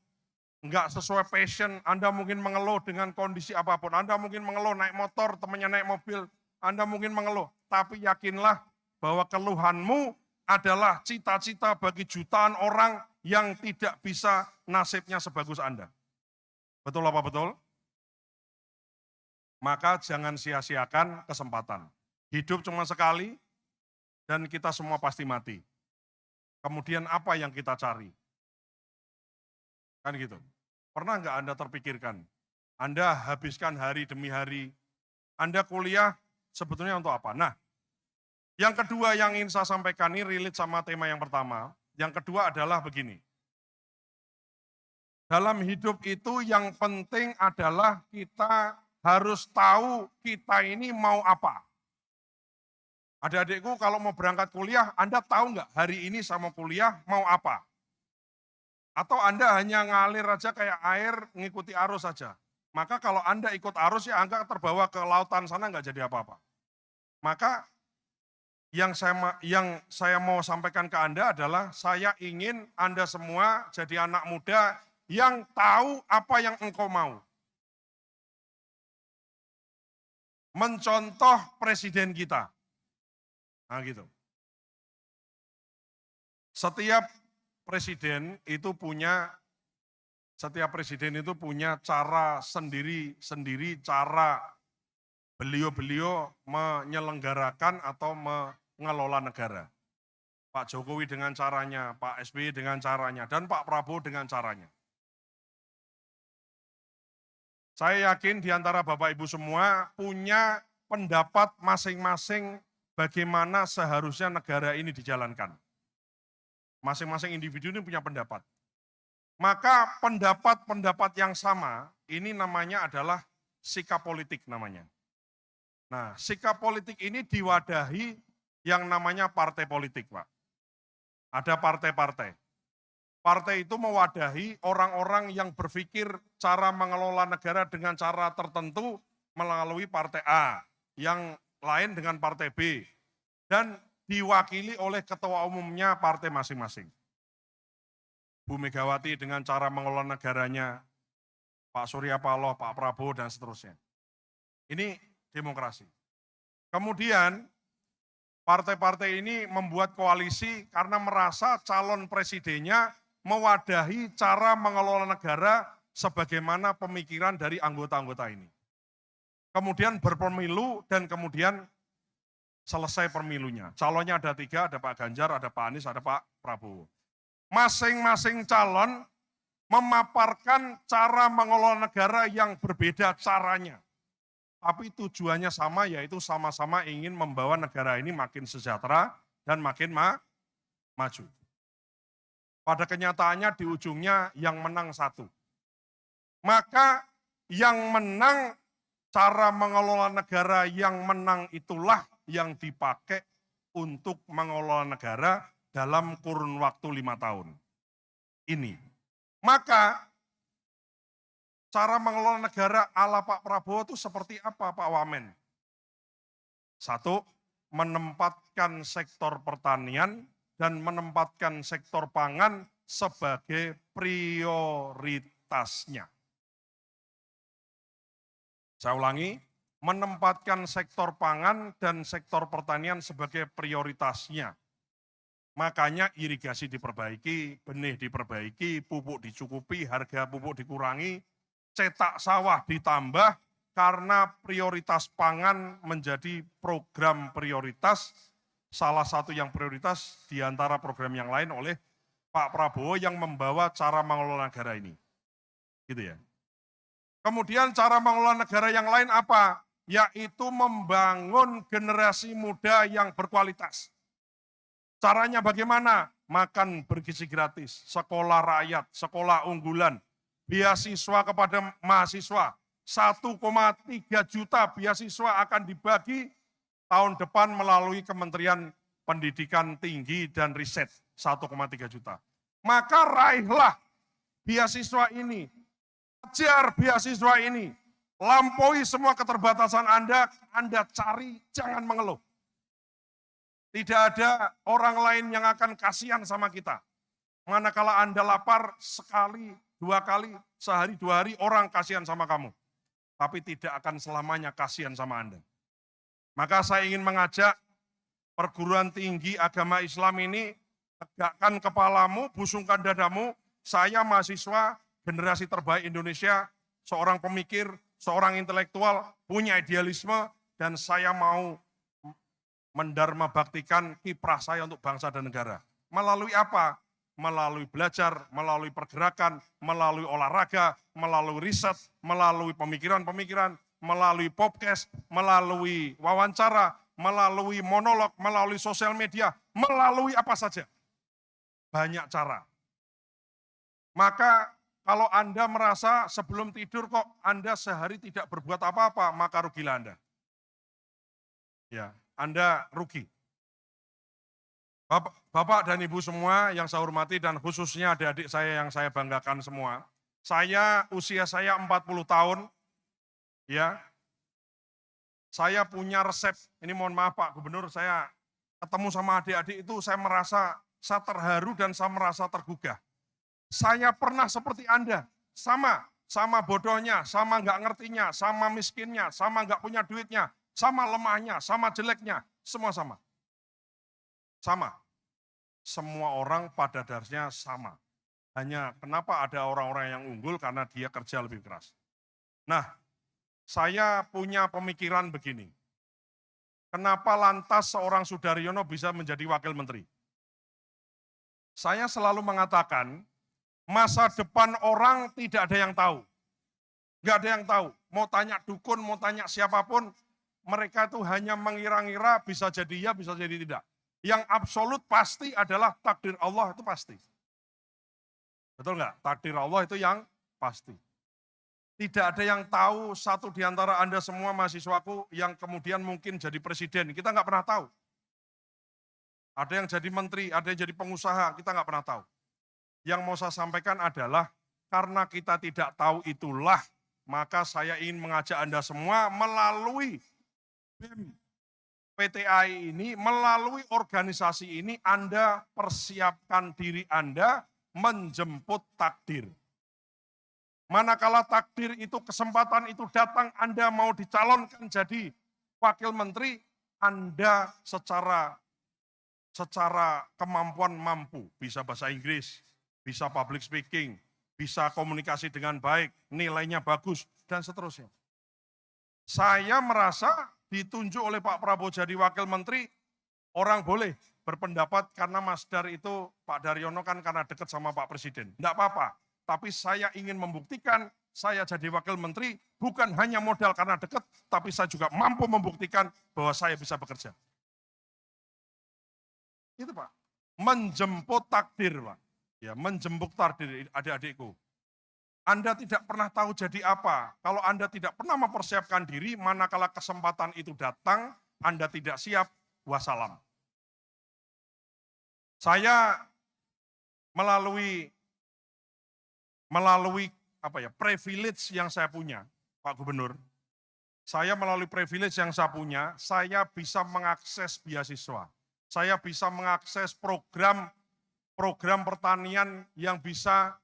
nggak sesuai passion, Anda mungkin mengeluh dengan kondisi apapun, Anda mungkin mengeluh naik motor, temannya naik mobil, Anda mungkin mengeluh. Tapi yakinlah bahwa keluhanmu adalah cita-cita bagi jutaan orang yang tidak bisa nasibnya sebagus Anda. Betul apa betul? Maka jangan sia-siakan kesempatan. Hidup cuma sekali dan kita semua pasti mati. Kemudian apa yang kita cari? Kan gitu. Pernah nggak Anda terpikirkan? Anda habiskan hari demi hari. Anda kuliah sebetulnya untuk apa? Nah, yang kedua yang ingin saya sampaikan ini relate sama tema yang pertama. Yang kedua adalah begini. Dalam hidup itu yang penting adalah kita harus tahu kita ini mau apa. Adik-adikku kalau mau berangkat kuliah, Anda tahu nggak hari ini saya mau kuliah mau apa? Atau Anda hanya ngalir aja kayak air ngikuti arus saja. Maka kalau Anda ikut arus ya Anda terbawa ke lautan sana nggak jadi apa-apa. Maka yang saya mau sampaikan ke Anda adalah saya ingin Anda semua jadi anak muda yang tahu apa yang engkau mau. Mencontoh presiden kita. Nah gitu. Setiap presiden itu punya cara sendiri cara beliau menyelenggarakan atau mengelola negara. Pak Jokowi dengan caranya, Pak SBY dengan caranya, dan Pak Prabowo dengan caranya. Saya yakin di antara Bapak Ibu semua punya pendapat masing-masing bagaimana seharusnya negara ini dijalankan. Masing-masing individu ini punya pendapat. Maka pendapat-pendapat yang sama, ini namanya adalah sikap politik namanya. Nah, sikap politik ini diwadahi yang namanya partai politik, Pak. Ada partai-partai. Partai itu mewadahi orang-orang yang berpikir cara mengelola negara dengan cara tertentu melalui partai A, yang lain dengan partai B, dan diwakili oleh ketua umumnya partai masing-masing. Bu Megawati dengan cara mengelola negaranya, Pak Surya Paloh, Pak Prabowo, dan seterusnya. Ini demokrasi. Kemudian partai-partai ini membuat koalisi karena merasa calon presidennya mewadahi cara mengelola negara sebagaimana pemikiran dari anggota-anggota ini. Kemudian berpemilu dan kemudian selesai pemilunya. Calonnya ada 3, ada Pak Ganjar, ada Pak Anies, ada Pak Prabowo. Masing-masing calon memaparkan cara mengelola negara yang berbeda caranya. Tapi tujuannya sama, yaitu sama-sama ingin membawa negara ini makin sejahtera dan makin maju. Pada kenyataannya di ujungnya yang menang satu. Maka yang menang, cara mengelola negara yang menang itulah yang dipakai untuk mengelola negara dalam kurun waktu 5 tahun. Ini. Maka cara mengelola negara ala Pak Prabowo itu seperti apa Pak Wamen? 1, menempatkan sektor pertanian dan menempatkan sektor pangan sebagai prioritasnya. Saya ulangi, menempatkan sektor pangan dan sektor pertanian sebagai prioritasnya. Makanya irigasi diperbaiki, benih diperbaiki, pupuk dicukupi, harga pupuk dikurangi, cetak sawah ditambah karena prioritas pangan menjadi program prioritas, salah satu yang prioritas di antara program yang lain oleh Pak Prabowo yang membawa cara mengelola negara ini. Gitu ya. Kemudian cara mengelola negara yang lain apa? Yaitu membangun generasi muda yang berkualitas. Caranya bagaimana? Makan bergizi gratis, sekolah rakyat, sekolah unggulan, beasiswa kepada mahasiswa. 1,3 juta beasiswa akan dibagi tahun depan melalui Kementerian Pendidikan Tinggi dan Riset. 1,3 juta. Maka raihlah beasiswa ini. Kejar beasiswa ini. Lampaui semua keterbatasan Anda cari, jangan mengeluh. Tidak ada orang lain yang akan kasihan sama kita. Manakala Anda lapar sekali, 2 kali, sehari 2 hari orang kasihan sama kamu. Tapi tidak akan selamanya kasihan sama Anda. Maka saya ingin mengajak perguruan tinggi agama Islam ini, tegakkan kepalamu, busungkan dadamu. Saya mahasiswa generasi terbaik Indonesia, seorang pemikir, seorang intelektual, punya idealisme, dan saya mau mendharma baktikan kiprah saya untuk bangsa dan negara. Melalui apa? Melalui belajar, melalui pergerakan, melalui olahraga, melalui riset, melalui pemikiran-pemikiran, melalui podcast, melalui wawancara, melalui monolog, melalui sosial media, melalui apa saja. Banyak cara. Maka kalau Anda merasa sebelum tidur kok Anda sehari tidak berbuat apa-apa, maka rugilah Anda. Ya, Anda rugi. Bapak dan Ibu semua yang saya hormati dan khususnya adik-adik saya yang saya banggakan semua. Usia saya 40 tahun, ya. Saya punya resep, ini mohon maaf Pak Gubernur, saya ketemu sama adik-adik itu saya merasa saya terharu dan saya merasa tergugah. Saya pernah seperti Anda, sama bodohnya, sama nggak ngertinya, sama miskinnya, sama nggak punya duitnya, sama lemahnya, sama jeleknya, semua sama. Sama. Semua orang pada dasarnya sama. Hanya kenapa ada orang-orang yang unggul karena dia kerja lebih keras. Nah, saya punya pemikiran begini. Kenapa lantas seorang Sudaryono bisa menjadi wakil menteri? Saya selalu mengatakan, masa depan orang tidak ada yang tahu. Nggak ada yang tahu. Mau tanya dukun, mau tanya siapapun, mereka itu hanya mengira-ngira bisa jadi ya, bisa jadi tidak. Yang absolut pasti adalah takdir Allah itu pasti. Betul nggak? Takdir Allah itu yang pasti. Tidak ada yang tahu satu di antara Anda semua mahasiswaku yang kemudian mungkin jadi presiden. Kita nggak pernah tahu. Ada yang jadi menteri, ada yang jadi pengusaha, kita nggak pernah tahu. Yang mau saya sampaikan adalah karena kita tidak tahu itulah, maka saya ingin mengajak Anda semua melalui BEM PTAI ini, melalui organisasi ini, Anda persiapkan diri Anda menjemput takdir. Manakala takdir itu, kesempatan itu datang, Anda mau dicalonkan jadi wakil menteri, Anda secara kemampuan mampu, bisa bahasa Inggris, bisa public speaking, bisa komunikasi dengan baik, nilainya bagus, dan seterusnya. Saya merasa ditunjuk oleh Pak Prabowo jadi wakil menteri, orang boleh berpendapat karena Mas Dar itu, Pak Daryono kan karena dekat sama Pak Presiden. Enggak apa-apa, tapi saya ingin membuktikan saya jadi wakil menteri bukan hanya modal karena dekat, tapi saya juga mampu membuktikan bahwa saya bisa bekerja. Itu Pak, menjemput takdir Pak. Ya, menjemput takdir adik-adikku. Anda tidak pernah tahu jadi apa. Kalau Anda tidak pernah mempersiapkan diri, manakala kesempatan itu datang, Anda tidak siap, wassalam. Saya melalui privilege yang saya punya, Pak Gubernur. Saya melalui privilege yang saya punya, saya bisa mengakses beasiswa. Saya bisa mengakses program pertanian yang bisa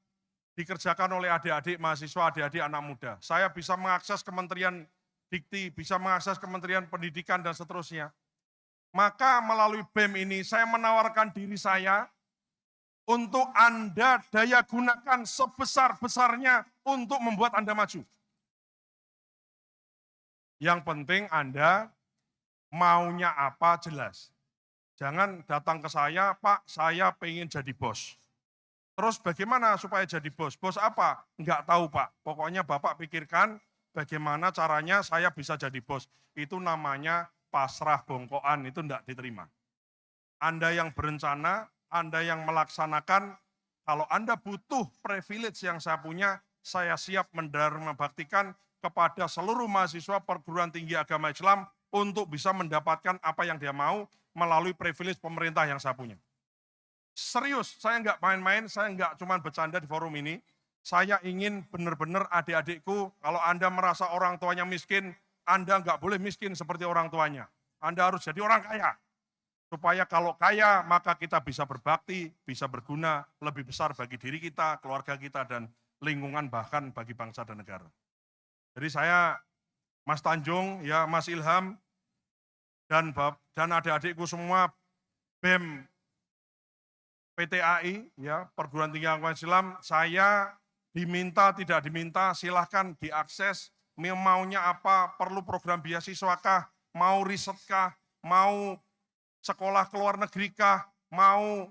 dikerjakan oleh adik-adik mahasiswa, adik-adik anak muda. Saya bisa mengakses Kementerian Dikti, bisa mengakses Kementerian Pendidikan, dan seterusnya. Maka melalui BEM ini, saya menawarkan diri saya untuk Anda daya gunakan sebesar-besarnya untuk membuat Anda maju. Yang penting Anda maunya apa jelas. Jangan datang ke saya, Pak, saya pengen jadi bos. Terus bagaimana supaya jadi bos? Bos apa? Enggak tahu Pak. Pokoknya Bapak pikirkan bagaimana caranya saya bisa jadi bos. Itu namanya pasrah bongkoan, itu enggak diterima. Anda yang berencana, Anda yang melaksanakan, kalau Anda butuh privilege yang saya punya, saya siap mendharma baktikan kepada seluruh mahasiswa perguruan tinggi agama Islam untuk bisa mendapatkan apa yang dia mau melalui privilege pemerintah yang saya punya. Serius, saya nggak main-main, saya nggak cuma bercanda di forum ini. Saya ingin benar-benar adik-adikku, kalau Anda merasa orang tuanya miskin, Anda nggak boleh miskin seperti orang tuanya. Anda harus jadi orang kaya. Supaya kalau kaya, maka kita bisa berbakti, bisa berguna, lebih besar bagi diri kita, keluarga kita, dan lingkungan bahkan bagi bangsa dan negara. Jadi saya, Mas Tanjung, ya Mas Ilham, dan adik-adikku semua, BEM PTAI, ya Perguruan Tinggi Agama Islam, saya diminta, tidak diminta, silahkan diakses, maunya apa, perlu program beasiswa kah, mau riset kah, mau sekolah ke luar negeri kah, mau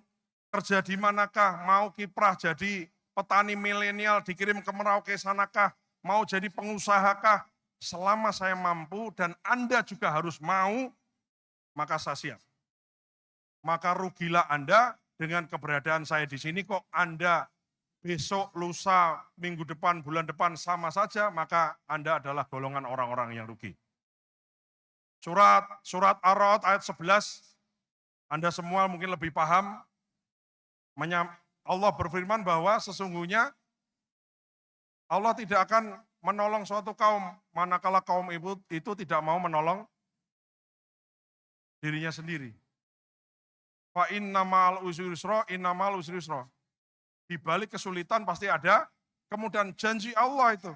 kerja di manakah, mau kiprah jadi petani milenial dikirim ke Merauke sanakah, mau jadi pengusaha kah, selama saya mampu dan Anda juga harus mau, maka saya siap. Maka rugilah Anda dengan keberadaan saya di sini, kok Anda besok, lusa, minggu depan, bulan depan sama saja, maka Anda adalah golongan orang-orang yang rugi. Surat Ar-Ra'd ayat 11, Anda semua mungkin lebih paham. Allah berfirman bahwa sesungguhnya Allah tidak akan menolong suatu kaum manakala kaum itu tidak mau menolong dirinya sendiri. Fa innamal usri yusra, innamal usri yusra. Di balik kesulitan pasti ada kemudian janji Allah itu.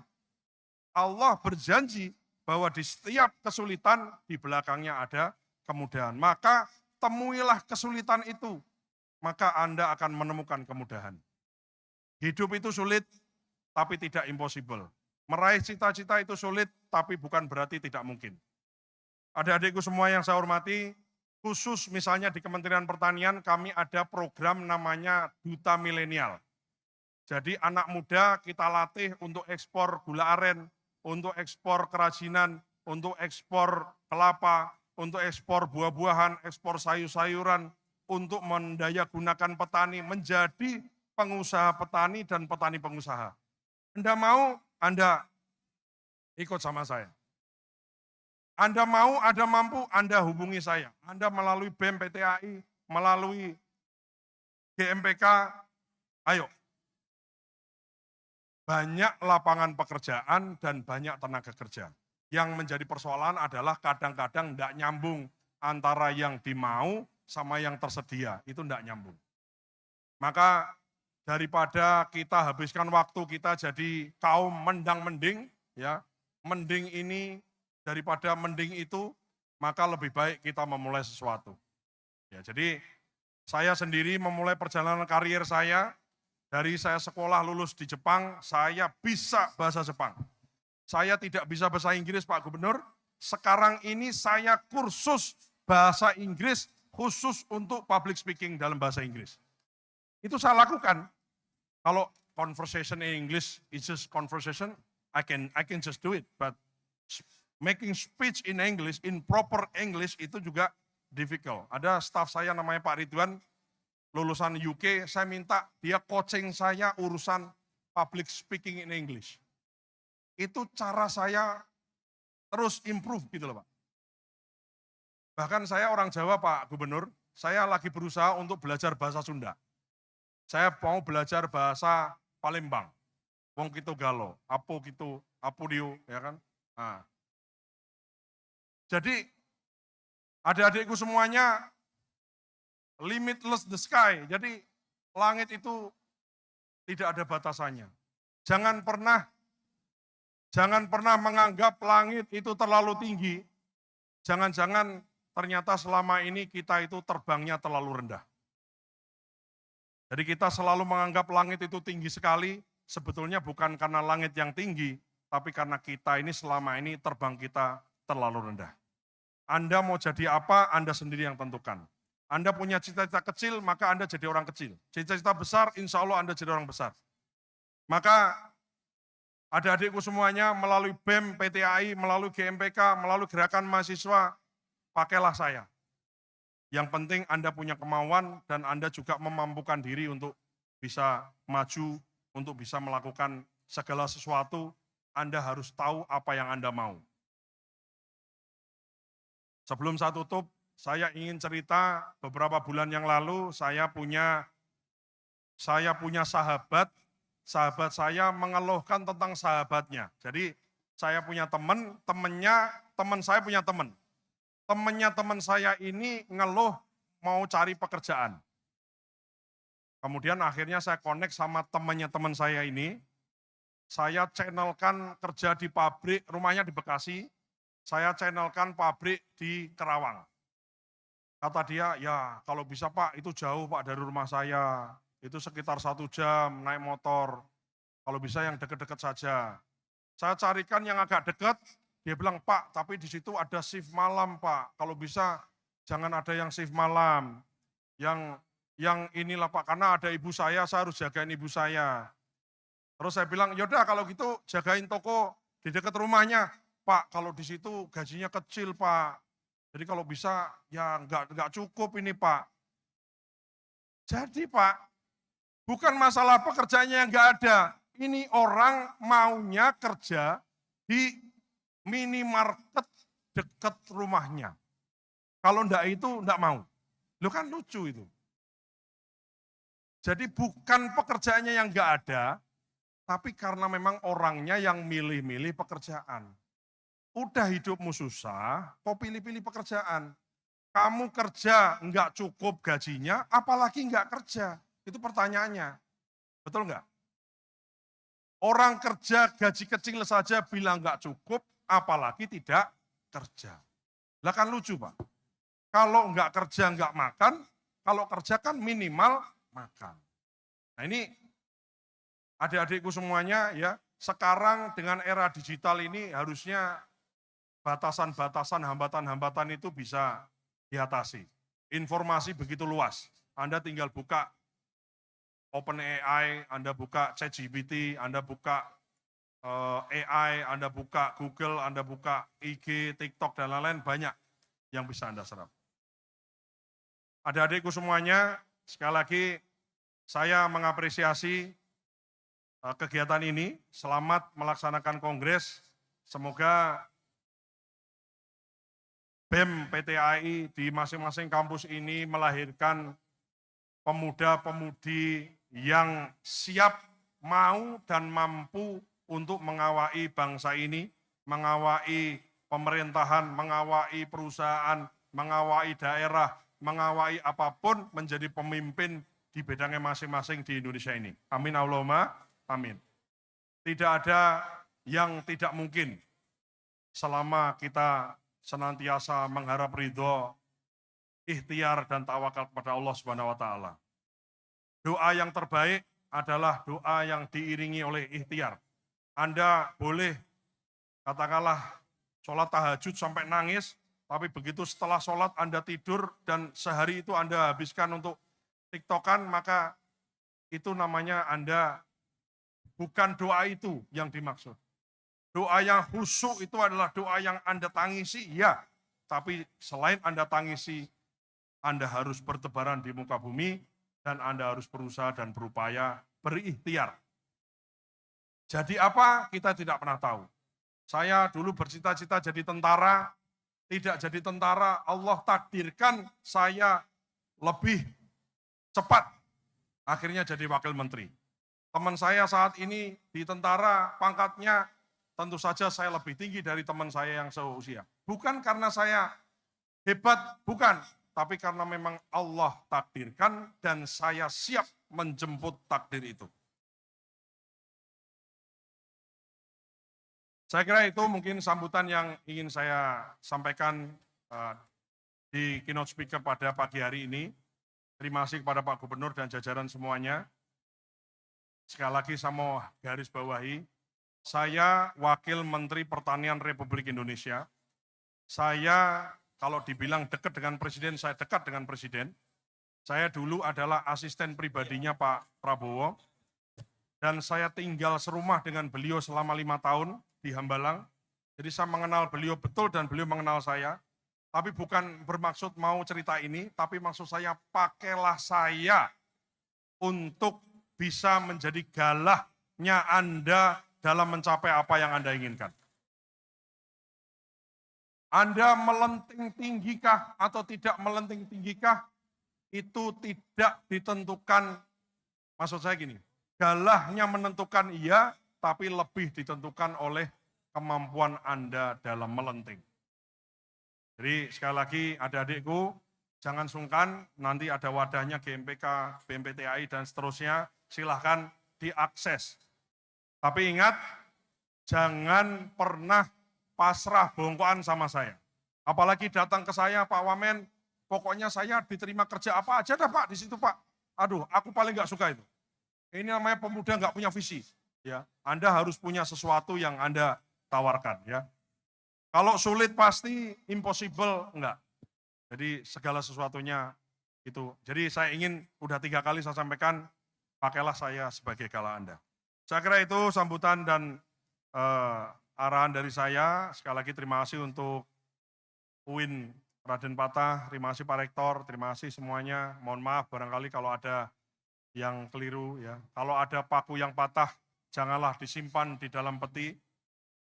Allah berjanji bahwa di setiap kesulitan di belakangnya ada kemudahan. Maka temuilah kesulitan itu, maka Anda akan menemukan kemudahan. Hidup itu sulit, tapi tidak impossible. Meraih cita-cita itu sulit, tapi bukan berarti tidak mungkin. Adik-adikku semua yang saya hormati, khusus misalnya di Kementerian Pertanian kami ada program namanya Duta Milenial. Jadi anak muda kita latih untuk ekspor gula aren, untuk ekspor kerajinan, untuk ekspor kelapa, untuk ekspor buah-buahan, ekspor sayur-sayuran, untuk mendayagunakan petani menjadi pengusaha petani dan petani pengusaha. Anda mau, Anda ikut sama saya. Anda mau, Anda mampu, Anda hubungi saya. Anda melalui BEM PTAI, melalui GMPK, ayo. Banyak lapangan pekerjaan dan banyak tenaga kerja. Yang menjadi persoalan adalah kadang-kadang tidak nyambung antara yang dimau sama yang tersedia. Itu tidak nyambung. Maka daripada kita habiskan waktu kita jadi kaum mendang-mending, ya, mending ini daripada mending itu, maka lebih baik kita memulai sesuatu. Ya, jadi saya sendiri memulai perjalanan karier saya, dari saya sekolah lulus di Jepang, saya bisa bahasa Jepang. Saya tidak bisa bahasa Inggris Pak Gubernur, sekarang ini saya kursus bahasa Inggris khusus untuk public speaking dalam bahasa Inggris. Itu saya lakukan. Kalau conversation in English is just conversation, I can just do it, but making speech in English, in proper English itu juga difficult. Ada staff saya namanya Pak Ridwan, lulusan UK, saya minta dia coaching saya urusan public speaking in English. Itu cara saya terus improve gitu loh Pak. Bahkan saya orang Jawa Pak Gubernur, saya lagi berusaha untuk belajar bahasa Sunda. Saya mau belajar bahasa Palembang, wong gitu galo, apo gitu, apudio, ya kan. Nah. Jadi adik-adikku semuanya, limitless the sky. Jadi langit itu tidak ada batasannya. Jangan pernah menganggap langit itu terlalu tinggi. Jangan-jangan ternyata selama ini kita itu terbangnya terlalu rendah. Jadi kita selalu menganggap langit itu tinggi sekali, sebetulnya bukan karena langit yang tinggi, tapi karena kita ini selama ini terbang kita terlalu rendah. Anda mau jadi apa, Anda sendiri yang tentukan. Anda punya cita-cita kecil, maka Anda jadi orang kecil. Cita-cita besar, insya Allah Anda jadi orang besar. Maka adik-adikku semuanya melalui BEM, PTAI, melalui GMPK, melalui gerakan mahasiswa, pakailah saya. Yang penting Anda punya kemauan dan Anda juga memampukan diri untuk bisa maju, untuk bisa melakukan segala sesuatu. Anda harus tahu apa yang Anda mau. Sebelum saya tutup, saya ingin cerita beberapa bulan yang lalu saya punya sahabat saya mengeluhkan tentang sahabatnya. Jadi saya punya teman saya punya teman. Temannya teman saya ini ngeluh mau cari pekerjaan. Kemudian akhirnya saya connect sama temannya teman saya ini. Saya channelkan kerja di pabrik, rumahnya di Bekasi. Saya channelkan pabrik di Kerawang. Kata dia, ya kalau bisa Pak, itu jauh Pak dari rumah saya. Itu sekitar 1 jam naik motor. Kalau bisa yang dekat-dekat saja. Saya carikan yang agak dekat, dia bilang, Pak, tapi di situ ada shift malam Pak. Kalau bisa jangan ada yang shift malam. Yang inilah Pak, karena ada ibu saya harus jagain ibu saya. Terus saya bilang, yaudah kalau gitu jagain toko di dekat rumahnya. Pak, kalau di situ gajinya kecil Pak. Jadi kalau bisa ya nggak cukup ini Pak. Jadi Pak, bukan masalah pekerjaannya yang nggak ada. Ini orang maunya kerja di minimarket dekat rumahnya. Kalau enggak itu enggak mau. Lo kan lucu itu. Jadi bukan pekerjaannya yang enggak ada, tapi karena memang orangnya yang milih-milih pekerjaan. Udah hidupmu susah, kok pilih-pilih pekerjaan. Kamu kerja enggak cukup gajinya, apalagi enggak kerja. Itu pertanyaannya. Betul enggak? Orang kerja gaji kecil saja bilang enggak cukup, apalagi tidak kerja. Lah kan lucu Pak. Kalau enggak kerja enggak makan, kalau kerja kan minimal makan. Nah ini adik-adikku semuanya ya, sekarang dengan era digital ini harusnya batasan-batasan, hambatan-hambatan itu bisa diatasi. Informasi begitu luas. Anda tinggal buka OpenAI, Anda buka ChatGPT, Anda buka AI, Anda buka Google, Anda buka IG, TikTok, dan lain-lain, banyak yang bisa Anda serap. Adik-adikku semuanya, sekali lagi saya mengapresiasi kegiatan ini. Selamat melaksanakan kongres. Semoga BEM PTAI di masing-masing kampus ini melahirkan pemuda-pemudi yang siap, mau, dan mampu untuk mengawai bangsa ini, mengawai pemerintahan, mengawai perusahaan, mengawai daerah, mengawai apapun, menjadi pemimpin di bidangnya masing-masing di Indonesia ini. Amin Allahumma, amin. Tidak ada yang tidak mungkin selama kita senantiasa mengharap ridho, ikhtiar, dan tawakal kepada Allah Subhanahu wa Ta'ala. Doa yang terbaik adalah doa yang diiringi oleh ikhtiar. Anda boleh, katakanlah, sholat tahajud sampai nangis, tapi begitu setelah sholat Anda tidur dan sehari itu Anda habiskan untuk tiktokan, maka itu namanya Anda, bukan doa itu yang dimaksud. Doa yang khusyuk itu adalah doa yang Anda tangisi, ya. Tapi selain Anda tangisi, Anda harus bertebaran di muka bumi, dan Anda harus berusaha dan berupaya berikhtiar. Jadi apa? Kita tidak pernah tahu. Saya dulu bercita-cita jadi tentara, tidak jadi tentara, Allah takdirkan saya lebih cepat. Akhirnya jadi wakil menteri. Teman saya saat ini di tentara, pangkatnya tentu saja saya lebih tinggi dari teman saya yang seusia. Bukan karena saya hebat, bukan. Tapi karena memang Allah takdirkan dan saya siap menjemput takdir itu. Saya kira itu mungkin sambutan yang ingin saya sampaikan di keynote speaker pada pagi hari ini. Terima kasih kepada Pak Gubernur dan jajaran semuanya. Sekali lagi saya mau garis bawahi, saya Wakil Menteri Pertanian Republik Indonesia. Saya kalau dibilang dekat dengan Presiden, saya dekat dengan Presiden. Saya dulu adalah asisten pribadinya Pak Prabowo, dan saya tinggal serumah dengan beliau selama 5 tahun di Hambalang. Jadi saya mengenal beliau betul dan beliau mengenal saya. Tapi bukan bermaksud mau cerita ini, tapi maksud saya pakailah saya untuk bisa menjadi galahnya Anda dalam mencapai apa yang Anda inginkan. Anda melenting tinggikah atau tidak melenting tinggikah, itu tidak ditentukan, maksud saya gini, galahnya menentukan iya, tapi lebih ditentukan oleh kemampuan Anda dalam melenting. Jadi sekali lagi adik-adikku, jangan sungkan, nanti ada wadahnya GMPK, BMPTAI dan seterusnya, silahkan diakses. Tapi ingat, jangan pernah pasrah bongkoan sama saya. Apalagi datang ke saya, Pak Wamen, pokoknya saya diterima kerja apa aja dah Pak, di situ Pak. Aduh, aku paling nggak suka itu. Ini namanya pemuda nggak punya visi. Ya, Anda harus punya sesuatu yang Anda tawarkan. Ya. Kalau sulit pasti, impossible enggak. Jadi segala sesuatunya itu. Jadi saya ingin, udah 3 kali saya sampaikan, pakailah saya sebagai gala Anda. Saya kira itu sambutan dan arahan dari saya. Sekali lagi terima kasih untuk UIN Raden Patah, terima kasih Pak Rektor, terima kasih semuanya. Mohon maaf barangkali kalau ada yang keliru. Ya. Kalau ada paku yang patah, janganlah disimpan di dalam peti.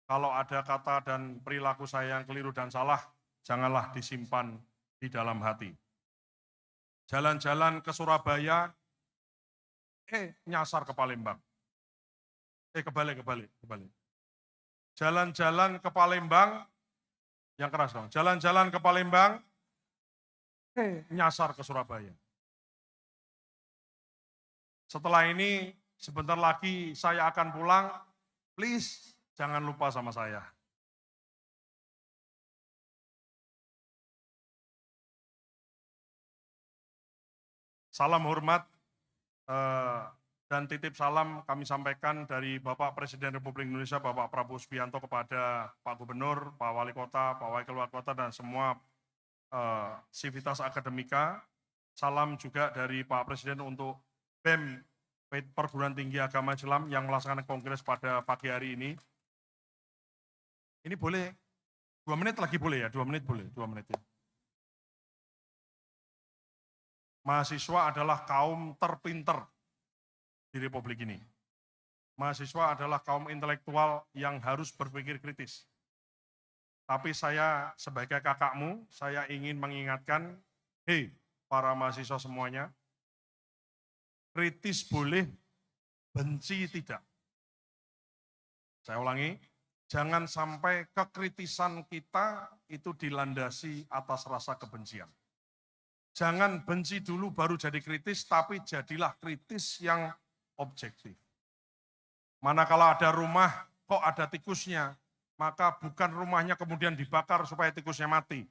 Kalau ada kata dan perilaku saya yang keliru dan salah, janganlah disimpan di dalam hati. Jalan-jalan ke Surabaya, nyasar ke Palembang. Kebalik. Jalan-jalan ke Palembang, yang keras dong. Jalan-jalan ke Palembang, nyasar ke Surabaya. Setelah ini, sebentar lagi saya akan pulang, please, jangan lupa sama saya. Salam hormat dan titip salam kami sampaikan dari Bapak Presiden Republik Indonesia, Bapak Prabowo Subianto kepada Pak Gubernur, Pak Wali Kota, Pak Wakil Wali Kota, dan semua sivitas akademika. Salam juga dari Pak Presiden untuk BEM, Perguruan Tinggi Agama Islam yang melaksanakan kongres pada pagi hari ini. Ini boleh 2 menit lagi boleh ya? 2 menit boleh, 2 menit ya. Mahasiswa adalah kaum terpinter di Republik ini. Mahasiswa adalah kaum intelektual yang harus berpikir kritis. Tapi saya sebagai kakakmu, saya ingin mengingatkan, hei para mahasiswa semuanya, kritis boleh, benci tidak. Saya ulangi, jangan sampai kekritisan kita itu dilandasi atas rasa kebencian. Jangan benci dulu baru jadi kritis, tapi jadilah kritis yang objektif. Manakala ada rumah, kok ada tikusnya, maka bukan rumahnya kemudian dibakar supaya tikusnya mati.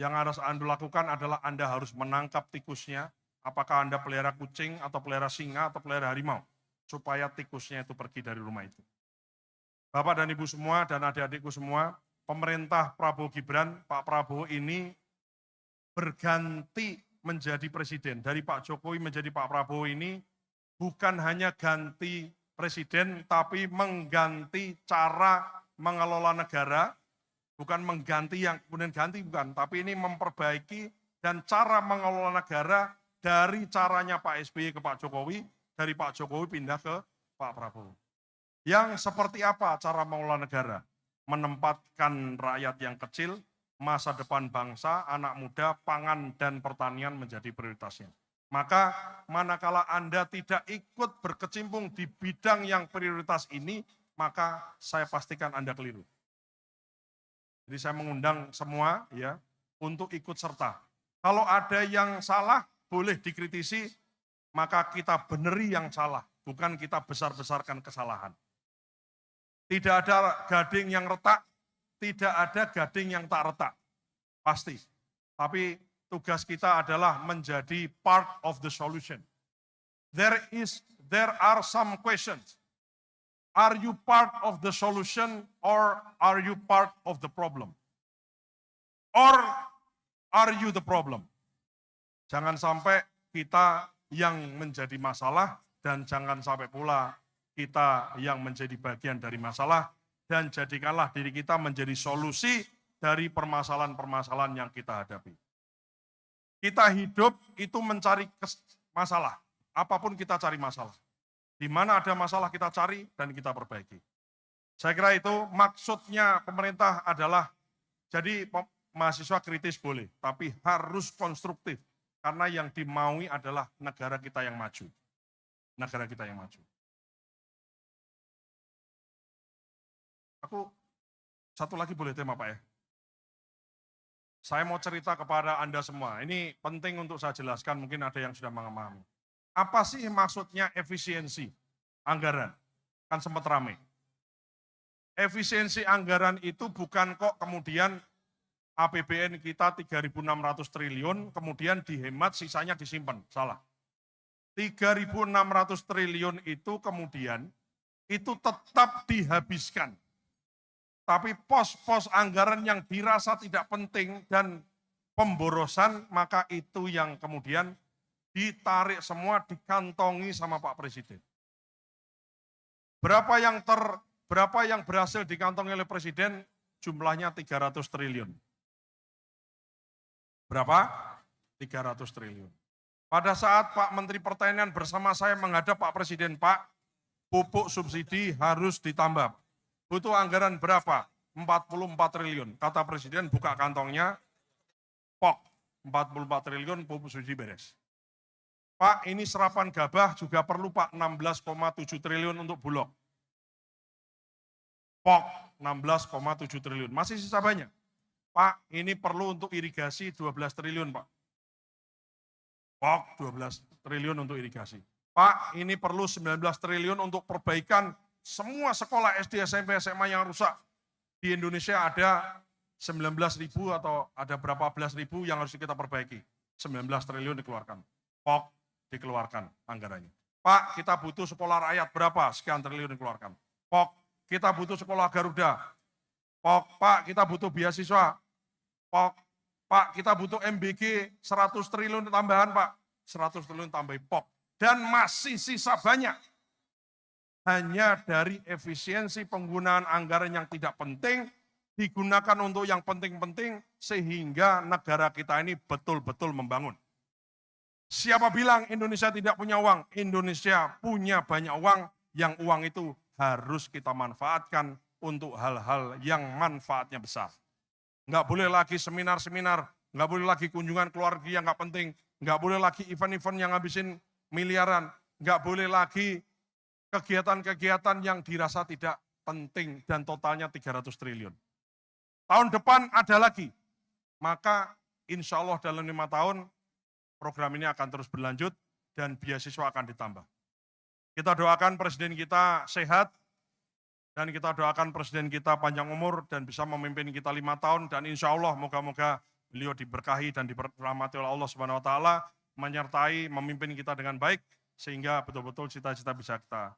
Yang harus Anda lakukan adalah Anda harus menangkap tikusnya, apakah Anda pelihara kucing, atau pelihara singa, atau pelihara harimau, supaya tikusnya itu pergi dari rumah itu. Bapak dan Ibu semua, dan adik-adikku semua, pemerintah Prabowo Gibran, Pak Prabowo ini berganti menjadi presiden. Dari Pak Jokowi menjadi Pak Prabowo ini bukan hanya ganti presiden, tapi mengganti cara mengelola negara, bukan mengganti yang kemudian ganti, bukan, tapi ini memperbaiki dan cara mengelola negara dari caranya Pak SBY ke Pak Jokowi, dari Pak Jokowi pindah ke Pak Prabowo. Yang seperti apa cara mengelola negara? Menempatkan rakyat yang kecil, masa depan bangsa, anak muda, pangan, dan pertanian menjadi prioritasnya. Maka manakala Anda tidak ikut berkecimpung di bidang yang prioritas ini, maka saya pastikan Anda keliru. Jadi saya mengundang semua ya untuk ikut serta. Kalau ada yang salah, boleh dikritisi, maka kita beneri yang salah, bukan kita besar-besarkan kesalahan. Tidak ada gading yang retak, tidak ada gading yang tak retak, pasti. Tapi tugas kita adalah menjadi part of the solution. There are some questions. Are you part of the solution or are you part of the problem? Or are you the problem? Jangan sampai kita yang menjadi masalah dan jangan sampai pula kita yang menjadi bagian dari masalah, dan jadikanlah diri kita menjadi solusi dari permasalahan-permasalahan yang kita hadapi. Kita hidup itu mencari masalah, apapun kita cari masalah. Di mana ada masalah kita cari dan kita perbaiki. Saya kira itu maksudnya pemerintah adalah, jadi mahasiswa kritis boleh, tapi harus konstruktif. Karena yang dimaui adalah negara kita yang maju. Negara kita yang maju. Aku satu lagi boleh tema Pak ya? Saya mau cerita kepada Anda semua, ini penting untuk saya jelaskan, mungkin ada yang sudah memahami. Apa sih maksudnya efisiensi anggaran? Kan sempat rame. Efisiensi anggaran itu bukan kok kemudian APBN kita 3.600 triliun, kemudian dihemat, sisanya disimpan. Salah. 3.600 triliun itu kemudian itu tetap dihabiskan. Tapi pos-pos anggaran yang dirasa tidak penting dan pemborosan, maka itu yang kemudian ditarik semua, dikantongi sama Pak Presiden. Berapa yang berhasil dikantongi oleh Presiden? Jumlahnya 300 triliun. Berapa? 300 triliun. Pada saat Pak Menteri Pertanian bersama saya menghadap Pak Presiden, Pak, pupuk subsidi harus ditambah. Butuh anggaran berapa? 44 triliun. Kata Presiden buka kantongnya, pok, 44 triliun pupuk subsidi beres. Pak, ini serapan gabah juga perlu Pak, 16,7 triliun untuk Bulog. Pok, 16,7 triliun. Masih sisa banyak. Pak, ini perlu untuk irigasi 12 triliun Pak. Pok, 12 triliun untuk irigasi. Pak, ini perlu 19 triliun untuk perbaikan semua sekolah SD, SMP, SMA yang rusak. Di Indonesia ada 19.000 atau ada berapa belas ribu yang harus kita perbaiki. 19 triliun dikeluarkan. Pok, dikeluarkan anggarannya. Pak, kita butuh sekolah rakyat berapa? Sekian triliun dikeluarkan. Pok, kita butuh sekolah Garuda. Pok, Pak, kita butuh beasiswa. Pok, Pak, kita butuh MBG 100 triliun tambahan, Pak. 100 triliun tambah pok. Dan masih sisa banyak. Hanya dari efisiensi penggunaan anggaran yang tidak penting, digunakan untuk yang penting-penting, sehingga negara kita ini betul-betul membangun. Siapa bilang Indonesia tidak punya uang? Indonesia punya banyak uang, yang uang itu harus kita manfaatkan untuk hal-hal yang manfaatnya besar. Nggak boleh lagi seminar-seminar, nggak boleh lagi kunjungan keluarga yang nggak penting, nggak boleh lagi event-event yang ngabisin miliaran, nggak boleh lagi kegiatan-kegiatan yang dirasa tidak penting dan totalnya 300 triliun. Tahun depan ada lagi, maka insya Allah dalam 5 tahun program ini akan terus berlanjut dan beasiswa akan ditambah. Kita doakan Presiden kita sehat, dan kita doakan Presiden kita panjang umur dan bisa memimpin kita 5 tahun, dan insya Allah moga-moga beliau diberkahi dan dirahmati oleh Allah Subhanahu Wa Taala, menyertai memimpin kita dengan baik sehingga betul-betul cita-cita bisa kita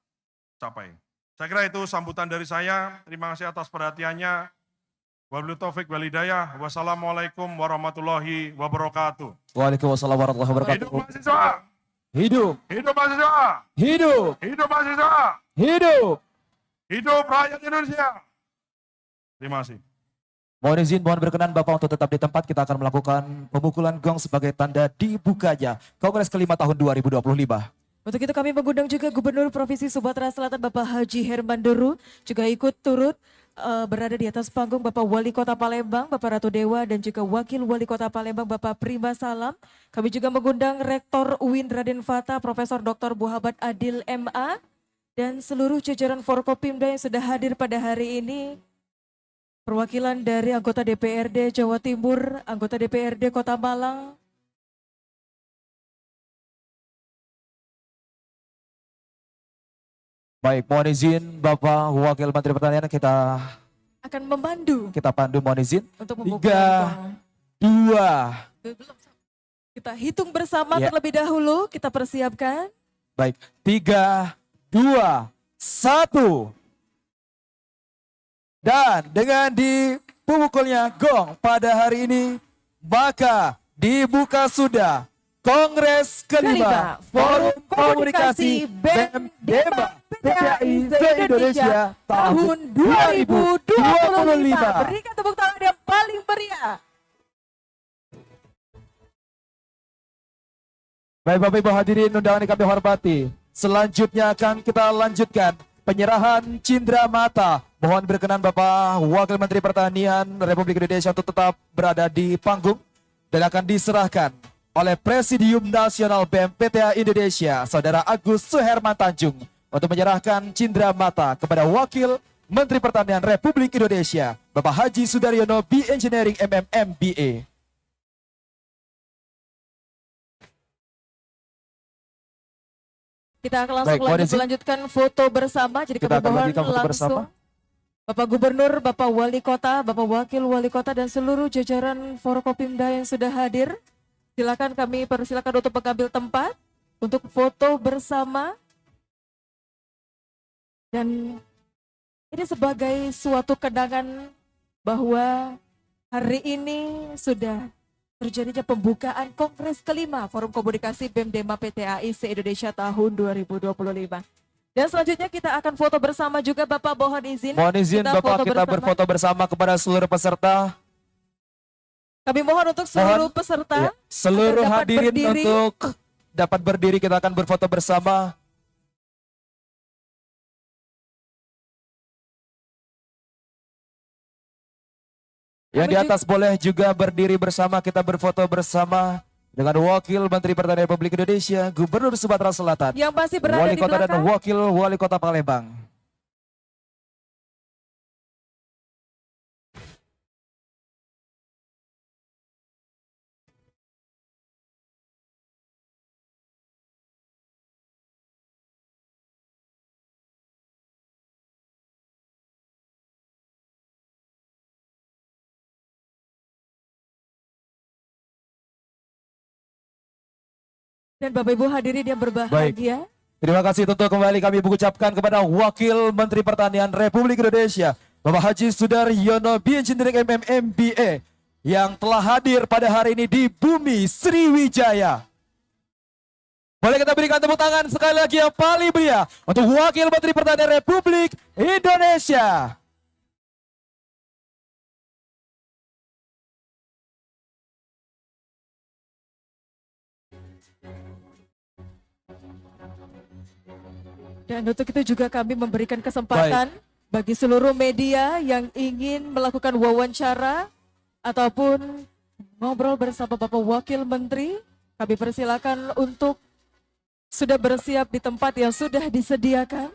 capai. Saya kira itu sambutan dari saya. Terima kasih atas perhatiannya. Wabillahi taufik wal hidayah. Wassalamualaikum warahmatullahi wabarakatuh. Waalaikumsalam warahmatullahi wabarakatuh. Hidup mahasiswa. Hidup. Hidup mahasiswa. Hidup. Hidup mahasiswa. Hidup. Hidup rakyat Indonesia. Terima kasih. Mohon izin, mohon berkenan Bapak untuk tetap di tempat. Kita akan melakukan pemukulan gong sebagai tanda dibukanya Kongres ke-5 tahun 2025. Untuk itu kami mengundang juga Gubernur Provinsi Sumatera Selatan Bapak Haji Herman Deru, juga ikut turut berada di atas panggung Bapak Wali Kota Palembang, Bapak Ratu Dewa, dan juga Wakil Wali Kota Palembang Bapak Prima Salam. Kami juga mengundang Rektor UIN Raden Fata, Profesor Dr. Muhammad Adil MA, dan seluruh jajaran Forkopimda yang sudah hadir pada hari ini. Perwakilan dari anggota DPRD Jawa Timur, anggota DPRD Kota Malang, Baik, mohon izin Bapak Wakil Menteri Pertanian, kita akan memandu. Kita pandu, mohon izin. Untuk membuka 3, 2. Kita hitung bersama Ya. terlebih dahulu, kita persiapkan. Baik, 3, 2, 1. Dan dengan pemukulnya gong pada hari ini, maka dibuka sudah Kongres kelima Forum Komunikasi BEM Dema PTAI se-Indonesia tahun 2025. Berikan tepuk tangan yang paling meriah. Baik Bapak Ibu hadirin undangan yang kami hormati, selanjutnya akan kita lanjutkan penyerahan cindera mata. Mohon berkenan Bapak Wakil Menteri Pertanian Republik Indonesia untuk tetap berada di panggung dan akan diserahkan oleh Presidium Nasional BEM PTAI Indonesia, Saudara Agus Suherman Tanjung, untuk menyerahkan cindera mata kepada Wakil Menteri Pertanian Republik Indonesia, Bapak Haji Sudaryono B Engineering MM MBA. Kita akan langsung Baik, melanjutkan foto bersama. Jadi Kita kami akan mohon lanjutkan foto langsung bersama. Bapak Gubernur, Bapak Wali Kota, Bapak Wakil Wali Kota dan seluruh jajaran Forkopimda yang sudah hadir. Silakan kami persilakan untuk mengambil tempat untuk foto bersama. Dan ini sebagai suatu kenangan bahwa hari ini sudah terjadinya pembukaan Kongres kelima Forum Komunikasi BEM Dema PTAI se-Indonesia tahun 2025. Dan selanjutnya kita akan foto bersama juga. Bapak mohon izin. Mohon izin Bapak kita berfoto bersama kepada seluruh peserta. Kami mohon untuk seluruh peserta. Ya, seluruh dapat hadirin berdiri. untuk dapat berdiri, kita akan berfoto bersama. Yang di atas boleh juga berdiri bersama, kita berfoto bersama dengan Wakil Menteri Pertanian Republik Indonesia, Gubernur Sumatera Selatan, Yang masih berada Wali di Kota dan belakang. Wakil Wali Kota Palembang. Dan Bapak Ibu hadirin yang berbahagia. Terima kasih tentu kembali kami mengucapkan kepada Wakil Menteri Pertanian Republik Indonesia, Bapak Haji Sudaryono B Engineering MM MBA yang telah hadir pada hari ini di Bumi Sriwijaya. Boleh kita berikan tepuk tangan sekali lagi yang paling meriah untuk Wakil Menteri Pertanian Republik Indonesia. Dan untuk itu juga kami memberikan kesempatan bagi seluruh media yang ingin melakukan wawancara ataupun ngobrol bersama Bapak Wakil Menteri. Kami persilakan untuk sudah bersiap di tempat yang sudah disediakan.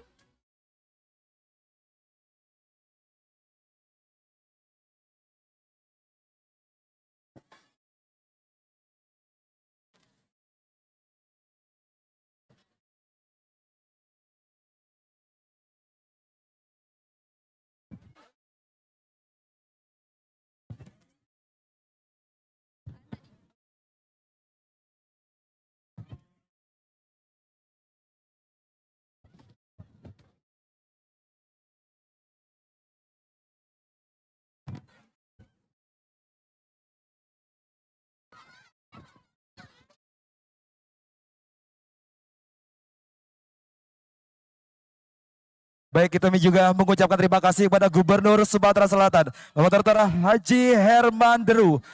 Baik, kita juga mengucapkan terima kasih kepada Gubernur Sumatera Selatan, Bapak Dr. Haji Herman Deru.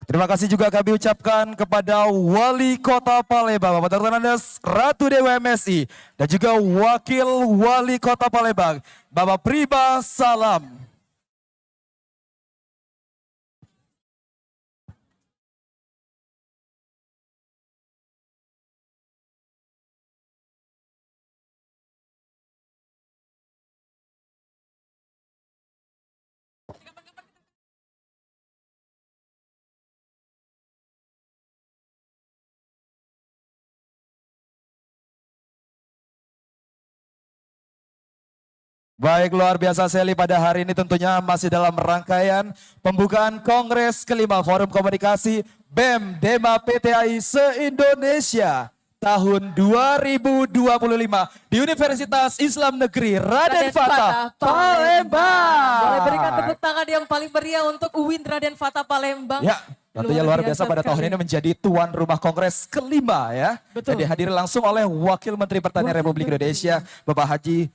Terima kasih juga kami ucapkan kepada Wali Kota Palembang, Bapak Dr. Andes Ratu Dewa MSI, dan juga Wakil Wali Kota Palembang, Bapak Priba Salam. Baik, luar biasa sekali pada hari ini tentunya masih dalam rangkaian pembukaan Kongres kelima Forum Komunikasi BEM Dema PTAI se-Indonesia tahun 2025 di Universitas Islam Negeri Raden Fatah, Palembang. Boleh berikan tepuk tangan yang paling meriah untuk UIN Raden Fatah Palembang. Ya, tentunya luar biasa pada tahun sekali. ini menjadi tuan rumah kongres kelima ya. Betul. Dan dihadiri langsung oleh Wakil Menteri Pertanian Republik Indonesia, Bapak Haji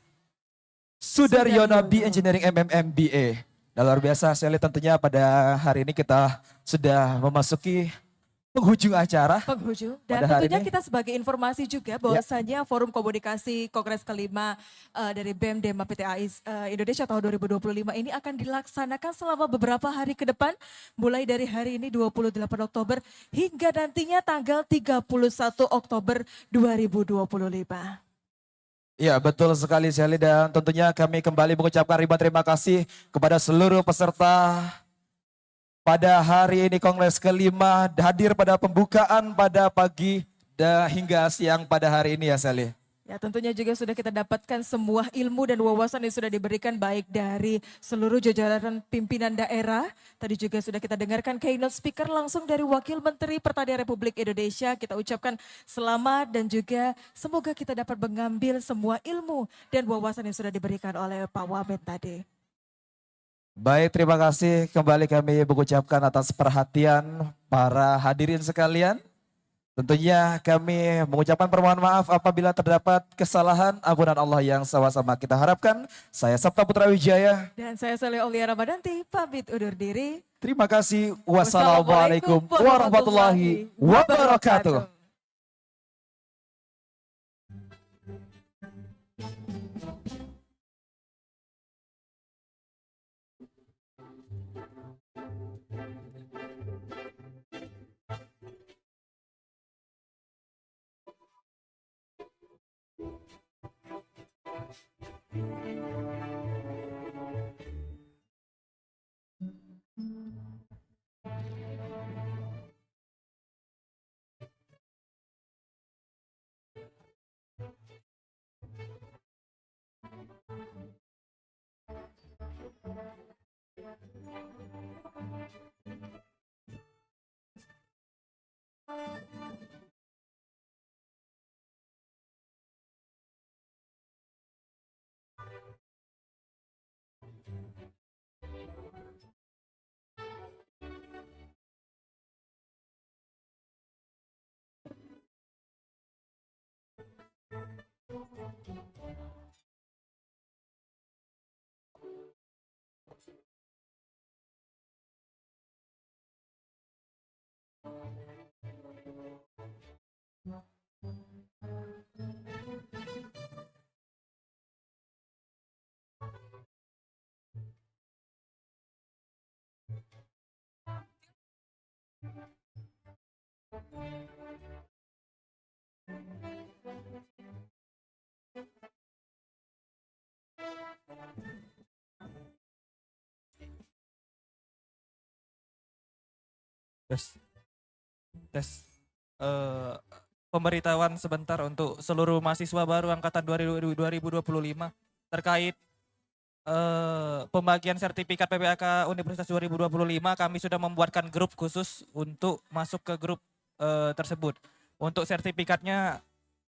Sudaryono B Engineering MMMBA. Dan luar biasa, saya lihat tentunya pada hari ini kita sudah memasuki penghujung acara. Penghujung. Dan Pada hari tentunya ini. kita sebagai informasi juga bahwasanya Forum Komunikasi Kongres kelima dari BEM Dema PTAI Indonesia tahun 2025 ini akan dilaksanakan selama beberapa hari ke depan. Mulai dari hari ini 28 Oktober hingga nantinya tanggal 31 Oktober 2025. Ya betul sekali Sally, dan tentunya kami kembali mengucapkan ribuan terima kasih kepada seluruh peserta pada hari ini Kongres kelima hadir pada pembukaan pada pagi dan hingga siang pada hari ini ya Sally. Ya tentunya juga sudah kita dapatkan semua ilmu dan wawasan yang sudah diberikan baik dari seluruh jajaran pimpinan daerah. Tadi juga sudah kita dengarkan keynote speaker langsung dari Wakil Menteri Pertanian Republik Indonesia. Kita ucapkan selamat dan juga semoga kita dapat mengambil semua ilmu dan wawasan yang sudah diberikan oleh Pak Wamen tadi. Baik, terima kasih kembali kami mengucapkan atas perhatian para hadirin sekalian. Tentunya kami mengucapkan permohonan maaf apabila terdapat kesalahan, ampunan Allah yang sama-sama kita harapkan. Saya Sabta Putra Wijaya. Dan saya Sally Aulia Ramadanti, pamit undur diri. Terima kasih. Wassalamualaikum warahmatullahi wabarakatuh. Tes. Pemberitahuan sebentar untuk seluruh mahasiswa baru angkatan 2025 terkait pembagian sertifikat PPAK Universitas 2025. Kami sudah membuatkan grup khusus untuk masuk ke grup tersebut. Untuk sertifikatnya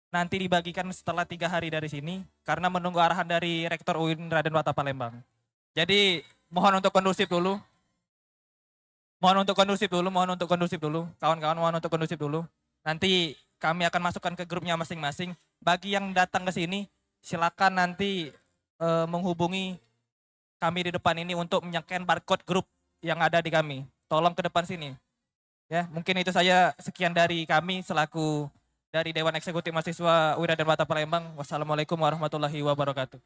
nanti dibagikan setelah 3 hari dari sini karena menunggu arahan dari Rektor UIN Raden Fatah Palembang. Jadi mohon untuk kondusif dulu. Mohon untuk kondusif dulu. Kawan-kawan mohon untuk kondusif dulu. Nanti kami akan masukkan ke grupnya masing-masing. Bagi yang datang ke sini, silakan nanti menghubungi kami di depan ini untuk menyekan barcode grup yang ada di kami. Tolong ke depan sini. Ya, mungkin itu saja sekian dari kami selaku dari Dewan Eksekutif Mahasiswa UIN Raden Fatah Palembang. Wassalamualaikum warahmatullahi wabarakatuh.